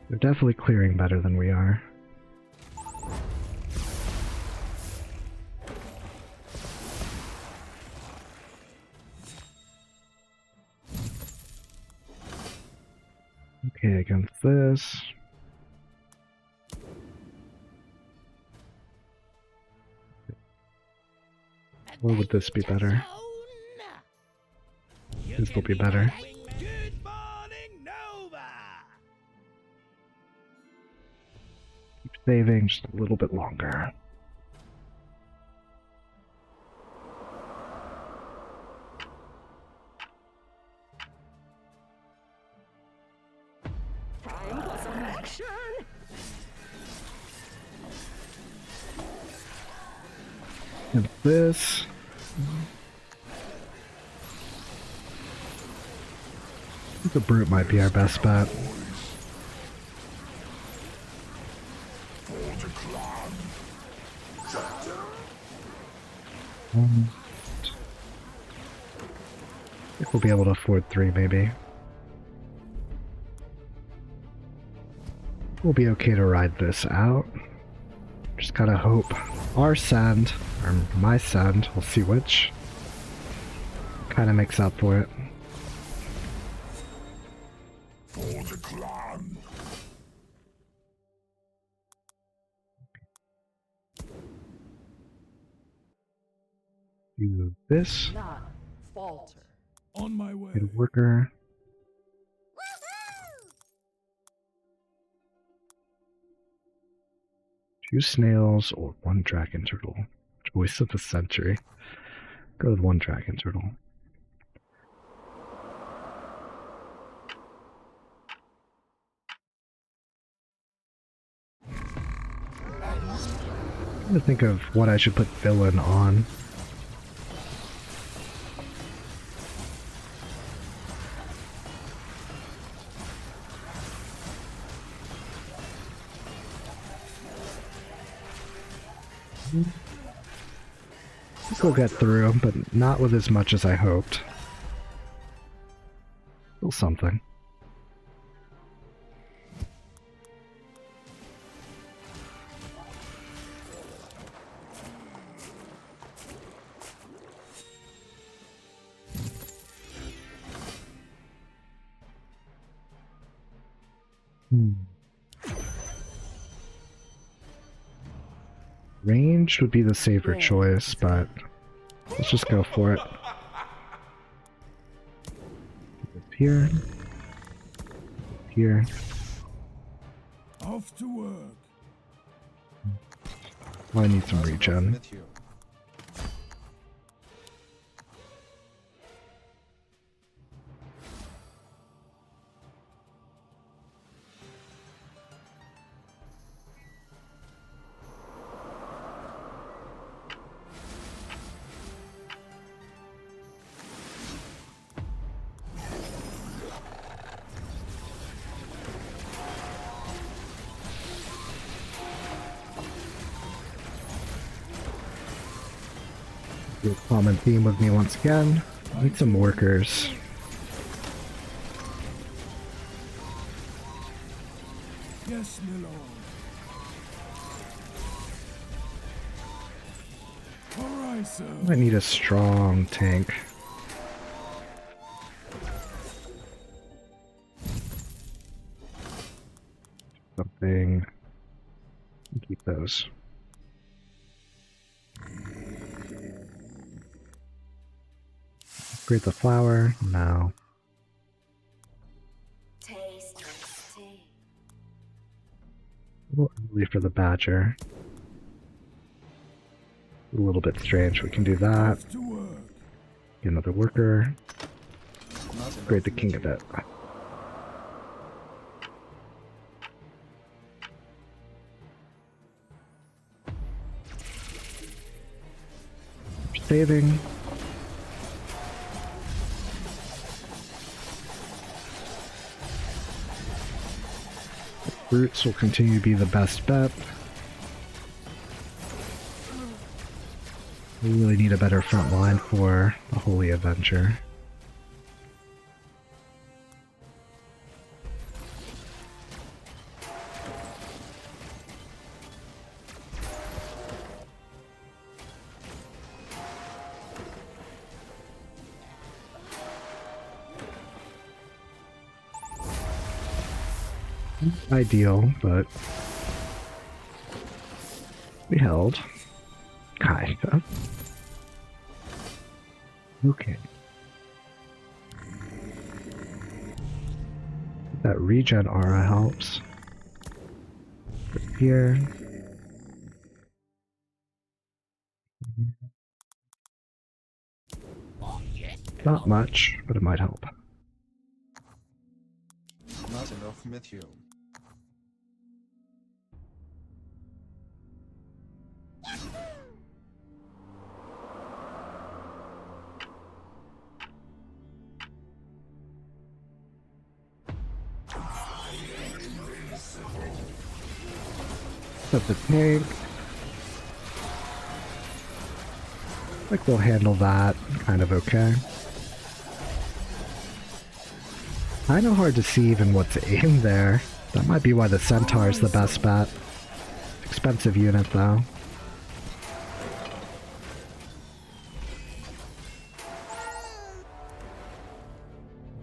They're definitely clearing better than we are. Okay, against this. Or would this be better? This will be better. Good morning, Nova. Keep saving just a little bit longer. And this. I think the brute might be our best bet. I think we'll be able to afford 3 maybe. We'll be okay to ride this out. Just gotta hope our send, or my send, we'll see which, kinda makes up for it. For the clan. Do this. Not falter. On my way. Get a worker. Two snails or 1 dragon turtle. Choice of the century. Go with 1 dragon turtle. I'm trying to think of what I should put villain on. I think we'll get through, but not with as much as I hoped. Still something. Range would be the safer choice, but let's just go for it. Up here. Up here. Off to work. I need some regen. Meteor. A common theme with me once again. Need some workers. Yes, my lord. Alright, sir. I need a strong tank. Something. Keep those. Upgrade the flower? No. Taste tea. A little early for the badger. A little bit strange. We can do that. Off to work. Get another worker. Not Upgrade the enough king a meteor. bit. Saving. Roots will continue to be the best bet. We really need a better front line for the Holy Avenger. Ideal, but we held. Kinda. Okay. That regen aura helps. Put here. Not much, but it might help. Not enough meteor. Set the tank. Like we'll handle that kind of okay. Kinda hard to see even what's in there. That might be why the Centaur's the best bet. Expensive unit though.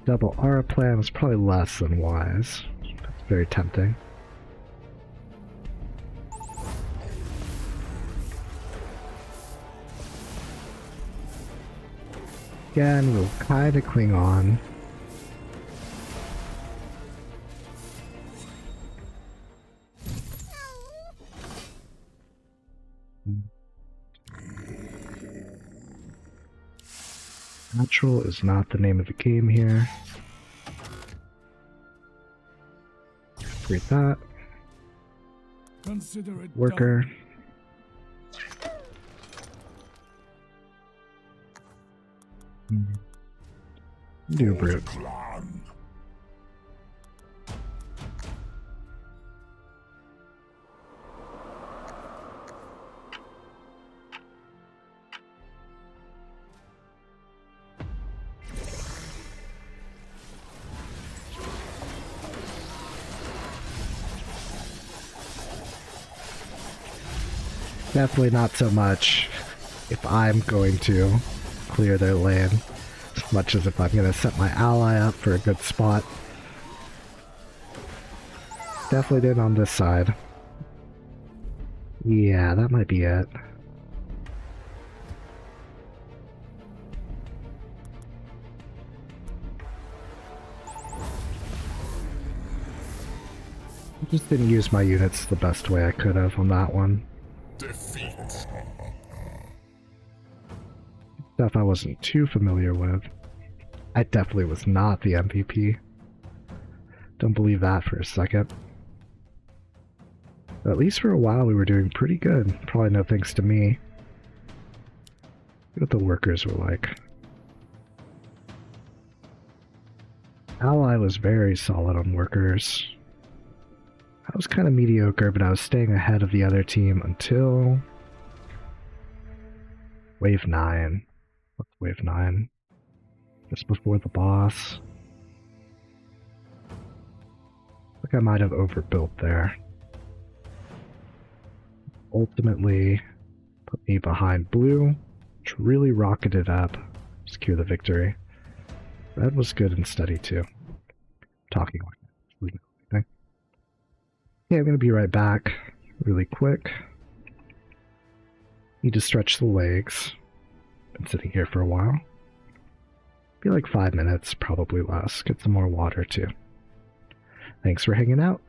Double aura plan is probably less than wise. That's very tempting. Again, we'll kinda cling on. Natural is not the name of the game here. Read that. Consider it Worker. Do brute. Clan. Definitely not so much if I'm going to clear their lane, as much as if I'm going to set my ally up for a good spot. Definitely did on this side. Yeah, that might be it. I just didn't use my units the best way I could have on that one. Defeat. Stuff I wasn't too familiar with. I definitely was not the MVP. Don't believe that for a second. But at least for a while we were doing pretty good. Probably no thanks to me. Look what the workers were like. Ally was very solid on workers. I was kind of mediocre, but I was staying ahead of the other team until Wave 9. What's Wave 9? Just before the boss. I think I might have overbuilt there. Ultimately, put me behind blue, which really rocketed up. Secure the victory. Red was good and steady too. Talking like that. Yeah, I'm gonna be right back really quick. Need to stretch the legs. Been sitting here for a while. Be like 5 minutes, probably less. Get some more water too. Thanks for hanging out.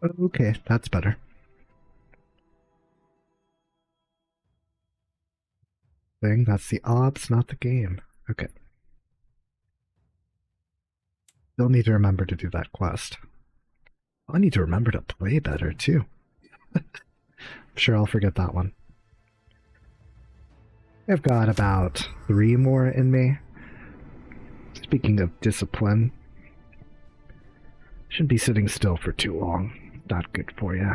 Okay, that's better. That's the odds, not the game. Okay. Still need to remember to do that quest. I need to remember to play better, too. I'm sure I'll forget that one. I've got about 3 more in me. Speaking of discipline, shouldn't be sitting still for too long. Not good for you.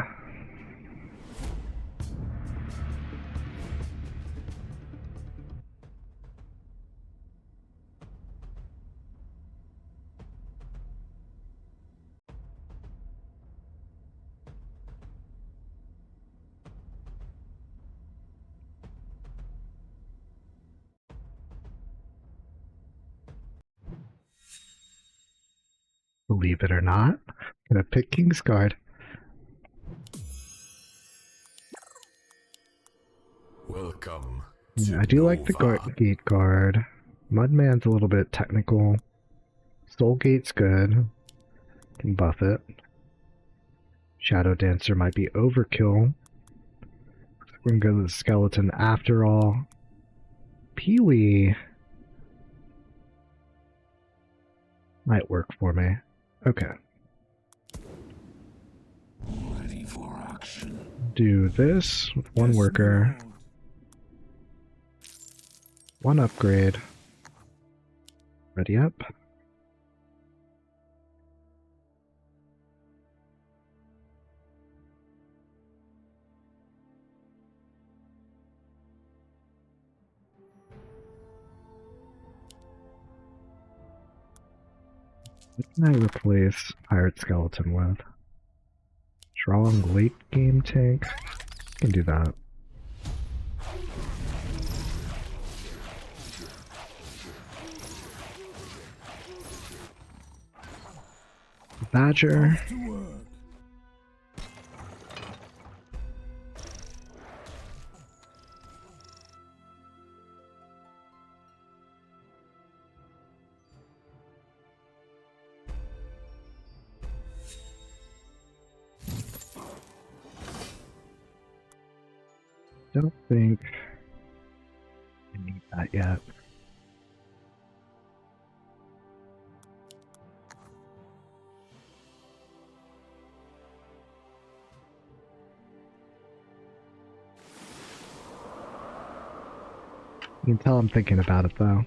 Believe it or not, I'm gonna pick Kingsguard. Welcome. Yeah, I do like the Gate Guard. Mudman's a little bit technical. Soulgate's good. Can buff it. Shadow Dancer might be overkill. We're gonna go to the skeleton after all. Peewee might work for me. Okay. Ready for action. Do this with 1 worker. 1 upgrade. Ready up. What can I replace Pirate Skeleton with? Strong late game tank? Can do that. Badger. Don't think I need that yet. You can tell I'm thinking about it though.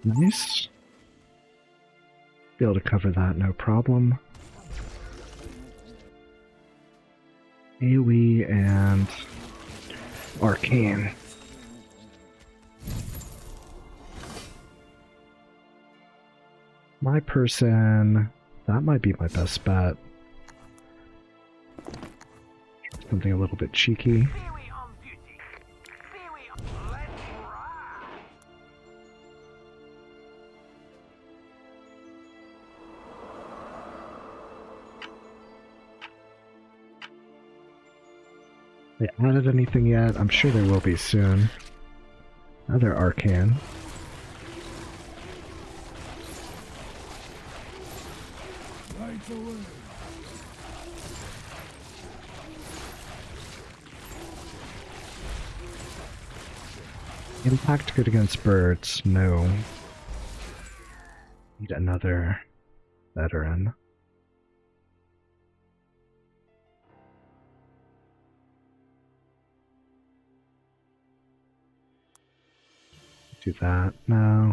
Nice. Be able to cover that, no problem. AoE and Arcane. My person, that might be my best bet. Something a little bit cheeky. They added anything yet? I'm sure there will be soon. Another Arcane. Right away. Impact good against birds? No. Need another veteran. Do that. No.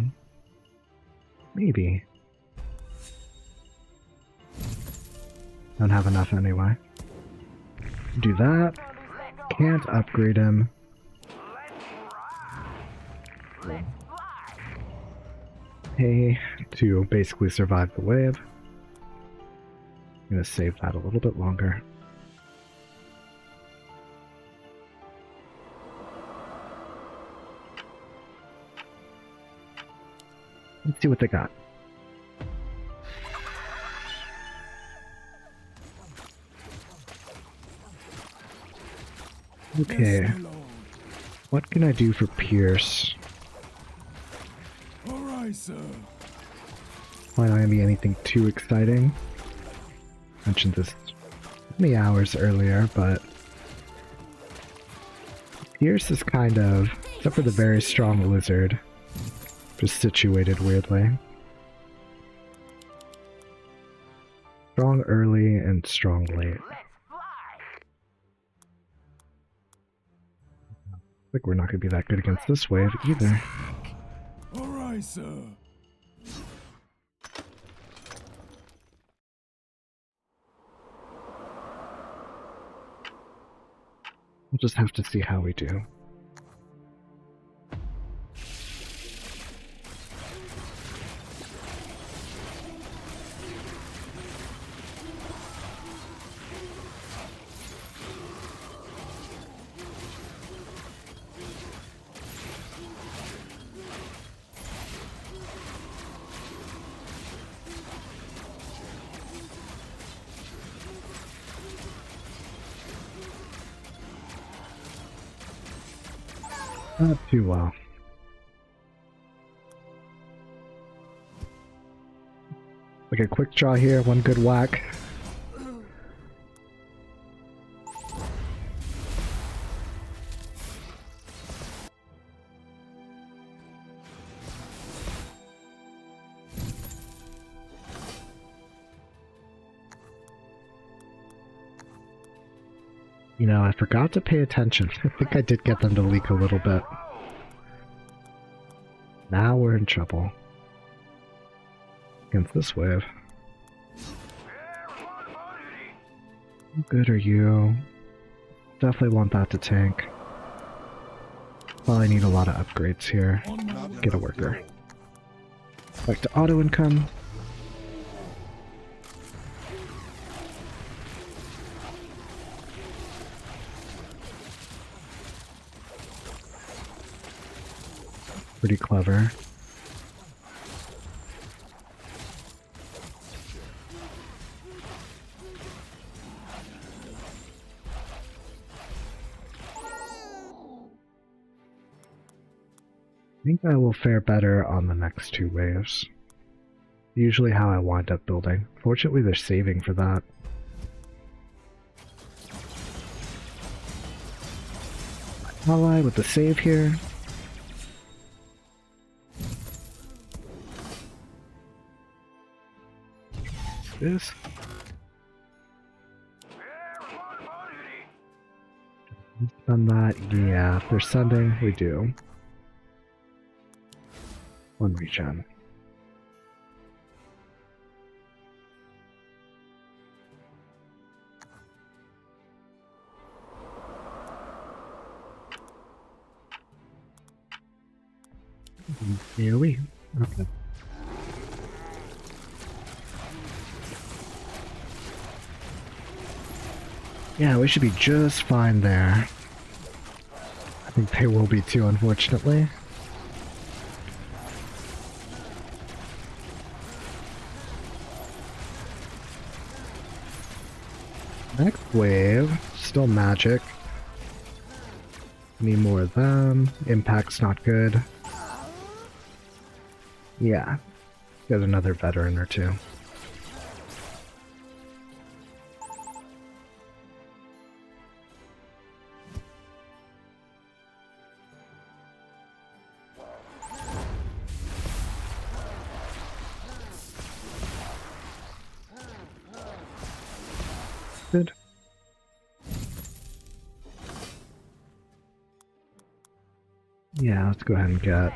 Maybe. Don't have enough anyway. Do that. Can't upgrade him. Pay to basically survive the wave. I'm gonna save that a little bit longer. Let's see what they got. Okay. What can I do for Pierce? Alright, sir. Might not gonna be anything too exciting. Mentioned this many hours earlier, but Pierce is kind of, except for the very strong lizard, just situated weirdly. Strong early and strong late. Like we're not gonna be that good against this wave either. Alright, sir. We'll just have to see how we do. Not too well. Like a quick draw here, one good whack. You know, I forgot to pay attention. I think I did get them to leak a little bit. Now we're in trouble. Against this wave. How good are you? Definitely want that to tank. Well, I need a lot of upgrades here. Get a worker. Back to auto income. Pretty clever. I think I will fare better on the next two waves. Usually how I wind up building. Fortunately, they're saving for that. Ally with the save here. This. Done that, yeah. If they're sending, we do. One regen. Here we. Okay. Yeah, we should be just fine there. I think they will be too, unfortunately. Next wave, still magic. Need more of them. Impact's not good. Yeah, get another veteran or two. Good. Yeah, let's go ahead and get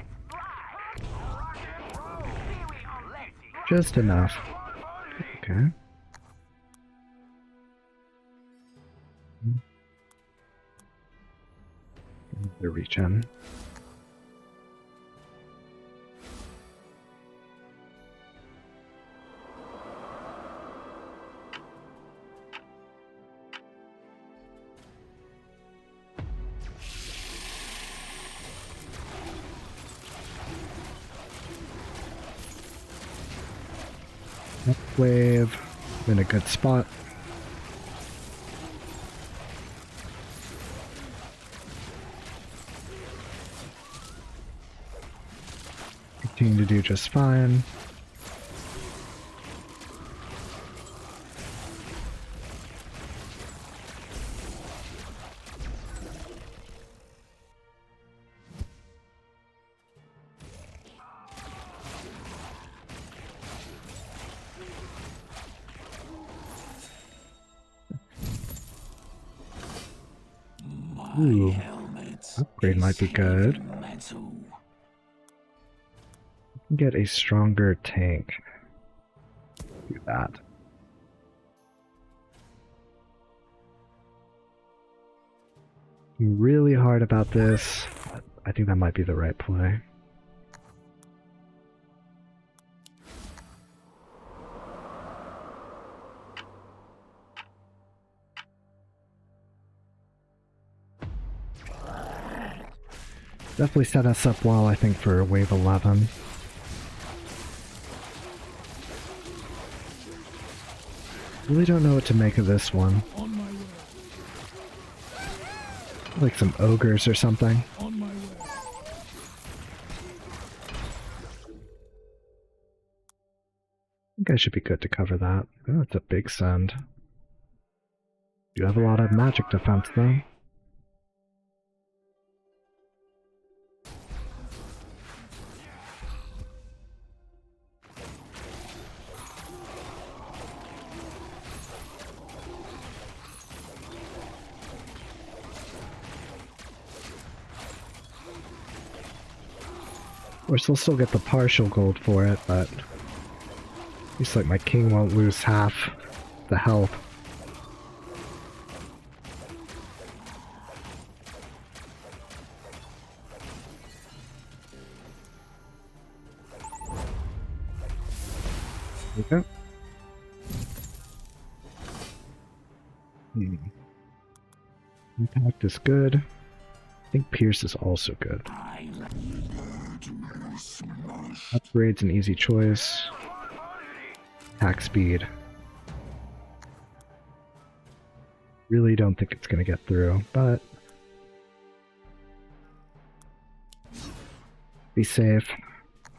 just enough. Okay. The regen. Wave. In a good spot. Continue to do just fine. Ooh, upgrade might be good. Get a stronger tank. Do that. I'm really hard about this, but I think that might be the right play. Definitely set us up well, I think, for wave 11. Really don't know what to make of this one. Like some ogres or something. I think I should be good to cover that. Oh, it's a big send. You have a lot of magic defense though. Of course, we'll still get the partial gold for it, but looks like my king won't lose half the health. There we go. Impact is good. I think Pierce is also good. Upgrade's an easy choice. Attack speed. Really don't think it's gonna get through, but be safe.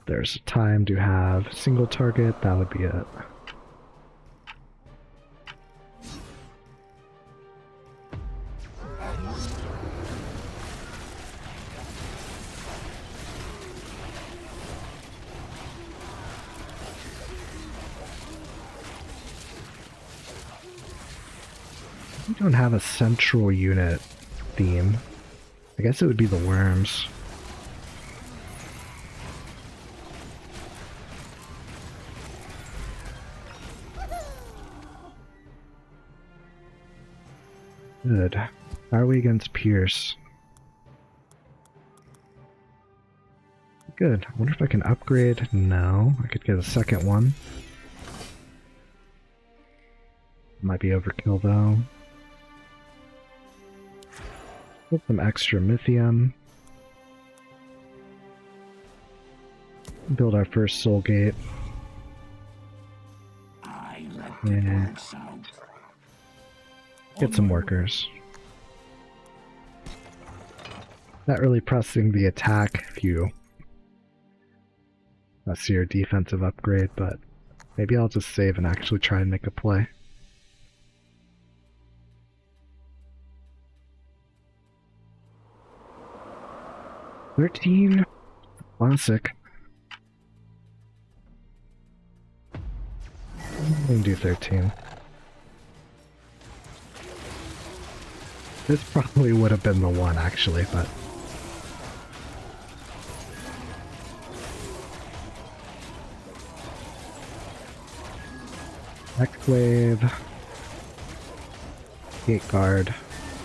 There's time to have single target, that would be it. We don't have a central unit theme. I guess it would be the worms. Good. How are we against Pierce? Good. I wonder if I can upgrade. No. I could get a second one. Might be overkill though. Put some extra Mythium. Build our first Soul Gate. Yeah. Get some workers. Not really pressing the attack if you see your defensive upgrade, but maybe I'll just save and actually try and make a play. $13? Classic. We can do 13. This probably would have been the one, actually, but... Next wave... Gate guard,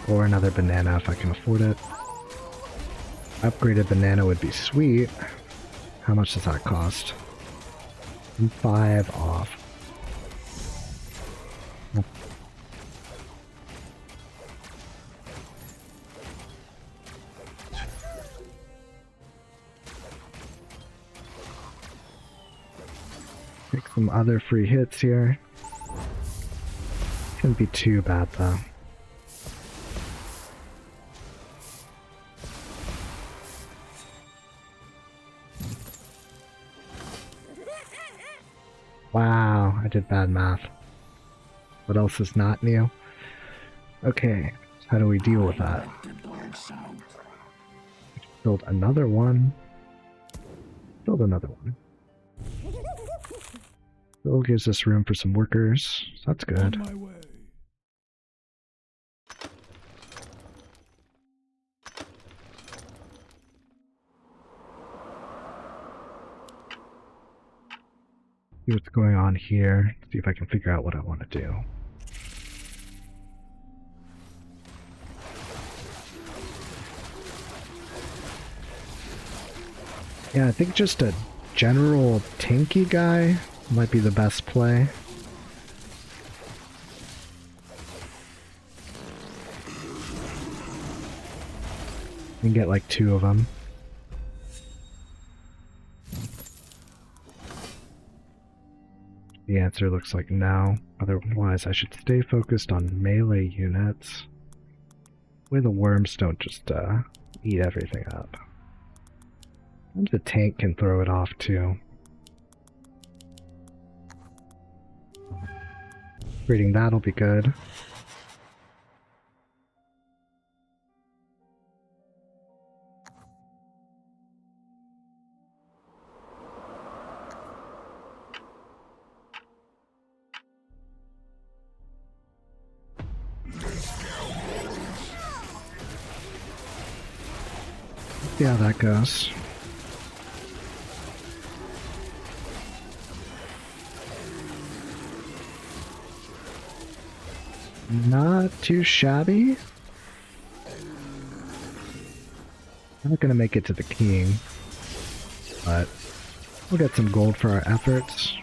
or another banana if I can afford it. Upgraded banana would be sweet. How much does that cost? 5 off. Take some other free hits here. Shouldn't be too bad though. Wow, I did bad math. What else is not new? Okay, how do we deal with that? Build another one. Build another one. Still gives us room for some workers. So that's good. On my way. See what's going on here. See if I can figure out what I want to do. Yeah, I think just a general tanky guy might be the best play. You can get like 2 of them. The answer looks like no. Otherwise, I should stay focused on melee units. Where the worms don't just eat everything up. And the tank can throw it off too. Reading that'll be good. See how that goes. Not too shabby. I'm not gonna make it to the king, but we'll get some gold for our efforts.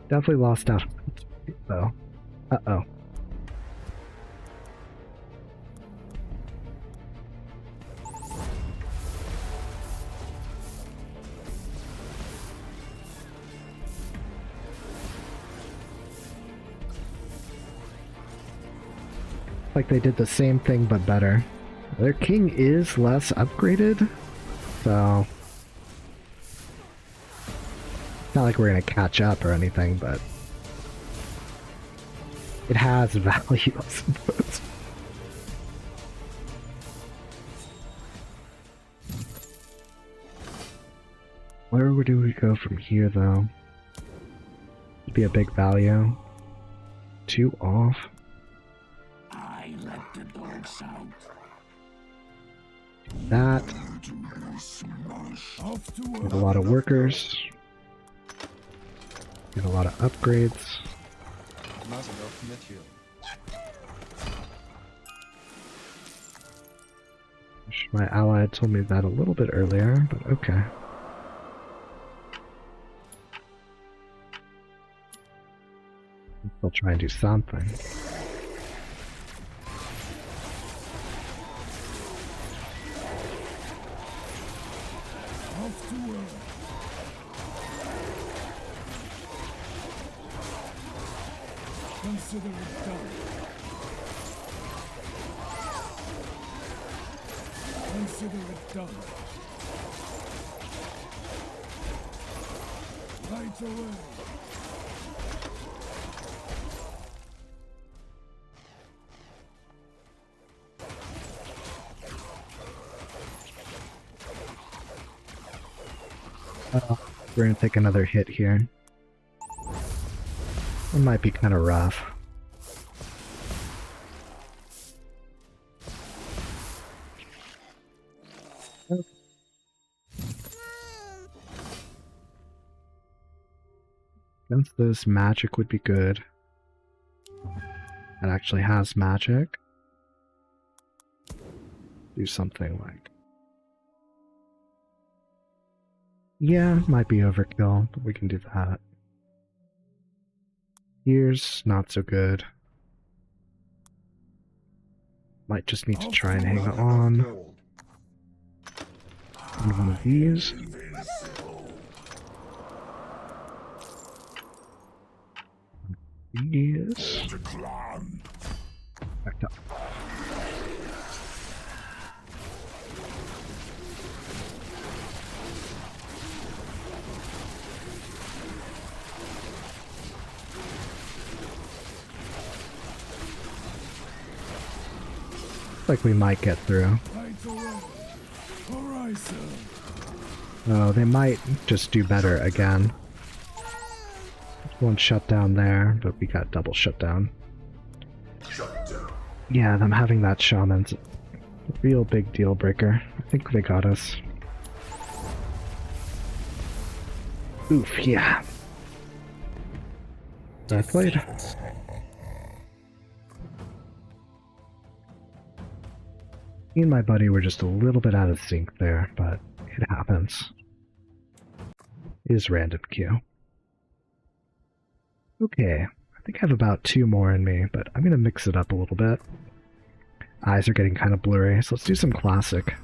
Definitely lost out though. Uh-oh. Like they did the same thing but better. Their king is less upgraded, so not like we're gonna catch up or anything, but it has value, I suppose. Where do we go from here, though? It'd be a big value. 2 off. I let the dogs out. That. Off to Get a lot of workers. Get a lot of upgrades. Not enough material. Wish my ally had told me that a little bit earlier, but okay. I'll try and do something. Off to work. Consider it done. Consider it done. Right away. We're gonna take another hit here. It might be kind of rough. Against this, magic would be good. It actually has magic. Do something like... Yeah, might be overkill, but we can do that. Here's not so good. Might just need to try and hang on. And one of these. Yes. Clan. Backed up. Like we might get through. Alright, sir. Oh, they might just do better again. One shutdown there, but we got double shutdown. Shutdown. Yeah, them having that shaman's a real big deal breaker. I think they got us. Oof, yeah. I played. Me and my buddy were just a little bit out of sync there, but it happens. It is random queue. Okay, I think I have about 2 more in me, but I'm gonna mix it up a little bit. Eyes are getting kind of blurry, so let's do some classic.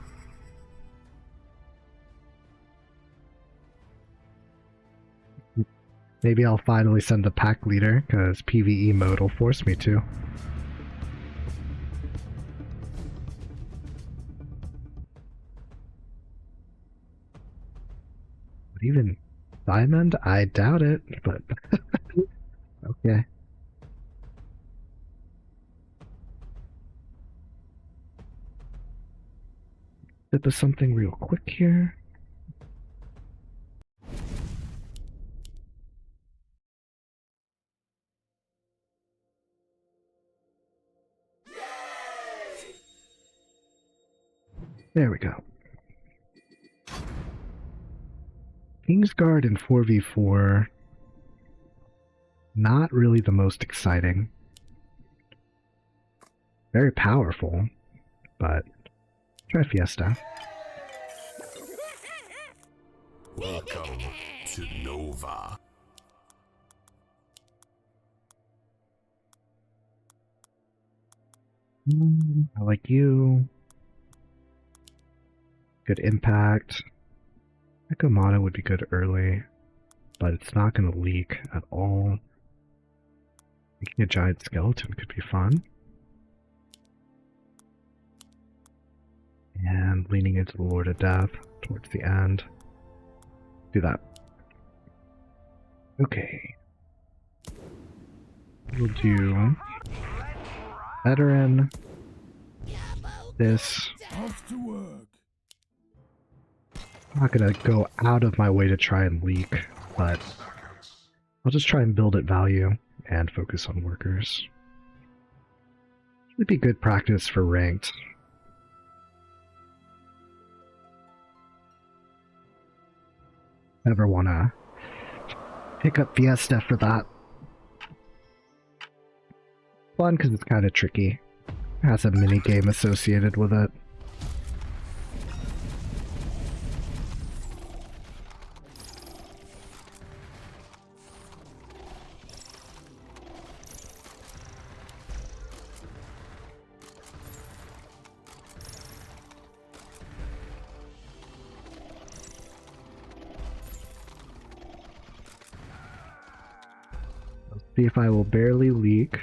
Maybe I'll finally send the pack leader, because PvE mode will force me to. But even Diamond? I doubt it, but okay. Did this something real quick here. There we go. Kingsguard in 4v4, not really the most exciting. Very powerful, but try Fiesta. Welcome to Nova. I like you. Good impact. Echo Mono would be good early, but it's not going to leak at all. Making a giant skeleton could be fun. And leaning into the Lord of Death towards the end. Do that. Okay. We'll do Veteran. This. Off to work. I'm not gonna go out of my way to try and leak, but I'll just try and build at value and focus on workers. It'd be good practice for ranked. Never wanna pick up Fiesta for that. Fun because it's kind of tricky. It has a mini game associated with it. See if I will barely leak.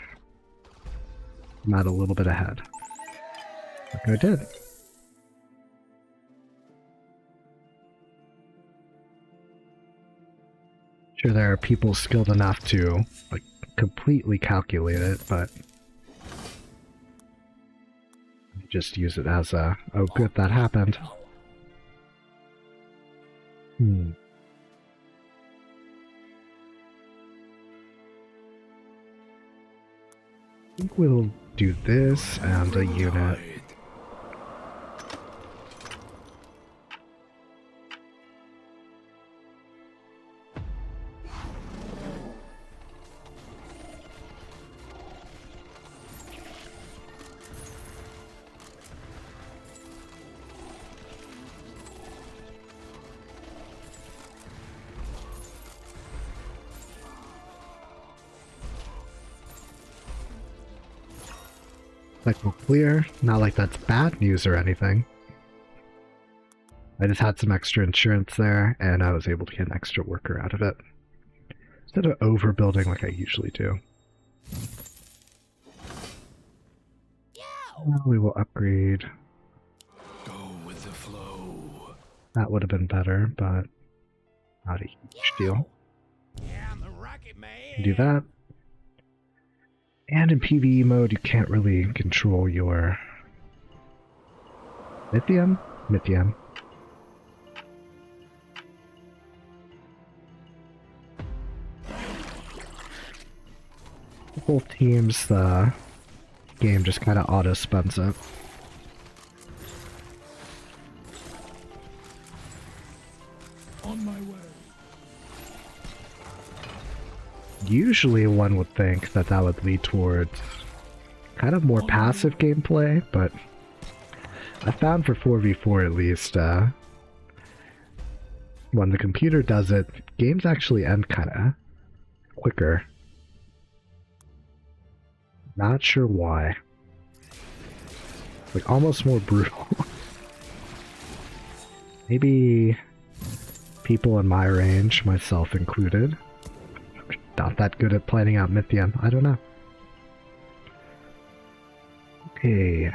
I'm at a little bit ahead. Like I did. Sure, there are people skilled enough to, like, completely calculate it, but I just use it as a, oh good, that happened. I think we'll do this and a unit. Like we're clear, not like that's bad news or anything. I just had some extra insurance there, and I was able to get an extra worker out of it. Instead of overbuilding like I usually do. We will upgrade. Go with the flow. That would have been better, but not a huge deal. Yeah, I'm a rocket man. Do that. And in PvE mode, you can't really control your Mythium? Mythium. The whole team's game just kind of auto-spins it. On my way. Usually one would think that that would lead towards kind of more passive gameplay, but I found for 4v4 at least, when the computer does it, games actually end kind of quicker. Not sure why. Like, almost more brutal. Maybe people in my range, myself included, not that good at planning out Mythium. I don't know. Okay.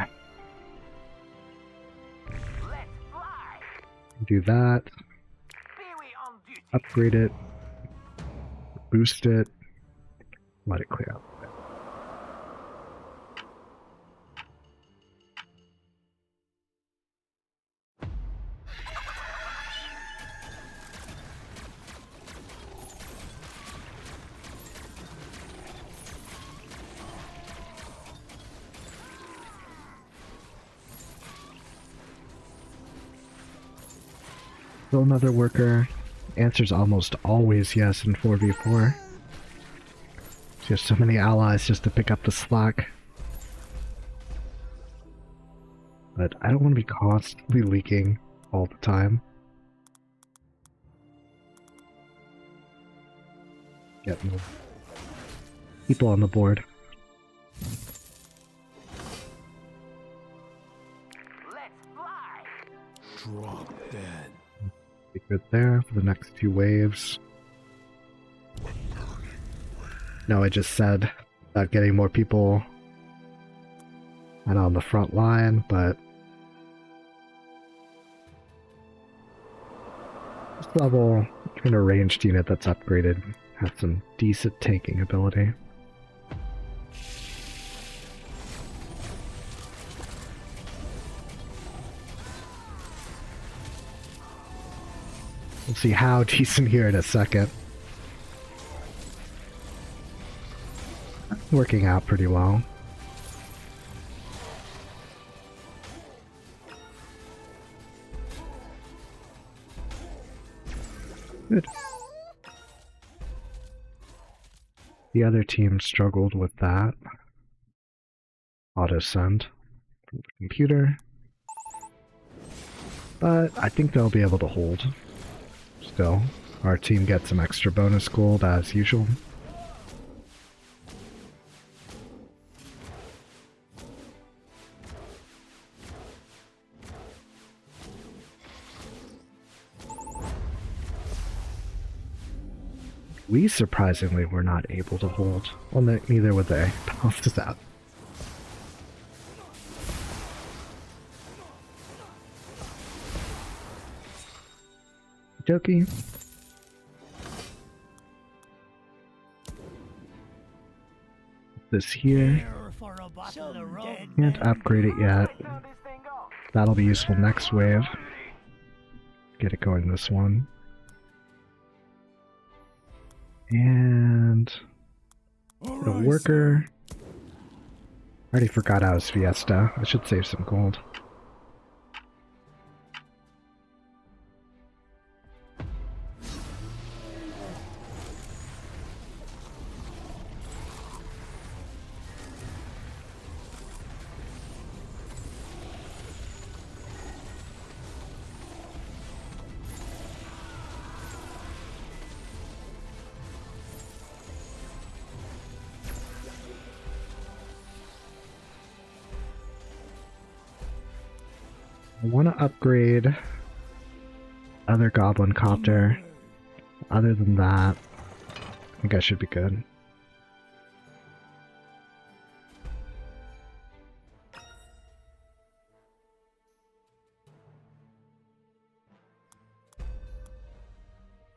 Do that. Upgrade it. Boost it. Let it clear out. Still another worker. Answer's almost always yes in 4v4. There's so many allies just to pick up the slack. But I don't want to be constantly leaking all the time. Get more people on the board. Drop dead. Be good there for the next few waves. No, I just said about getting more people and on the front line, but this level, in a ranged unit that's upgraded, has some decent tanking ability. We'll see how decent here in a second. Working out pretty well. Good. The other team struggled with that. Auto send from the computer. But I think they'll be able to hold. Still, our team gets some extra bonus gold as usual. We surprisingly were not able to hold. Well, neither would they. Balance this out. Jokey. This here. Can't upgrade it yet. That'll be useful next wave. Get it going this one. And the worker. I already forgot I was Fiesta. I should save some gold. I want to upgrade other Goblin Copter. Other than that, I think I should be good.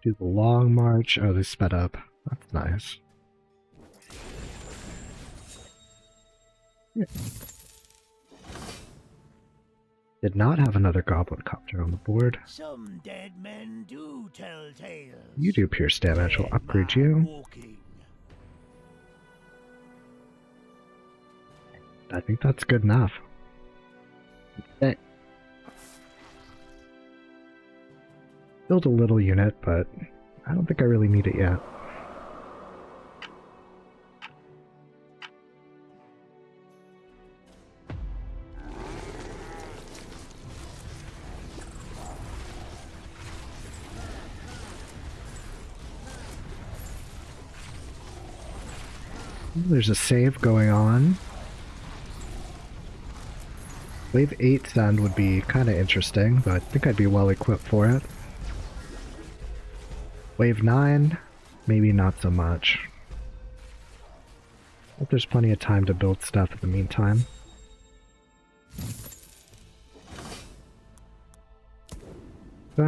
Do the long march. Oh, they sped up. That's nice. Yeah. Did not have another goblin copter on the board. Some dead men do tell tales. You do pierce damage. We'll upgrade you. Walking. I think that's good enough. Okay. Build a little unit, but I don't think I really need it yet. There's a save going on. Wave 8 send would be kind of interesting, but I think I'd be well equipped for it. Wave 9, maybe not so much. But there's plenty of time to build stuff in the meantime. So,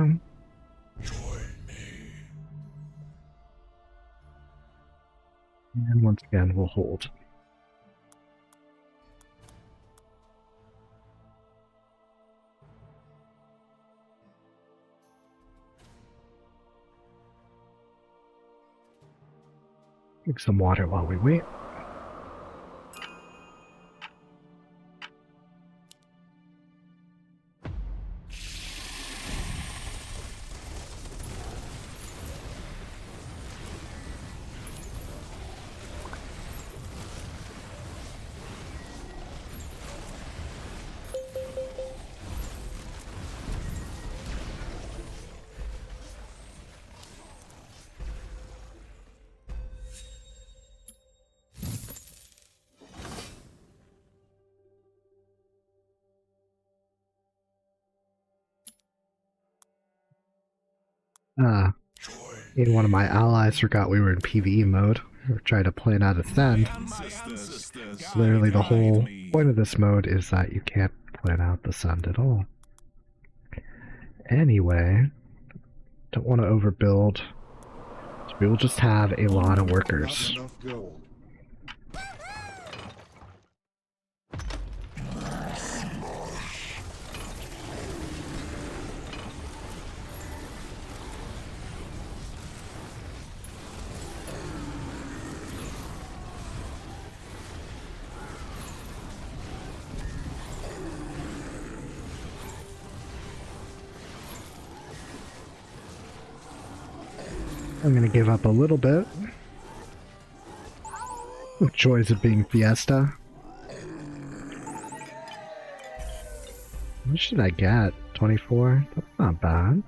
and once again, we'll hold. Drink some water while we wait. Maybe one of my allies forgot we were in PvE mode. Or tried to plan out a send. Literally the whole point of this mode is that you can't plan out the send at all. Anyway, don't want to overbuild. So we will just have a lot of workers. I'm gonna give up a little bit. The joys of being Fiesta. What should I get? 24? That's not bad.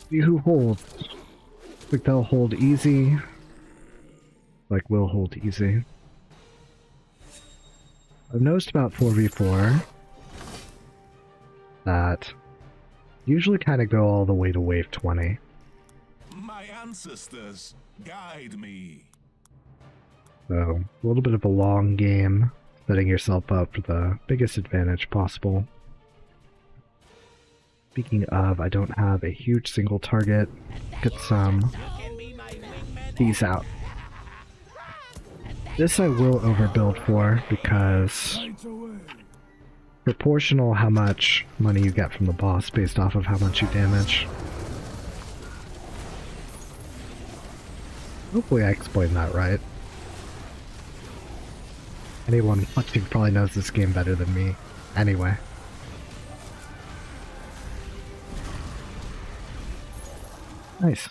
See who holds. Think they'll hold easy. Like we'll hold easy. I've noticed about 4v4 that usually kind of go all the way to wave 20. My ancestors guide me. So, a little bit of a long game, setting yourself up for the biggest advantage possible. Speaking of, I don't have a huge single target. Get some. Peace out. This I will overbuild for, because proportional how much money you get from the boss based off of how much you damage. Hopefully I explained that right. Anyone watching probably knows this game better than me. Anyway. Nice.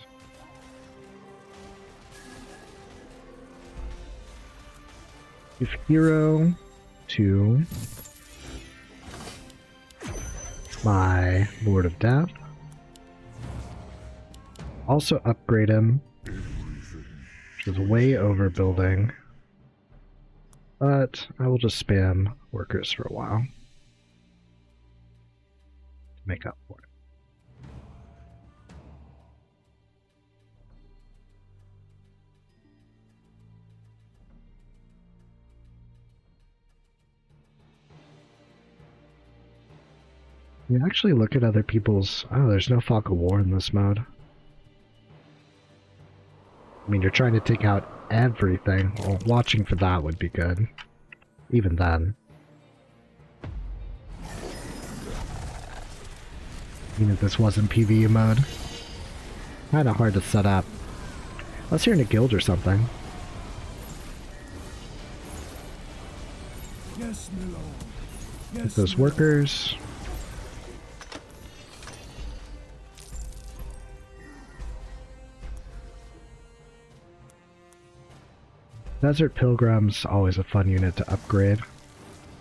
Give hero to my Lord of Death. Also upgrade him, which is way overbuilding. But I will just spam workers for a while to make up for it. You actually look at other people's... Oh, there's no fog of war in this mode. I mean, you're trying to take out everything. Well, watching for that would be good. Even then. Even if this wasn't PvE mode. Kinda hard to set up. Unless you're in a guild or something. Yes, my lord. Get those workers. Desert Pilgrim's always a fun unit to upgrade.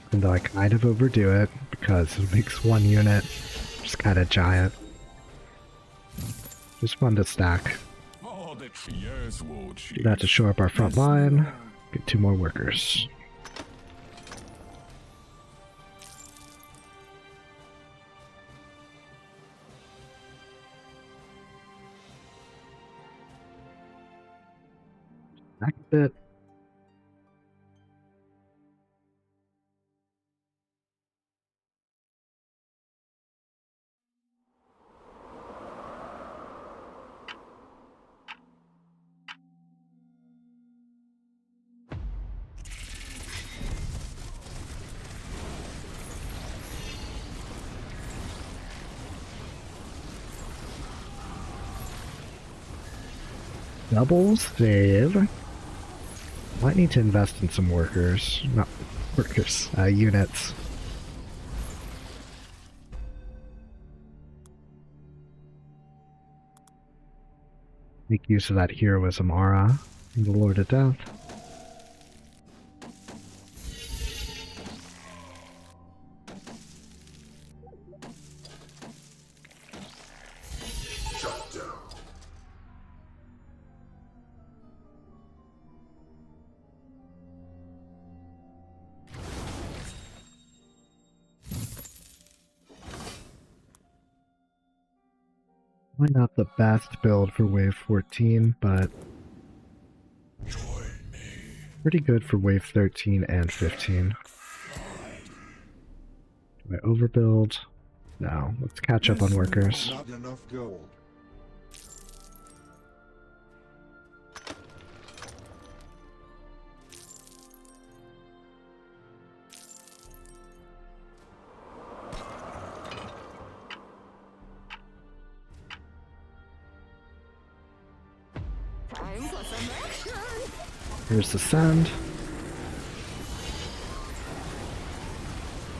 Even though I kind of overdo it, because it makes one unit just kind of giant. Just fun to stack. Oh, the years will Do that to shore up our front line. Get 2 more workers. Back a bit. Double save. Might need to invest in some workers. Not workers, units. Make use of that heroism aura in the Lord of Death. Probably not the best build for wave 14, but pretty good for wave 13 and 15. Do I overbuild? No, let's catch up on workers. Not enough gold. Here's the sand.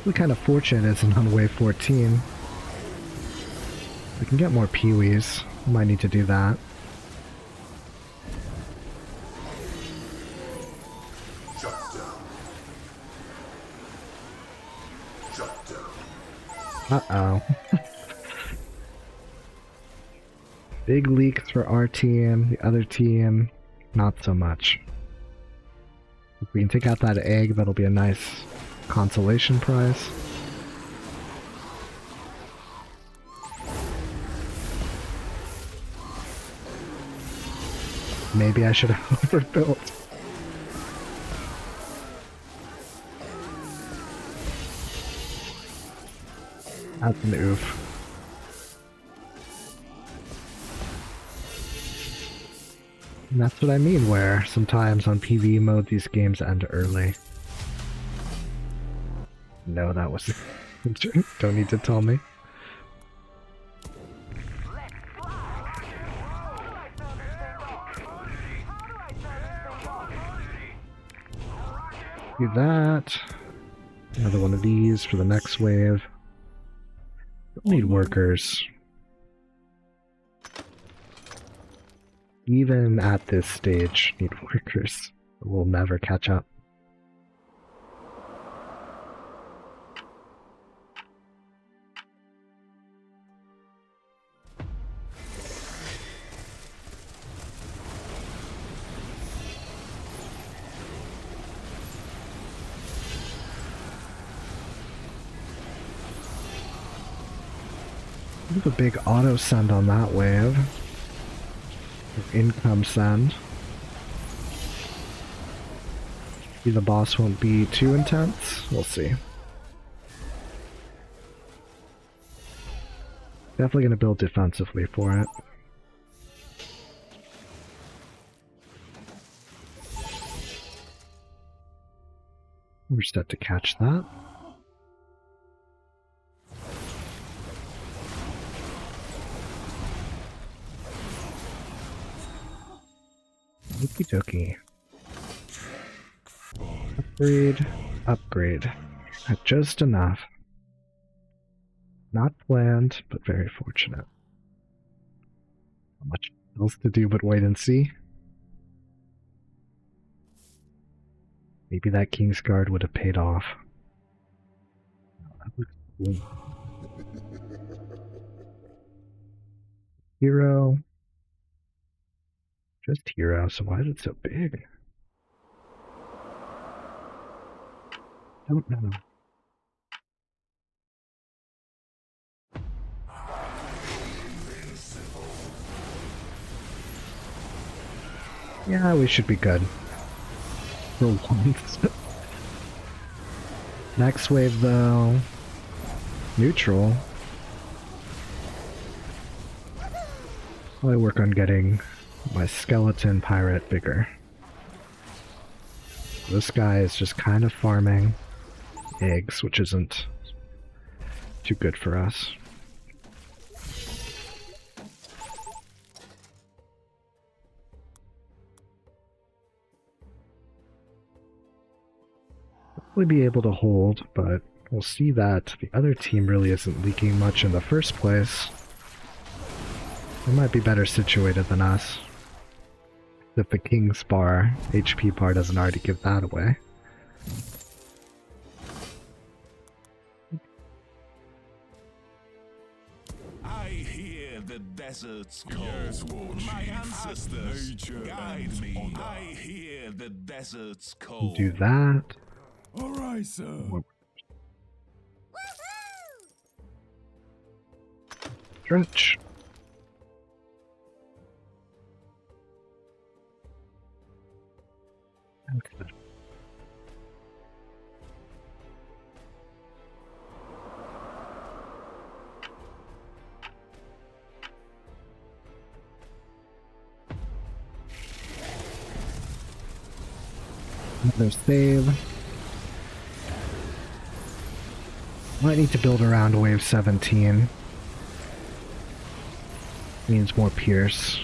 What kind of fortune isn't on wave 14? We can get more peewees. Might need to do that. Uh-oh. Big leaks for our team, the other team, not so much. If we can take out that egg, that'll be a nice consolation prize. Maybe I should have overbuilt. That's an oof. And that's what I mean, where sometimes on PvE mode these games end early. No, that was... Don't need to tell me. Do that. Another one of these for the next wave. Don't need workers. Even at this stage, need workers. We'll never catch up. We have a big auto send on that wave. Income send. Maybe the boss won't be too intense. We'll see. Definitely gonna build defensively for it. We're set to catch that. Okie dokie. Upgrade, upgrade. Just enough. Not planned, but very fortunate. Not much else to do but wait and see. Maybe that King's Guard would have paid off. Oh, that looks cool. Hero. Just hero, so why is it so big? Don't know. Yeah, we should be good. For once. Next wave though. Neutral. I work on getting my skeleton pirate bigger. This guy is just kind of farming eggs, which isn't too good for us. Probably be able to hold, but we'll see that the other team really isn't leaking much in the first place. They might be better situated than us. If the King's bar, HP bar, doesn't already give that away. I hear the desert's call. Yes, my ancestors guide me. I hear the desert's call. Do that. All right, sir. Stretch. Okay. Another save. Might need to build around wave 17. Means more Pierce.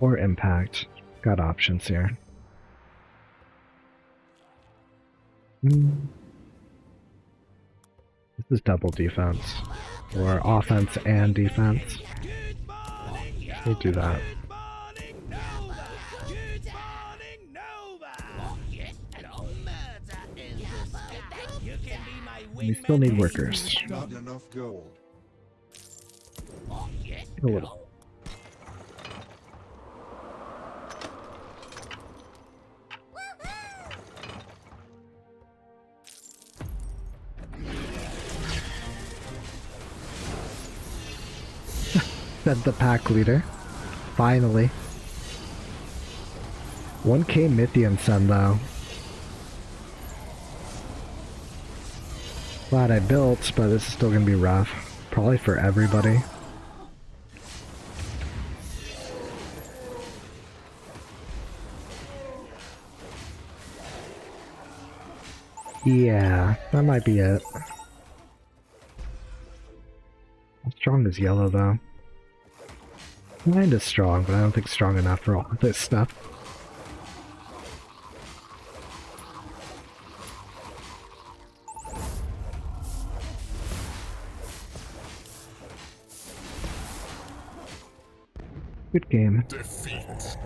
Or Impact. Got options here. This is double defense. Or offense and defense. We'll do that. We still need workers. Not enough gold. A little. Said the pack leader. Finally. 1k Mythian Sun though. Glad I built, but this is still gonna be rough. Probably for everybody. Yeah, that might be it. How strong is yellow though? Kinda strong, but I don't think strong enough for all of this stuff. Good game. Defeat.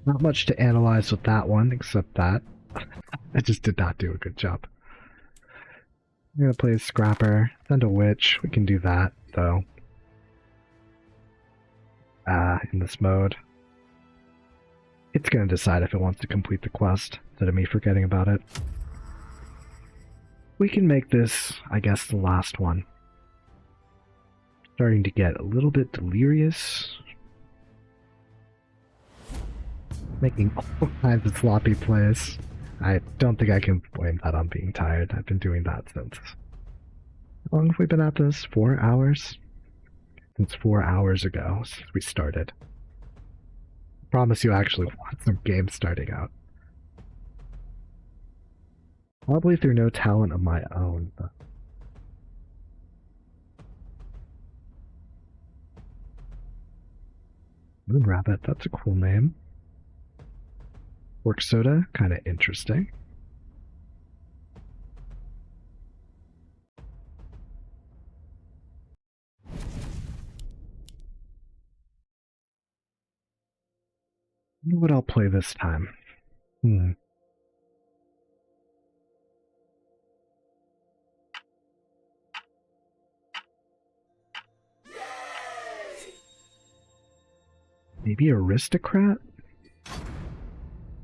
Not much to analyze with that one, except that I just did not do a good job. I'm gonna play a Scrapper, send a Witch. We can do that, though. In this mode. It's gonna decide if it wants to complete the quest, instead of me forgetting about it. We can make this, I guess, the last one. Starting to get a little bit delirious. Making all kinds of sloppy plays. I don't think I can blame that on being tired. I've been doing that since... How long have we been at this? 4 hours? Since 4 hours ago, since we started. I promise you actually want some games starting out. Probably through no talent of my own, but... Moon Rabbit, that's a cool name. Work Soda, kind of interesting. I wonder what I'll play this time. Maybe Aristocrat?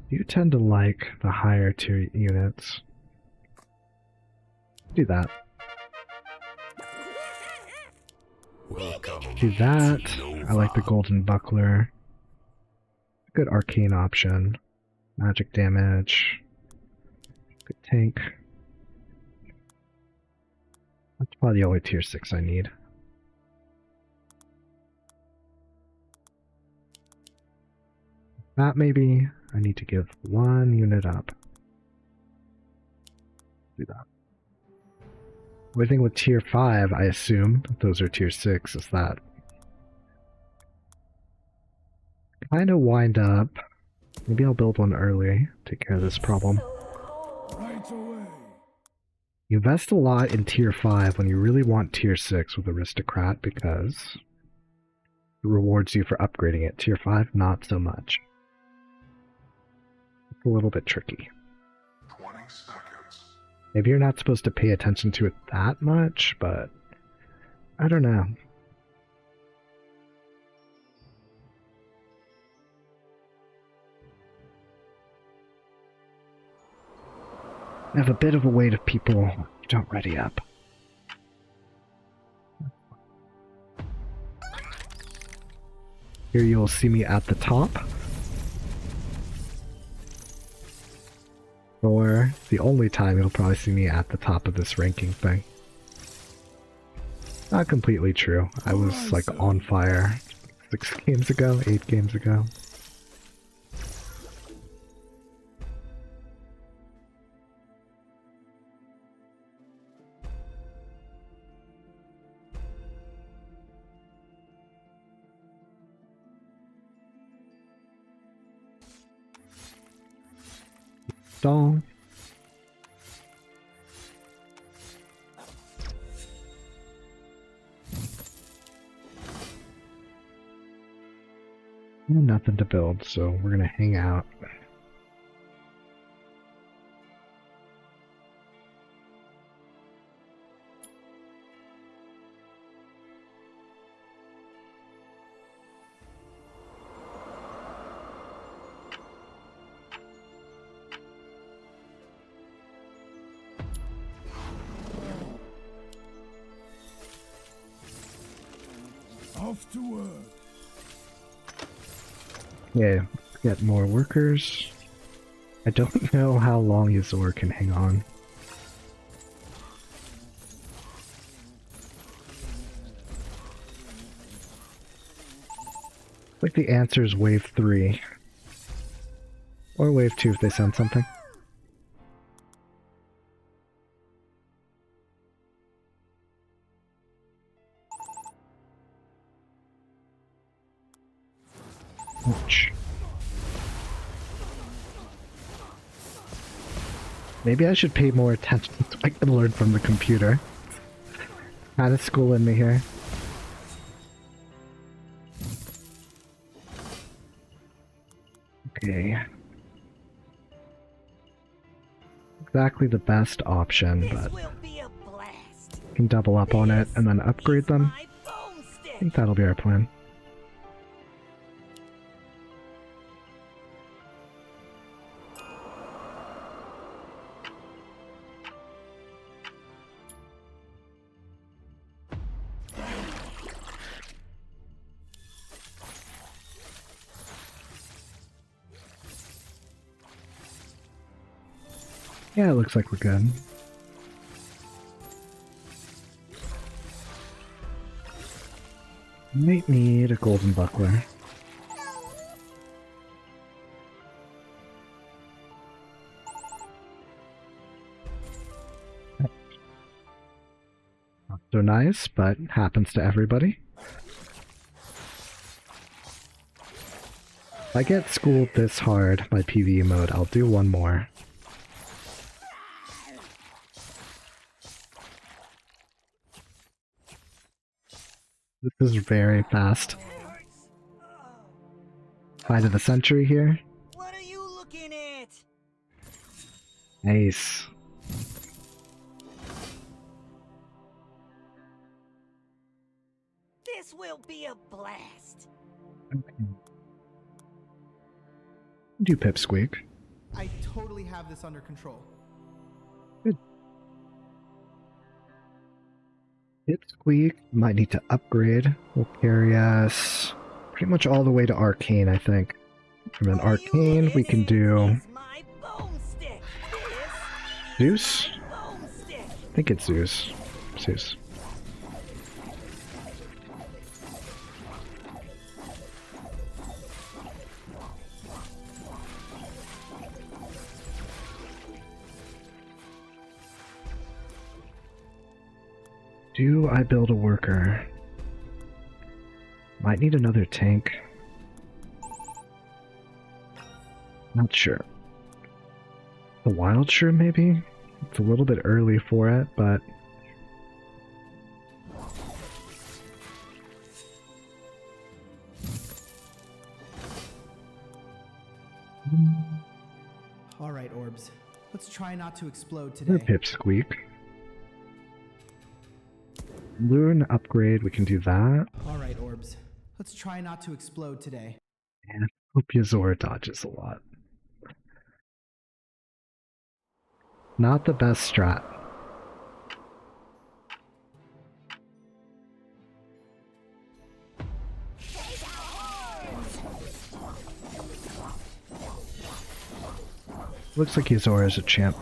You tend to like the higher tier units. Do that. Do that. I like the Golden Buckler. Good arcane option. Magic damage. Good tank. That's probably the only tier 6 I need. That maybe I need to give 1 unit up. Do that. The only thing with tier 5, I assume, those are tier 6, is that kind of wind up. Maybe I'll build one early, take care of this problem. Right away. You invest a lot in tier 5 when you really want tier 6 with Aristocrat because it rewards you for upgrading it. Tier 5, not so much. It's a little bit tricky. 20 seconds. Maybe you're not supposed to pay attention to it that much, but I don't know. I have a bit of a weight of people who don't ready up. Here you'll see me at the top. Or the only time you'll probably see me at the top of this ranking thing. Not completely true. I was like on fire 6 games ago, 8 games ago. Stall. Nothing to build, so we're gonna hang out. Off to work. Yeah, get more workers. I don't know how long Yazor can hang on. Like the answer is wave 3. Or wave 2 if they send something. Ouch. Maybe I should pay more attention so I can learn from the computer. Kind of schooling me here. Okay. Exactly the best option, but we can double up on it and then upgrade them. I think that'll be our plan. Yeah, it looks like we're good. Might need a golden buckler. Not so nice, but happens to everybody. If I get schooled this hard by PvE mode, I'll do one more. This is very fast. Fight of the century here. What are you looking at? Nice. This will be a blast. Okay. Do pipsqueak. I totally have this under control. Good. Pipsqueak might need to upgrade. Will carry us pretty much all the way to Arcane, I think. From an Arcane, we can do My boomstick. Zeus? Boomstick. I think it's Zeus. Zeus. Do I build a worker? Might need another tank. Not sure. The wild shroom, maybe? It's a little bit early for it, but... Alright, Orbs. Let's try not to explode Or today. pipsqueak. Loon upgrade, we can do that. Alright, Orbs. Let's try not to explode today. And hope Yazora dodges a lot. Not the best strat. Looks like Yazora is a champ.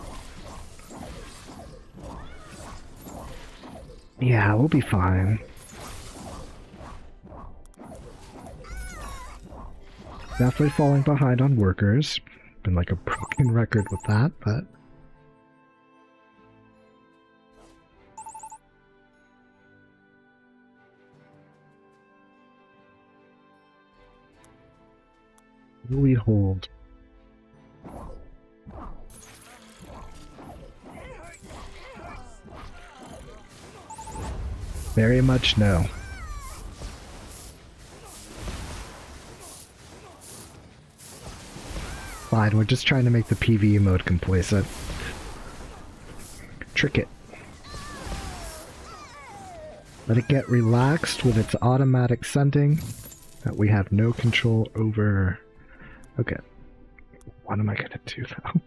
Yeah, we'll be fine. Definitely falling behind on workers. Been like a broken record with that, but... Will we hold? Very much no. Fine, we're just trying to make the PvE mode complacent. Trick it. Let it get relaxed with its automatic sending that we have no control over. Okay. What am I gonna do though?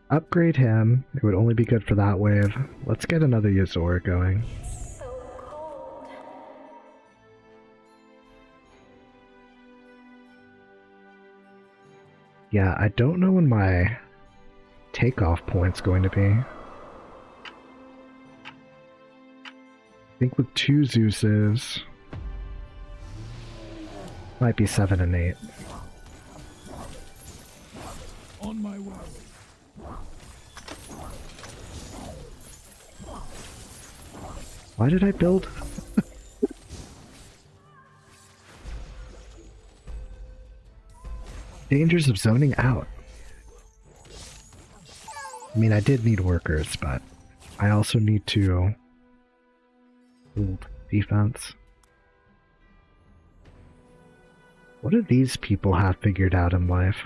Upgrade him. It would only be good for that wave. Let's get another Yazora going. So cold. Yeah, I don't know when my takeoff point's going to be. I think with 2 Zeuses, might be 7 and 8. On my way. Why did I build? Dangers of zoning out. I mean, I did need workers, but I also need to hold defense. What do these people have figured out in life?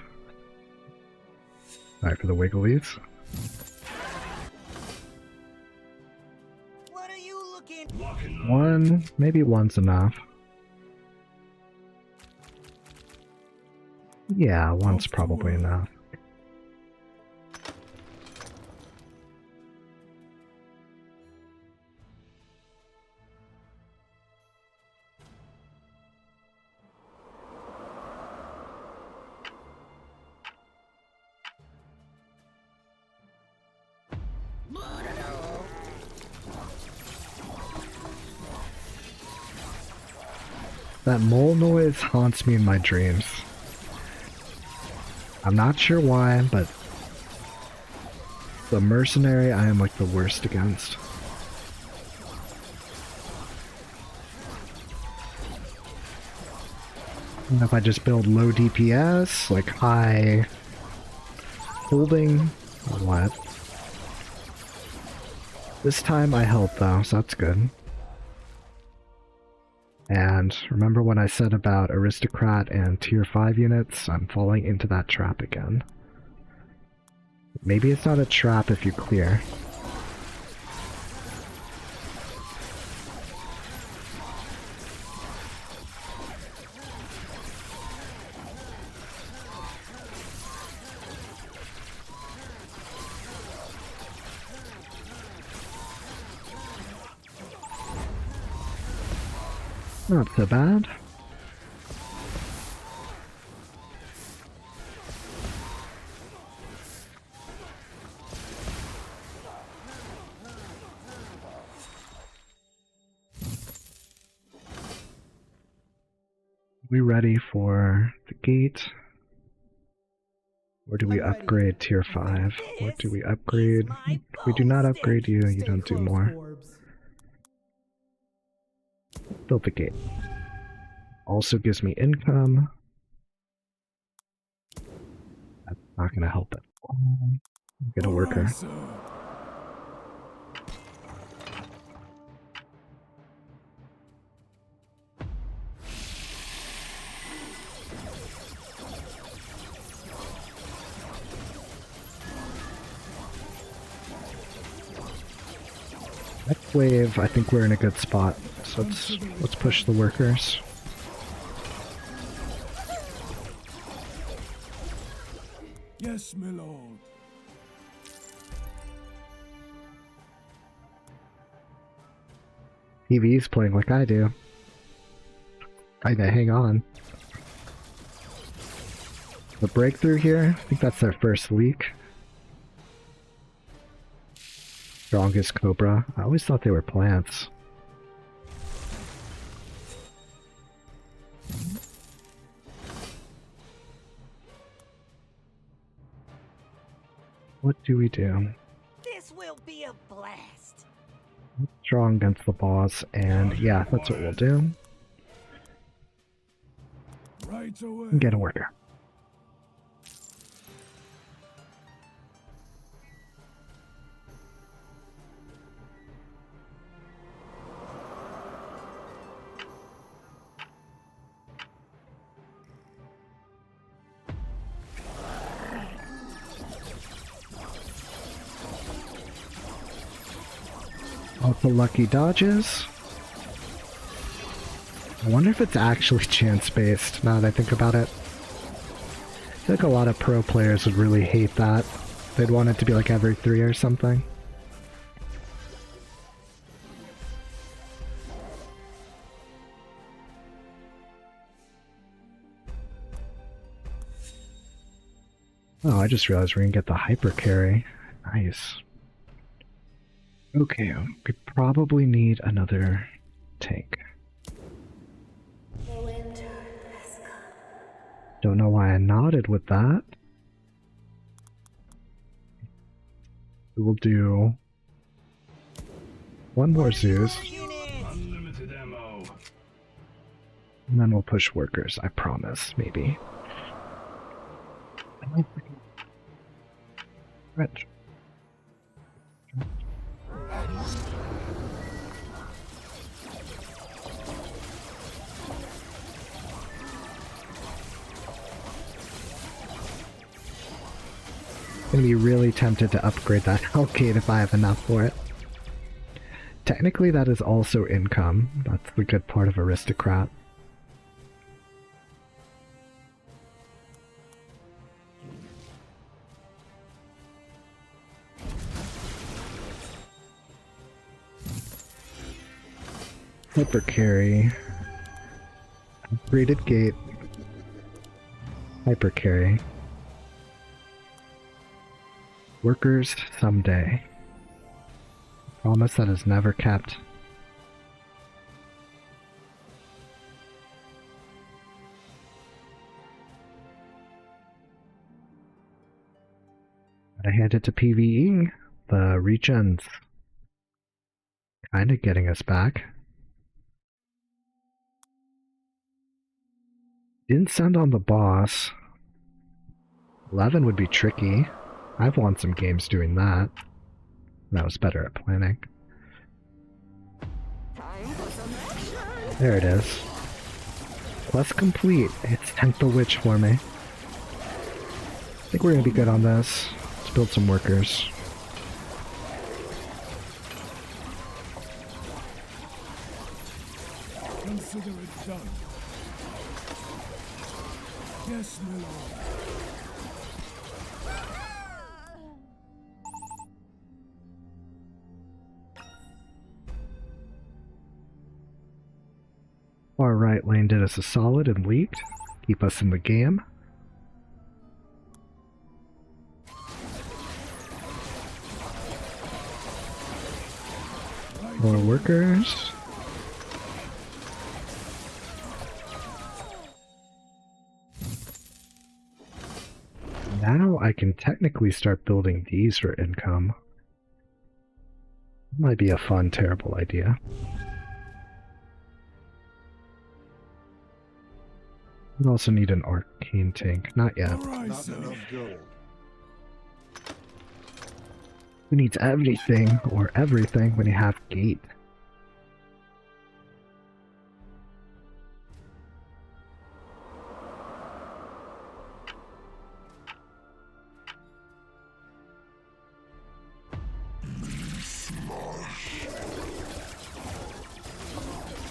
Alright, for the Wigglies. What are you looking? One, maybe one's enough. Yeah, one's probably enough. That mole noise haunts me in my dreams. I'm not sure why, but the mercenary I am like the worst against. And if I just build low DPS, like high holding, or what? This time I held though, so that's good. And remember what I said about aristocrat and tier 5 units? I'm falling into that trap again. Maybe it's not a trap if you clear. Not so bad. We ready for the gate? Or do we upgrade tier 5? What do we upgrade? If we do not upgrade you, you don't do more. Build the gate. Also gives me income. That's not gonna help it. Get a worker. Next wave, I think we're in a good spot. So let's push the workers. Yes, my lord. TV's playing like I do. I gotta hang on. The breakthrough here, I think that's their first leak. Strongest Cobra. I always thought they were plants. What do we do? This will be a blast. Strong against the boss, and yeah, that's what we'll do. Right away. Get a worker. Lots of lucky dodges. I wonder if it's actually chance-based, now that I think about it. I feel like a lot of pro players would really hate that. They'd want it to be like every 3 or something. Oh, I just realized we're gonna get the hyper carry. Nice. Okay, we probably need another tank. Don't know why I nodded with that. We will do one more Zeus, Unlimited ammo. and then we'll push workers, I promise, maybe. Rich. I'm gonna be really tempted to upgrade that Hellgate if I have enough for it. Technically that is also income. That's the good part of Aristocrat. Hyper carry. Upgraded gate. Hyper carry. Workers someday. Promise that is never kept. I hand it to PvE. The regen's kinda getting us back. Didn't send on the boss. 11 would be tricky. I've won some games doing that. I was better at planning. There it is. Quest complete. It's Tempt the Witch for me. I think we're gonna be good on this. Let's build some workers. Consider it done. Yes, my lord. Our right lane did us a solid and leaked. Keep us in the game. More workers. Now I can technically start building these for income. Might be a fun, terrible idea. We also need an arcane tank. Not yet. Not enough gold. Who needs everything or everything when you have gate?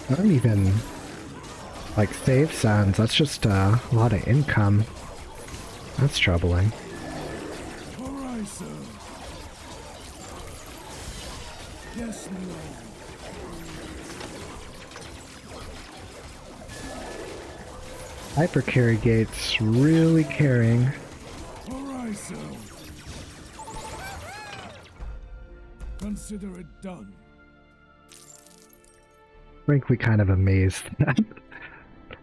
I don't even like save sands. That's just a lot of income. That's troubling. Alright, sir. Yes, my lord. Hyper carry gates really carrying. Alright, sir. Consider it done. Frankly, kind of amazed that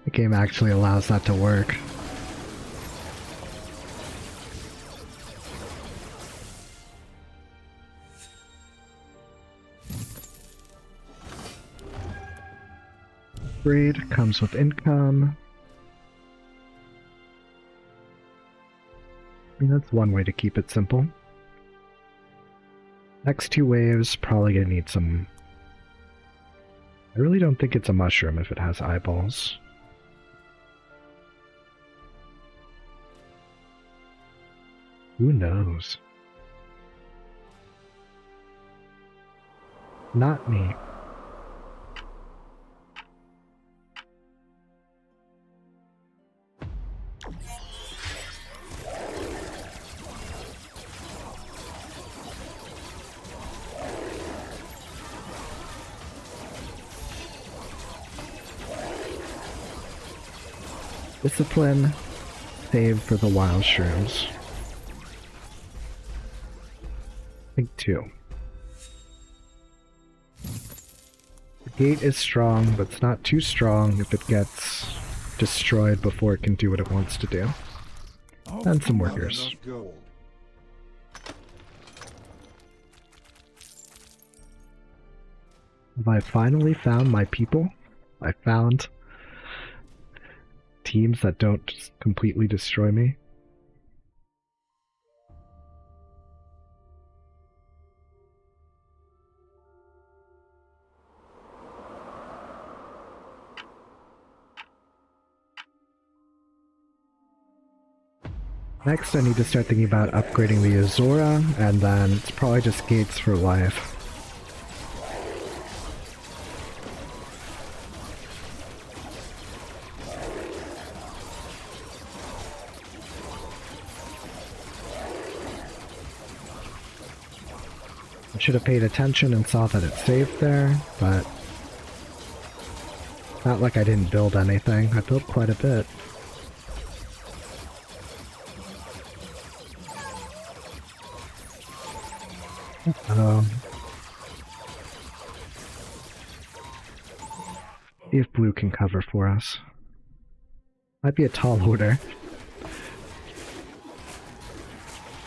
the game actually allows that to work. Upgrade comes with income. I mean, that's one way to keep it simple. Next two waves, probably gonna need some... I really don't think it's a mushroom if it has eyeballs. Who knows? Not me. Discipline, save for the wild shrooms. I think 2. The gate is strong, but it's not too strong if it gets destroyed before it can do what it wants to do. And some workers. Have I finally found my people? I found teams that don't just completely destroy me. Next, I need to start thinking about upgrading the Azora, and then it's probably just gates for life. I should have paid attention and saw that it saved there, but not like I didn't build anything. I built quite a bit. See if blue can cover for us. Might be a tall order.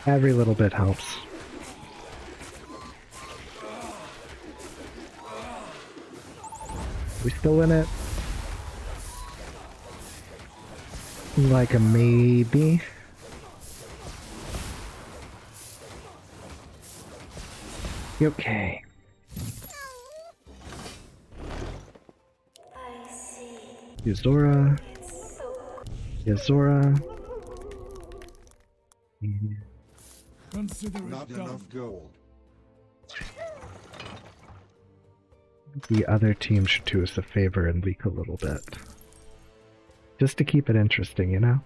Every little bit helps. We still in it? Like a maybe. Okay. Yuzora. Yuzora. Consider it Not done. enough gold. The other team should do us a favor and leak a little bit. Just to keep it interesting, you know?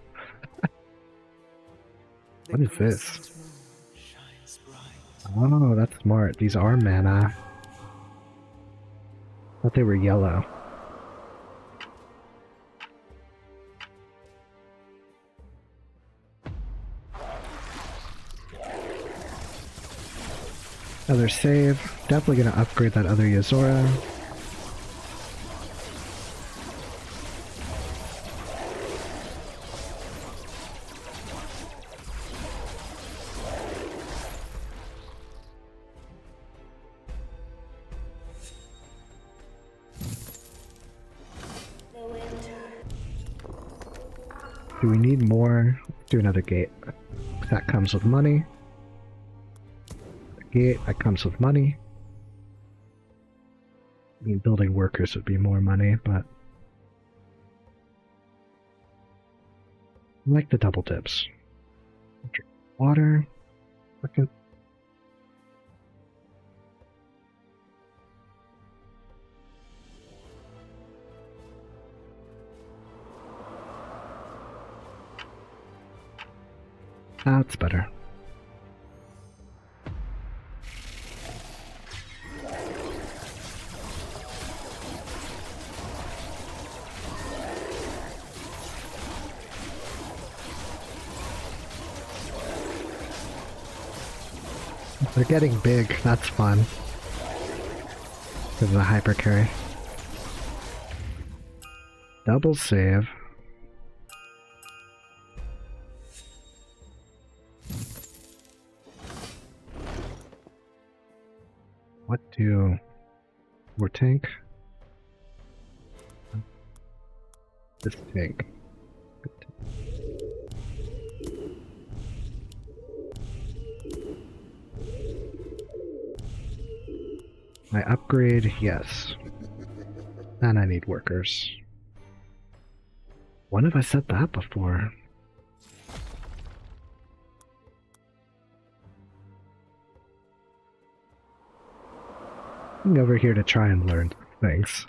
What is this? Oh, that's smart. These are mana. Thought they were yellow. Another save. Definitely gonna upgrade that other Yuzora. Do we need more? Let's do another gate. That comes with money. Gate, that comes with money. I mean, building workers would be more money, but I like the double dips. Drink water. Okay. That's better. They're getting big, that's fun. Because of the hyper carry. Double save. What do... More tank? This tank. I upgrade, yes. And I need workers. When have I said that before? I'm over here to try and learn things.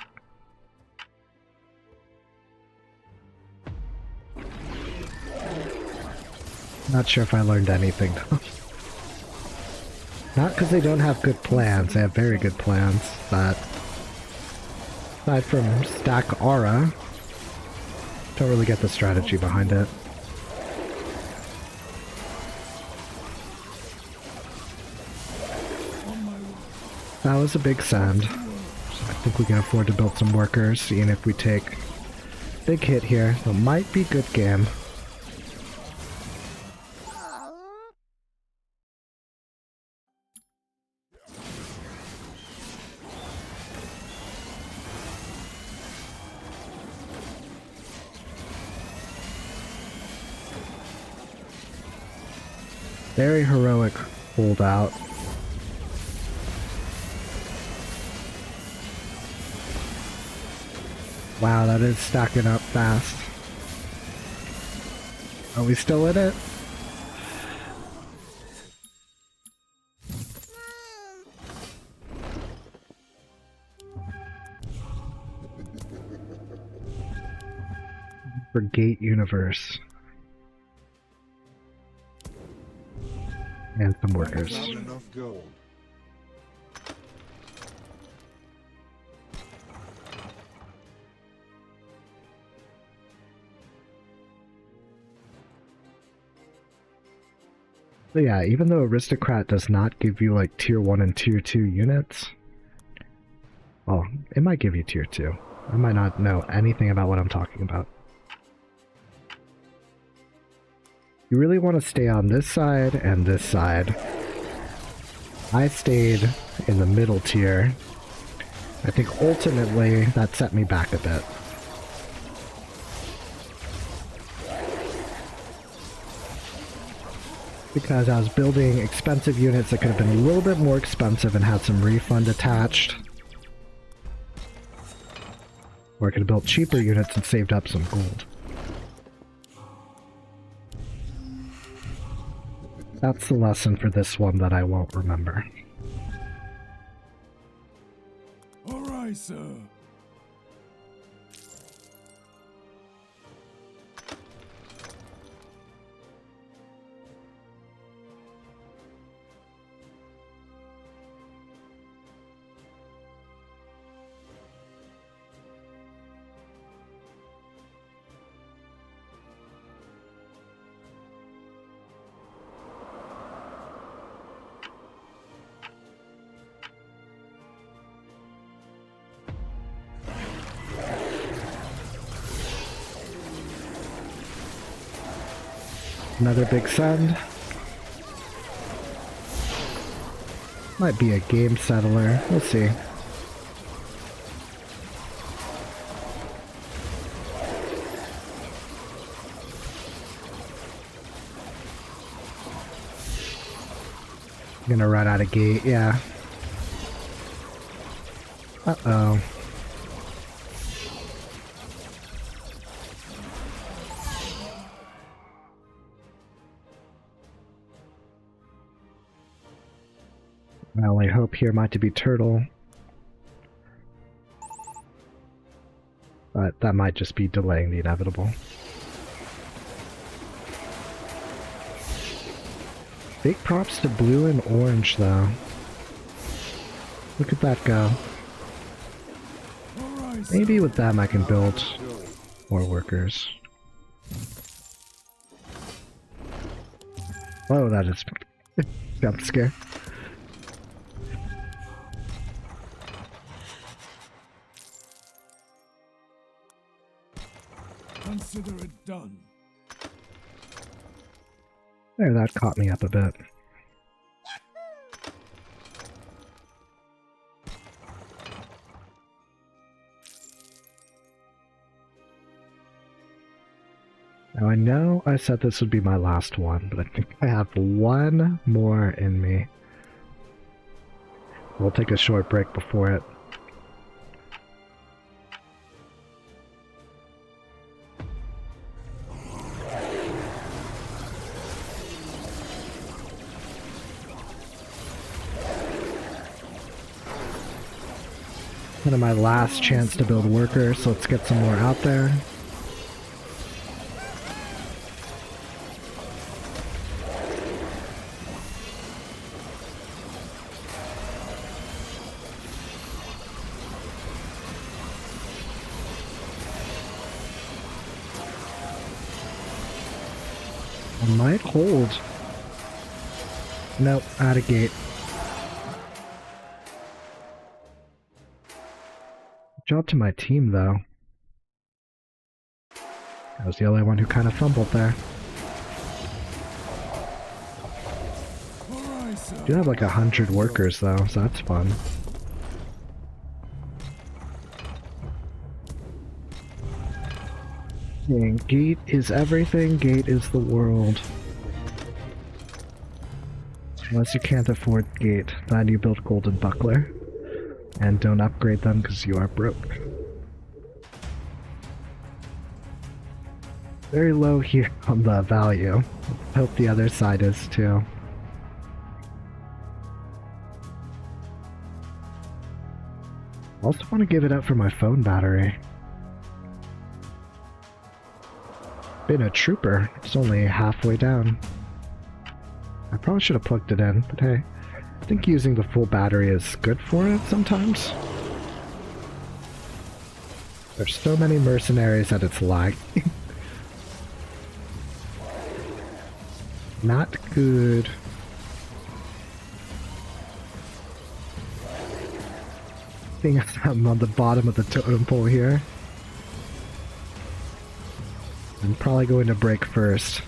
Not sure if I learned anything though. Not because they don't have good plans, they have very good plans, but aside from stack aura, don't really get the strategy behind it. That was a big send. So I think we can afford to build some workers, seeing if we take big hit here. It might be good game. Very heroic holdout. Wow, that is stacking up fast. Are we still in it? For Gate Universe. And some workers. Not enough gold. So yeah, even though Aristocrat does not give you like tier 1 and tier 2 units, well, it might give you tier 2. I might not know anything about what I'm talking about. You really want to stay on this side and this side. I stayed in the middle tier. I think ultimately that set me back a bit. Because I was building expensive units that could have been a little bit more expensive and had some refund attached. Or I could have built cheaper units and saved up some gold. That's the lesson for this one that I won't remember. All right, sir. Another big send. Might be a game settler. We'll see. Gonna run out of gate, yeah. Uh-oh. My only hope here might to be turtle. But that might just be delaying the inevitable. Big props to blue and orange though. Look at that go. Maybe with them I can build more workers. Whoa, that is jump scare. Consider it done. There, that caught me up a bit. Now I know I said this would be my last one, but I think I have one more in me. We'll take a short break before it. Kind of my last chance to build workers, so let's get some more out there. I might hold. Nope, out of gate. Good job to my team, though. I was the only one who kind of fumbled there. Do have like 100 workers, though, so that's fun. And gate is everything, gate is the world. Unless you can't afford gate, then you build golden buckler. And don't upgrade them because you are broke. Very low here on the value. Hope the other side is too. Also want to give it up for my phone battery. Been a trooper. It's only halfway down. I probably should have plugged it in, but hey. I think using the full battery is good for it sometimes. There's so many mercenaries that it's lagging. Not good. I think I'm on the bottom of the totem pole here. I'm probably going to break first.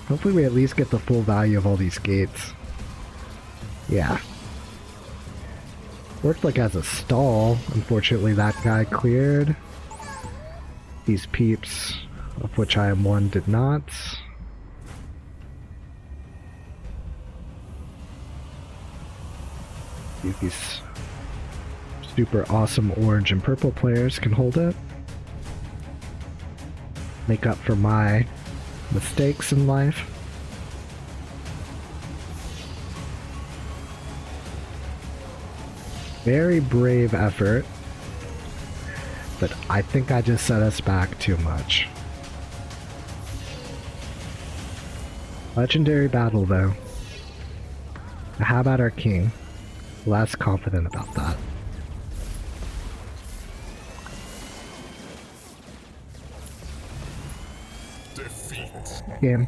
Hopefully we at least get the full value of all these gates. Yeah. Worked like as a stall. Unfortunately that guy cleared. These peeps, of which I am one, did not. These super awesome orange and purple players can hold it. Make up for my mistakes in life. Very brave effort, but I think I just set us back too much. Legendary battle though. How about our king? Less confident about that. Defeat. Game.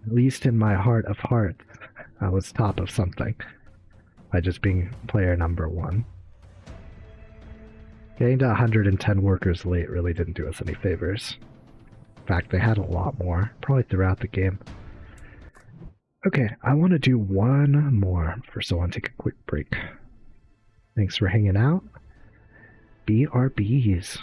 At least in my heart of hearts, I was top of something by just being player number 1. Getting to 110 workers late really didn't do us any favors. In fact, they had a lot more, probably throughout the game. Okay, I want to do one more, first I want to take a quick break. Thanks for hanging out. BRBs.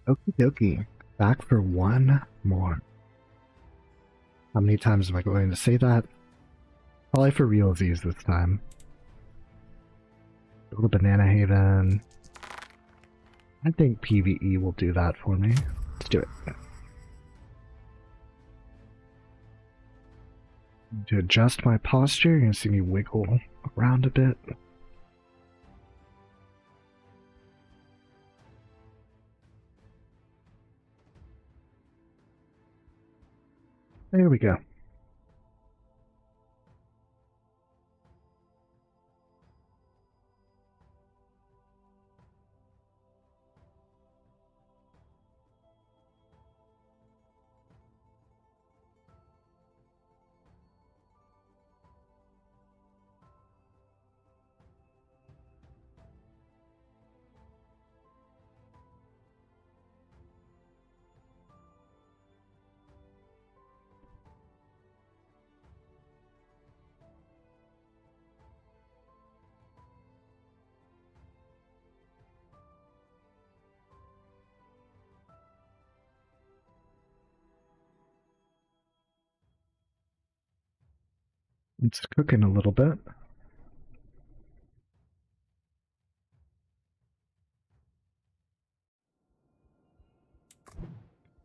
Okie dokie. Back for one more. How many times am I going to say that? Probably for realsies this time. Build a banana haven. I think PvE will do that for me. Let's do it. To adjust my posture, you're gonna see me wiggle around a bit. There we go. It's cooking a little bit.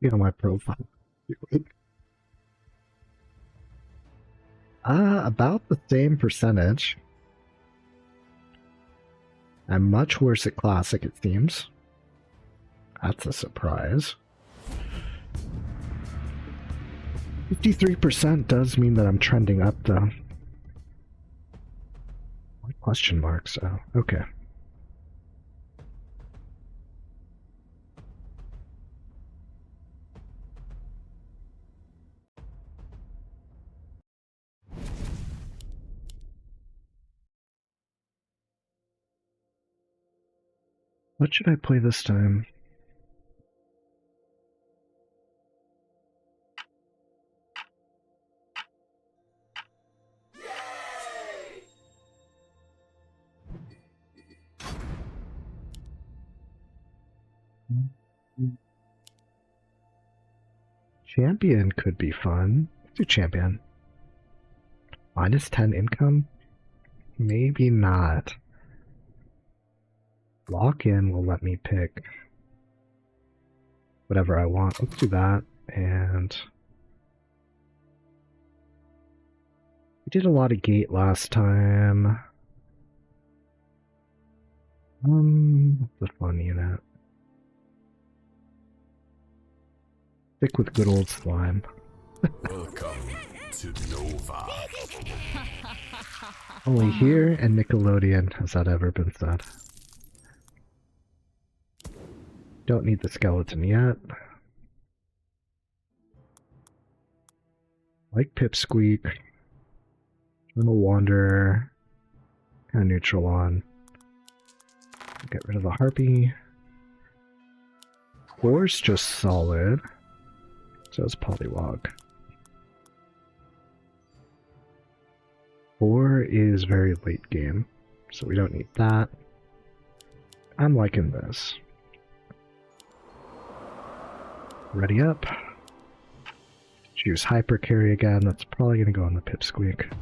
You know my profile. About the same percentage. I'm much worse at Classic, it seems. That's a surprise. 53% does mean that I'm trending up, though. What question marks? Oh, okay. What should I play this time? Champion could be fun. Let's do champion. Minus 10 income? Maybe not. Lock-in will let me pick whatever I want. Let's do that. And we did a lot of gate last time. What's the fun unit? Stick with good old slime. Welcome to Nova. Only here and Nickelodeon has that ever been said. Don't need the skeleton yet. Like Pipsqueak. Little Wanderer. Kind of neutral on. Get rid of the Harpy. Four's just solid. So is Polywog. 4 is very late game, so we don't need that. I'm liking this. Ready up. Choose Hyper Carry again. That's probably going to go on the Pipsqueak.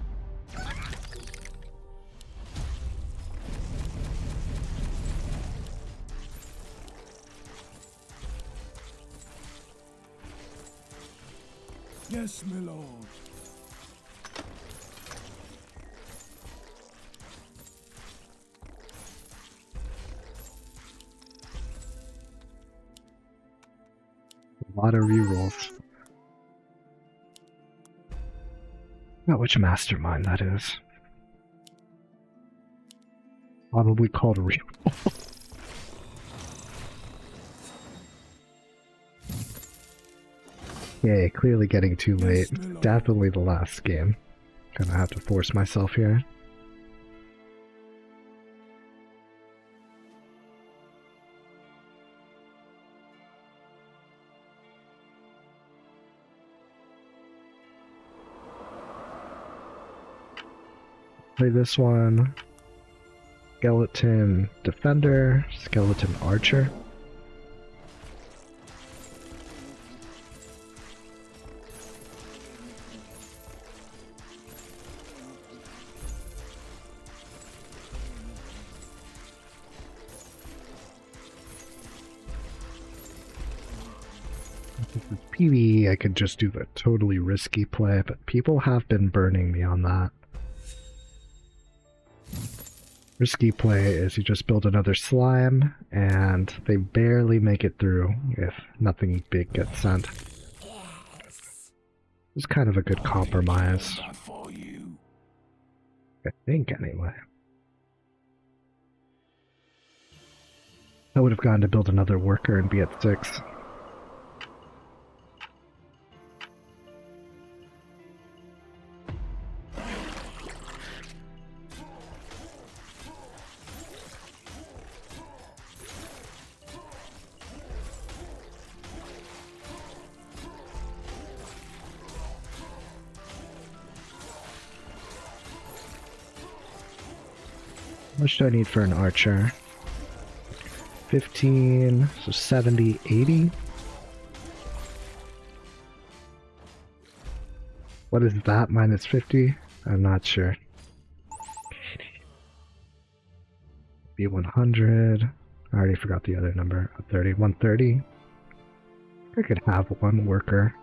Yes, my lord. A lot of rerolls. Not which mastermind that is. Probably called a reroll. Yay, clearly getting too late. Definitely the last game. Gonna have to force myself here. Play this one. Skeleton Defender, Skeleton Archer. PvE, I could just do the totally risky play, but people have been burning me on that. Risky play is you just build another slime, and they barely make it through if nothing big gets sent. It's kind of a good compromise. I think, anyway. I would have gone to build another worker and be at 6. How much do I need for an archer? 15, so 70, 80? What is that, minus 50? I'm not sure. Be 100. I already forgot the other number. 30, 130. I could have one worker.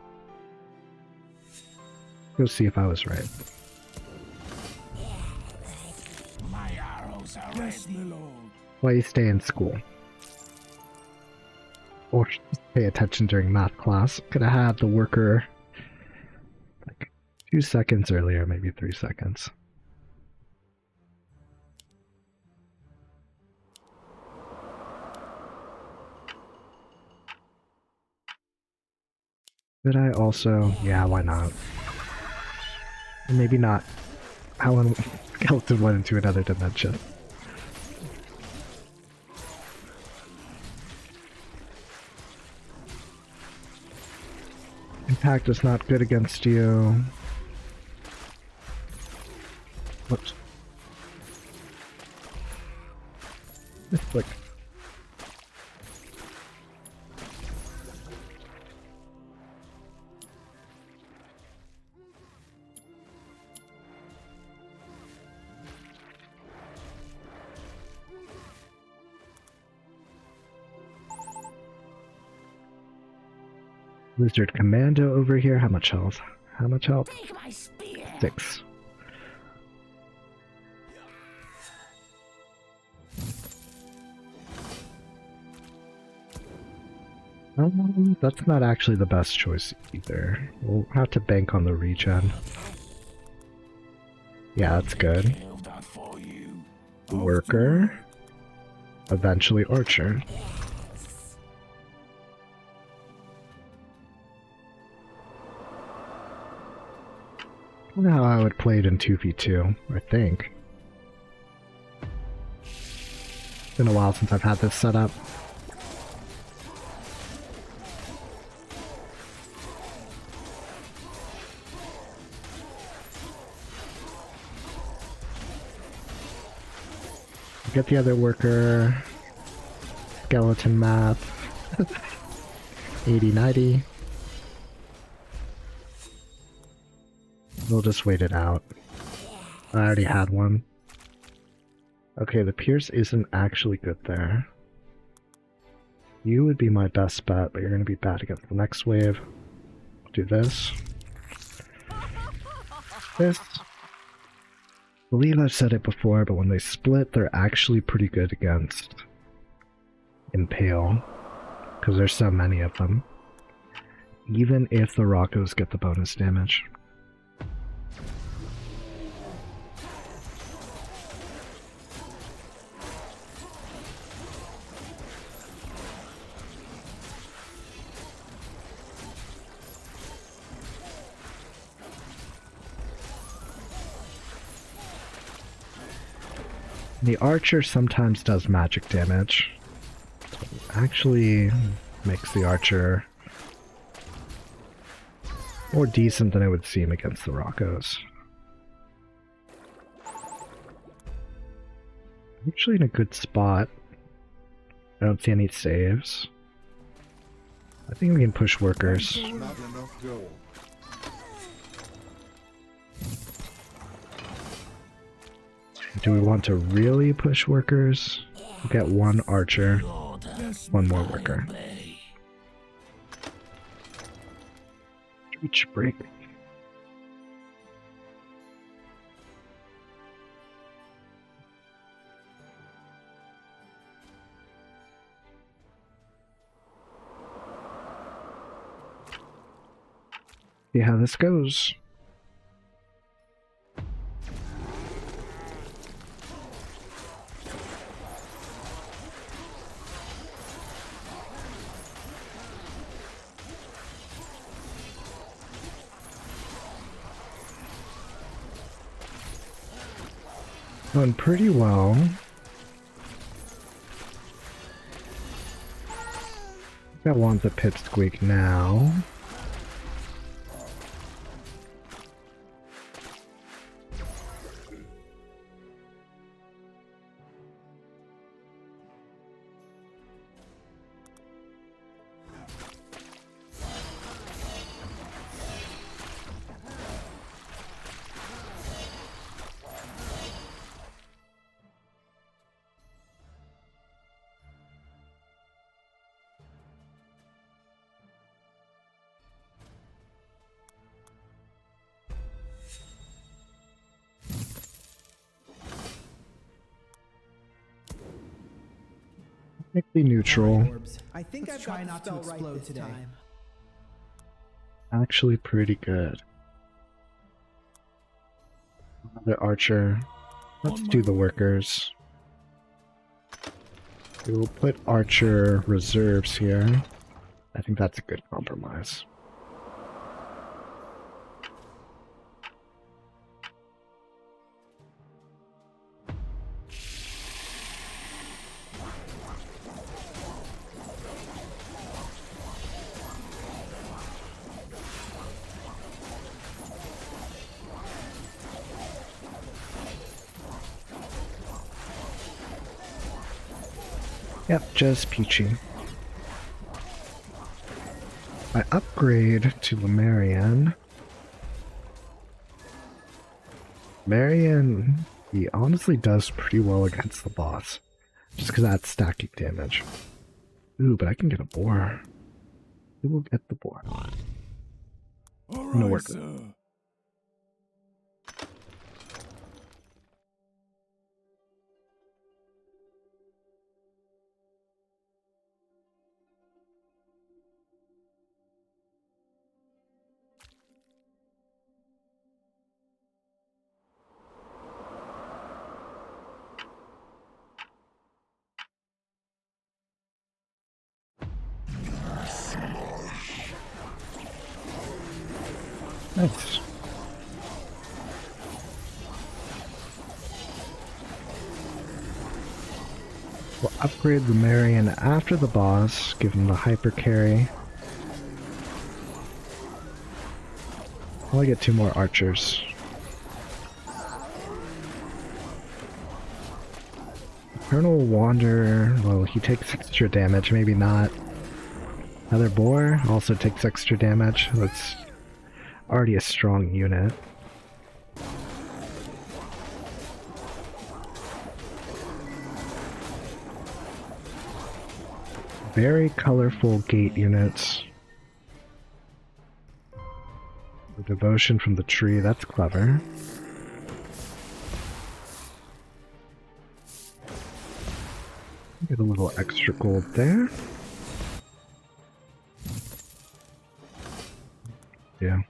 Go see if I was right. Why you stay in school? Or just pay attention during math class. Could have had the worker like 2 seconds earlier, maybe 3 seconds. Did I also? Yeah, why not? Maybe not. How skeleton went into another dimension. Impact is not good against you. Whoops. Just like. Lizard Commando over here. How much health? How much health? 6. That's not actually the best choice either. We'll have to bank on the regen. Yeah, that's good. Worker. Eventually Archer. I don't know how I would play it in 2v2, I think. It's been a while since I've had this set up. Get the other worker. Skeleton map. 80-90. We'll just wait it out. I already had one. Okay, the Pierce isn't actually good there. You would be my best bet, but you're going to be bad against the next wave. Do this. This. I believe I've said it before, but when they split, they're actually pretty good against Impale. Because there's so many of them. Even if the Rockos get the bonus damage. The Archer sometimes does magic damage. Actually makes the Archer more decent than it would seem against the Rockos. Actually in a good spot. I don't see any saves. I think we can push workers. Not enough gold. Do we want to really push workers? We'll get one archer, one more worker. Each break. See how this goes. Going pretty well. That one's a pipsqueak now. Technically neutral. Orbs. I think I've try not to explode today. Time. Actually pretty good. Another archer. Let's do the workers. We will put archer reserves here. I think that's a good compromise. Yep, just peachy. I upgrade to Lemurian. Marion, he honestly does pretty well against the boss. Just because that's stacking damage. Ooh, but I can get a boar. We will get the boar. I'm gonna work with it. Nice. We'll upgrade the Marion after the boss, give him the hyper carry. I'll get 2 more archers. Eternal Wander, well, he takes extra damage, maybe not. Another boar also takes extra damage. That's already a strong unit. Very colorful gate units. The devotion from the tree, that's clever. Get a little extra gold there. Yeah.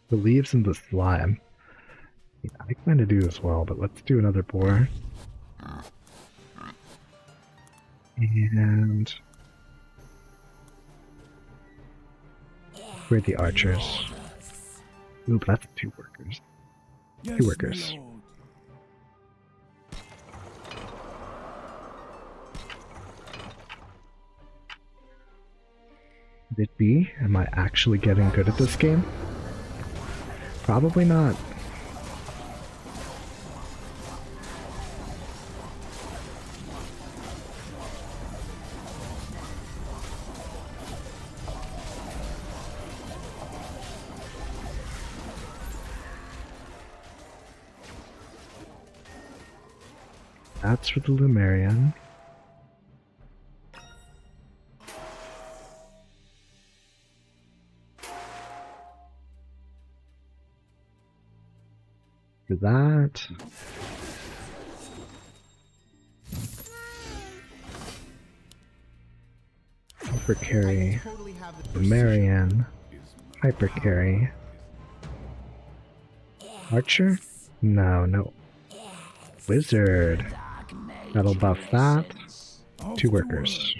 The leaves and the slime. Yeah, I kind of do as well, but let's do another boar. And where are the archers? Ooh, but that's 2 workers. 2 workers. Could it be? Am I actually getting good at this game? Probably not. That's for the Lumerian. For that. Hyper carry. Totally have The Marianne. Hyper carry. Archer? No, no. Wizard. That'll buff that. 2 workers.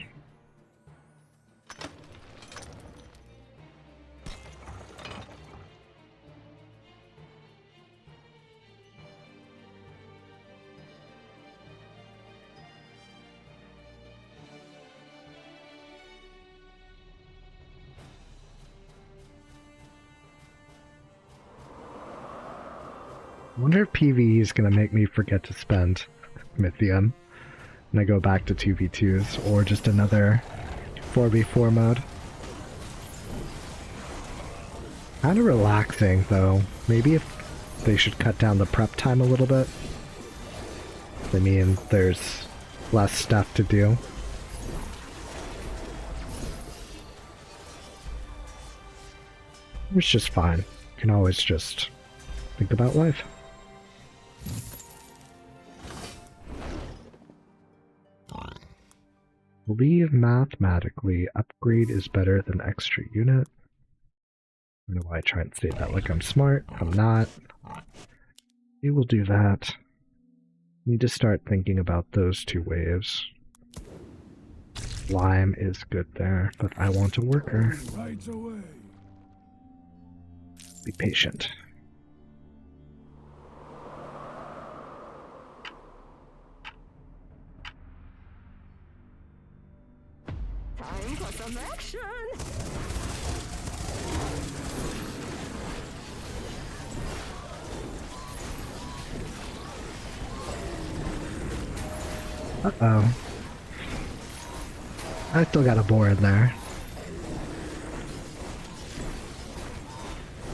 I wonder if PvE is gonna make me forget to spend Mythium when I go back to 2v2s, or just another 4v4 mode. Kinda relaxing though. Maybe if they should cut down the prep time a little bit. I mean, there's less stuff to do. It's just fine. You can always just think about life. Believe mathematically, upgrade is better than extra unit. I don't know why I try and say that like I'm smart. I'm not. We will do that. Need to start thinking about those 2 waves. Lime is good there, but I want a worker. Right away. Be patient. Time for some action. Uh-oh. I still got a boar in there.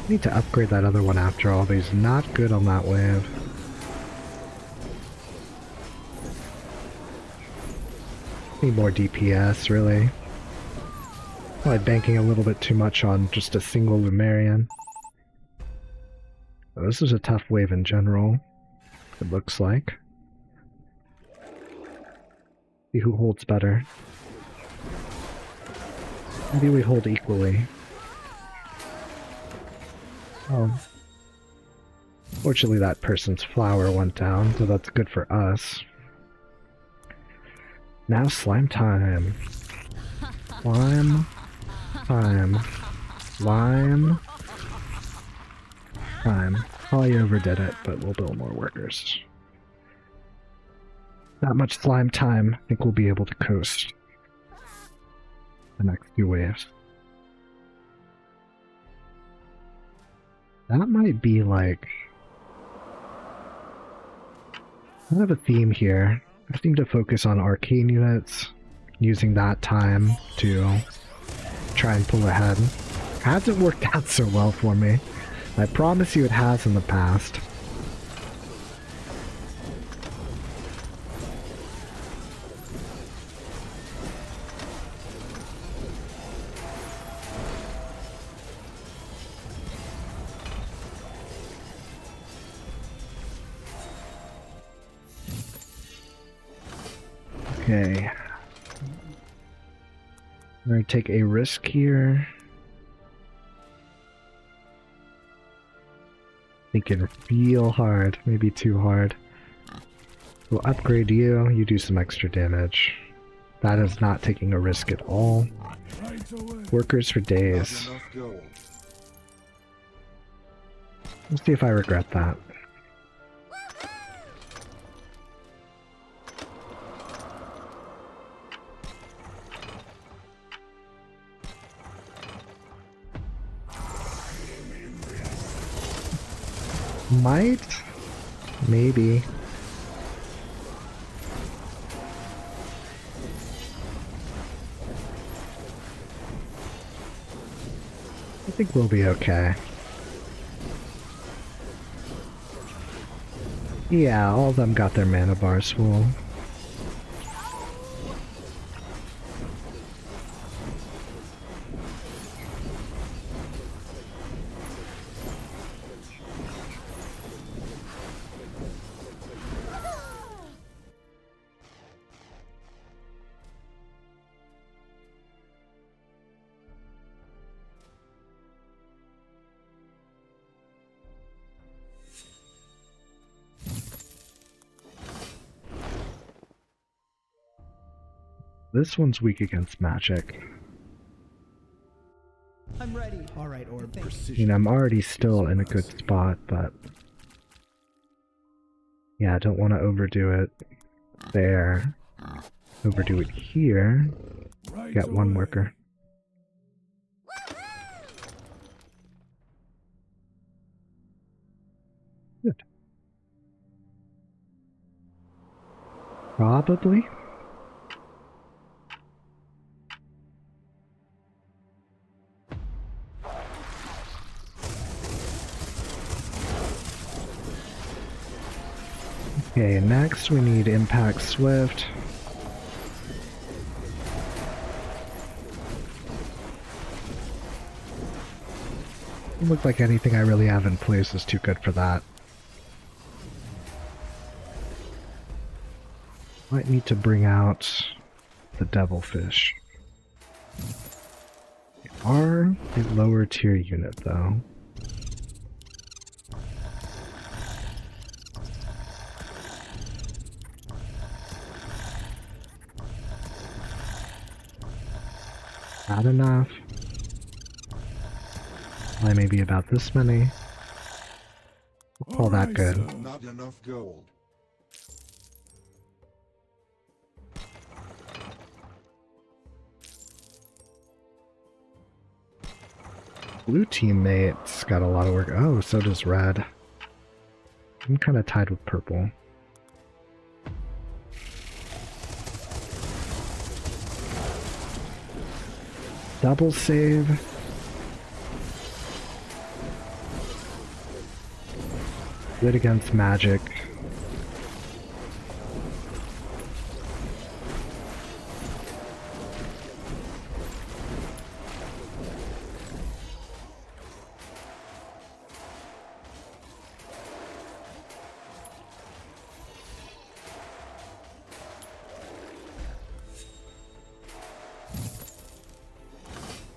Need to upgrade that other one after all. He's not good on that wave. Need more DPS, really. Probably banking a little bit too much on just a single Lumerian. Oh, this is a tough wave in general, it looks like. See who holds better. Maybe we hold equally. Oh. Fortunately that person's flower went down, so that's good for us. Now slime time. Slime time. Slime time. Probably overdid it, but we'll build more workers. Not much slime time. I think we'll be able to coast the next 2 waves. That might be like... I have a theme here. I seem to focus on arcane units, using that time to try and pull ahead. Hasn't worked out so well for me. I promise you it has in the past. Okay. I'm going to take a risk here. Thinking real hard, maybe too hard. We'll upgrade you, you do some extra damage. That is not taking a risk at all. Workers for days. Let's see if I regret that. Might? Maybe. I think we'll be okay. Yeah, all of them got their mana bars full. This one's weak against magic. I'm ready. All right, Orb. I mean, I'm already still in a good spot, but... yeah, I don't want to overdo it there. Overdo it here. Get one worker. Good. Probably. Okay, next we need Impact Swift. Doesn't look like anything I really have in place is too good for that. Might need to bring out the Devilfish. They are a lower tier unit though. Not enough. Why maybe about this many? We'll call that good. Not enough gold. Blue teammates got a lot of work. Oh, so does red. I'm kind of tied with purple. Double save. Good against magic.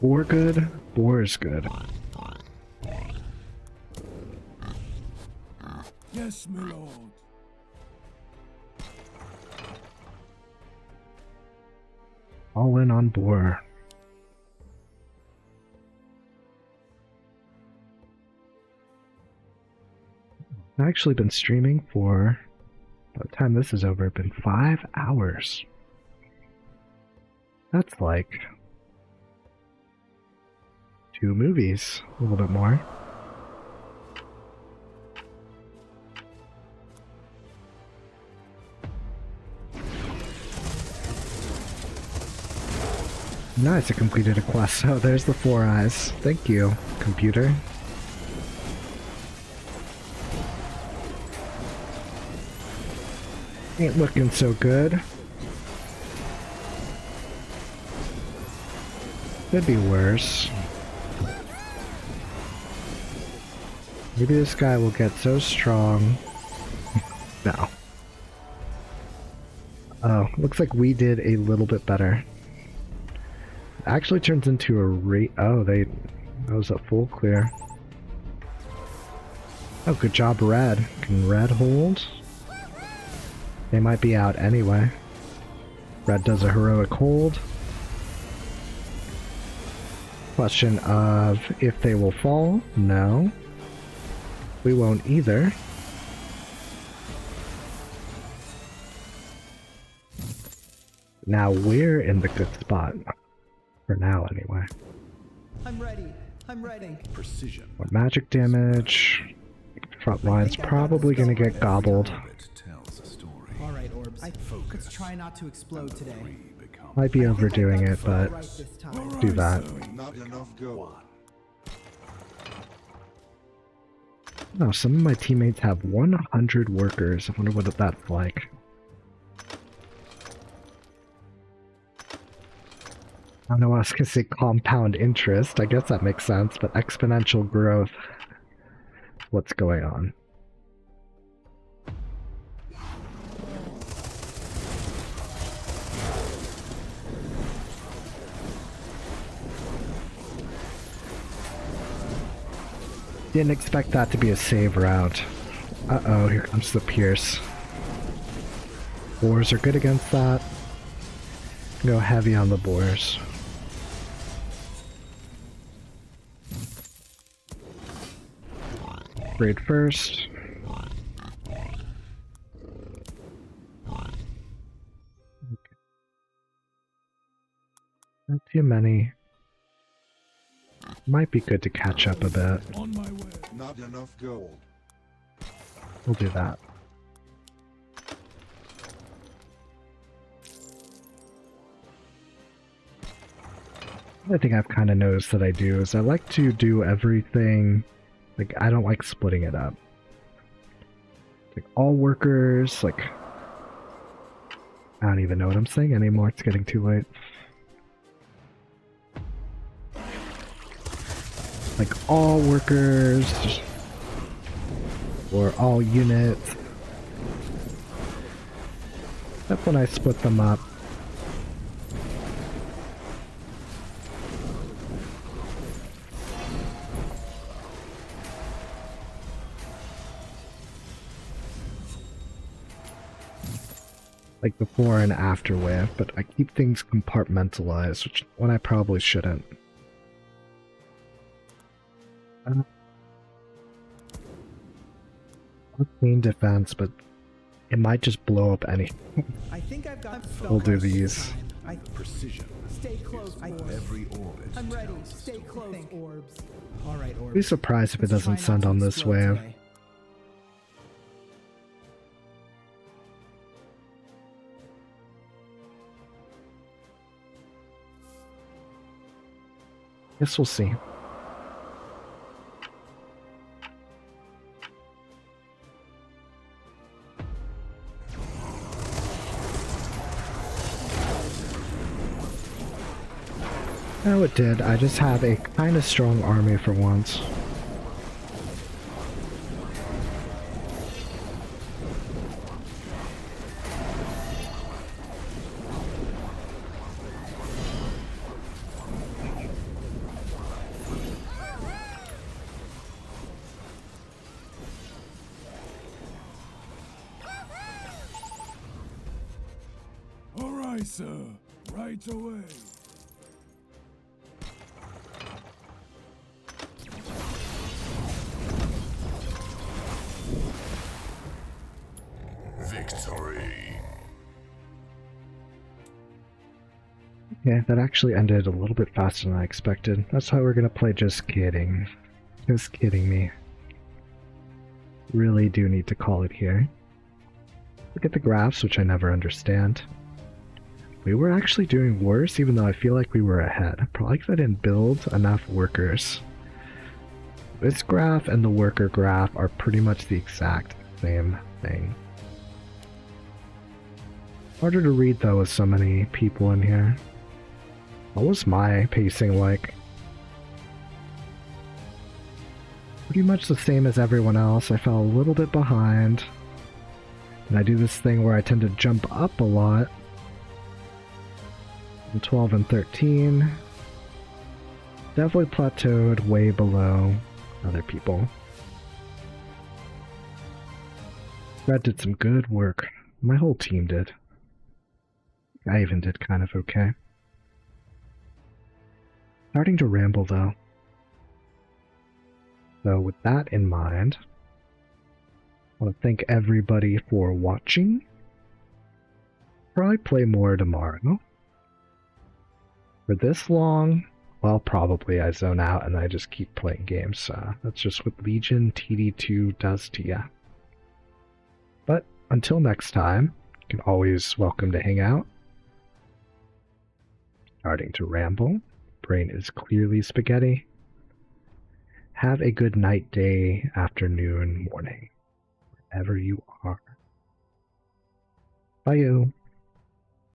Boar good? Boar is good. Yes, my lord. All in on boar. I've actually been streaming for, by the time this is over, been 5 hours. That's like 2 movies, a little bit more. Nice, I completed a quest. Oh, there's the 4 eyes. Thank you, computer. Ain't looking so good. Could be worse. Maybe this guy will get so strong. No. Oh, looks like we did a little bit better. Actually turns into a oh, that was a full clear. Oh, good job, red. Can red hold? They might be out anyway. Red does a heroic hold. Question of if they will fall? No. We won't either. Now we're in the good spot. For now, anyway. I'm ready. I'm ready. Precision. More magic damage. Front line's probably gonna get gobbled. All right, Orbs. Let's try not to explode today. Might be overdoing it, but do that. Not enough gold. Oh, some of my teammates have 100 workers. I wonder what that's like. I don't know what I was gonna say compound interest. I guess that makes sense, but exponential growth. What's going on? Didn't expect that to be a save route. Uh-oh, here comes the Pierce. Wars are good against that. Go heavy on the boars. Raid first. Okay. Not too many. Might be good to catch up a bit. On my way. Not enough gold. We'll do that. One thing I've kind of noticed that I do is I like to do everything, like I don't like splitting it up. Like all workers, like I don't even know what I'm saying anymore, it's getting too late. Like all workers, or all units. That's when I split them up. Like before and after wave, but I keep things compartmentalized, which when I probably shouldn't. Clean defense, but it might just blow up anything. I think I've got We'll do these. Precision. Stay close, orbs. Every orbit. I'm ready. Stay close, orbs. All right, orbs. Be surprised if it Let's doesn't try not send to on this explode wave. today. Guess we'll see. No, it did. I just have a kind of strong army for once. All right, sir. Right away. Victory. Yeah, that actually ended a little bit faster than I expected. That's how we're gonna play Just Kidding. Just kidding me. Really do need to call it here. Look at the graphs, which I never understand. We were actually doing worse, even though I feel like we were ahead. Probably because I didn't build enough workers. This graph and the worker graph are pretty much the exact same thing. Harder to read though with so many people in here. What was my pacing like? Pretty much the same as everyone else. I fell a little bit behind. And I do this thing where I tend to jump up a lot. In 12 and 13. Definitely plateaued way below other people. Red did some good work. My whole team did. I even did kind of okay. Starting to ramble though. So with that in mind, I want to thank everybody for watching. Probably play more tomorrow. For this long, well, probably I zone out and I just keep playing games. That's just what Legion TD2 does to ya. But until next time, you can always welcome to hang out. Starting to ramble. Brain is clearly spaghetti. Have a good night, day, afternoon, morning, wherever you are. Bye-o.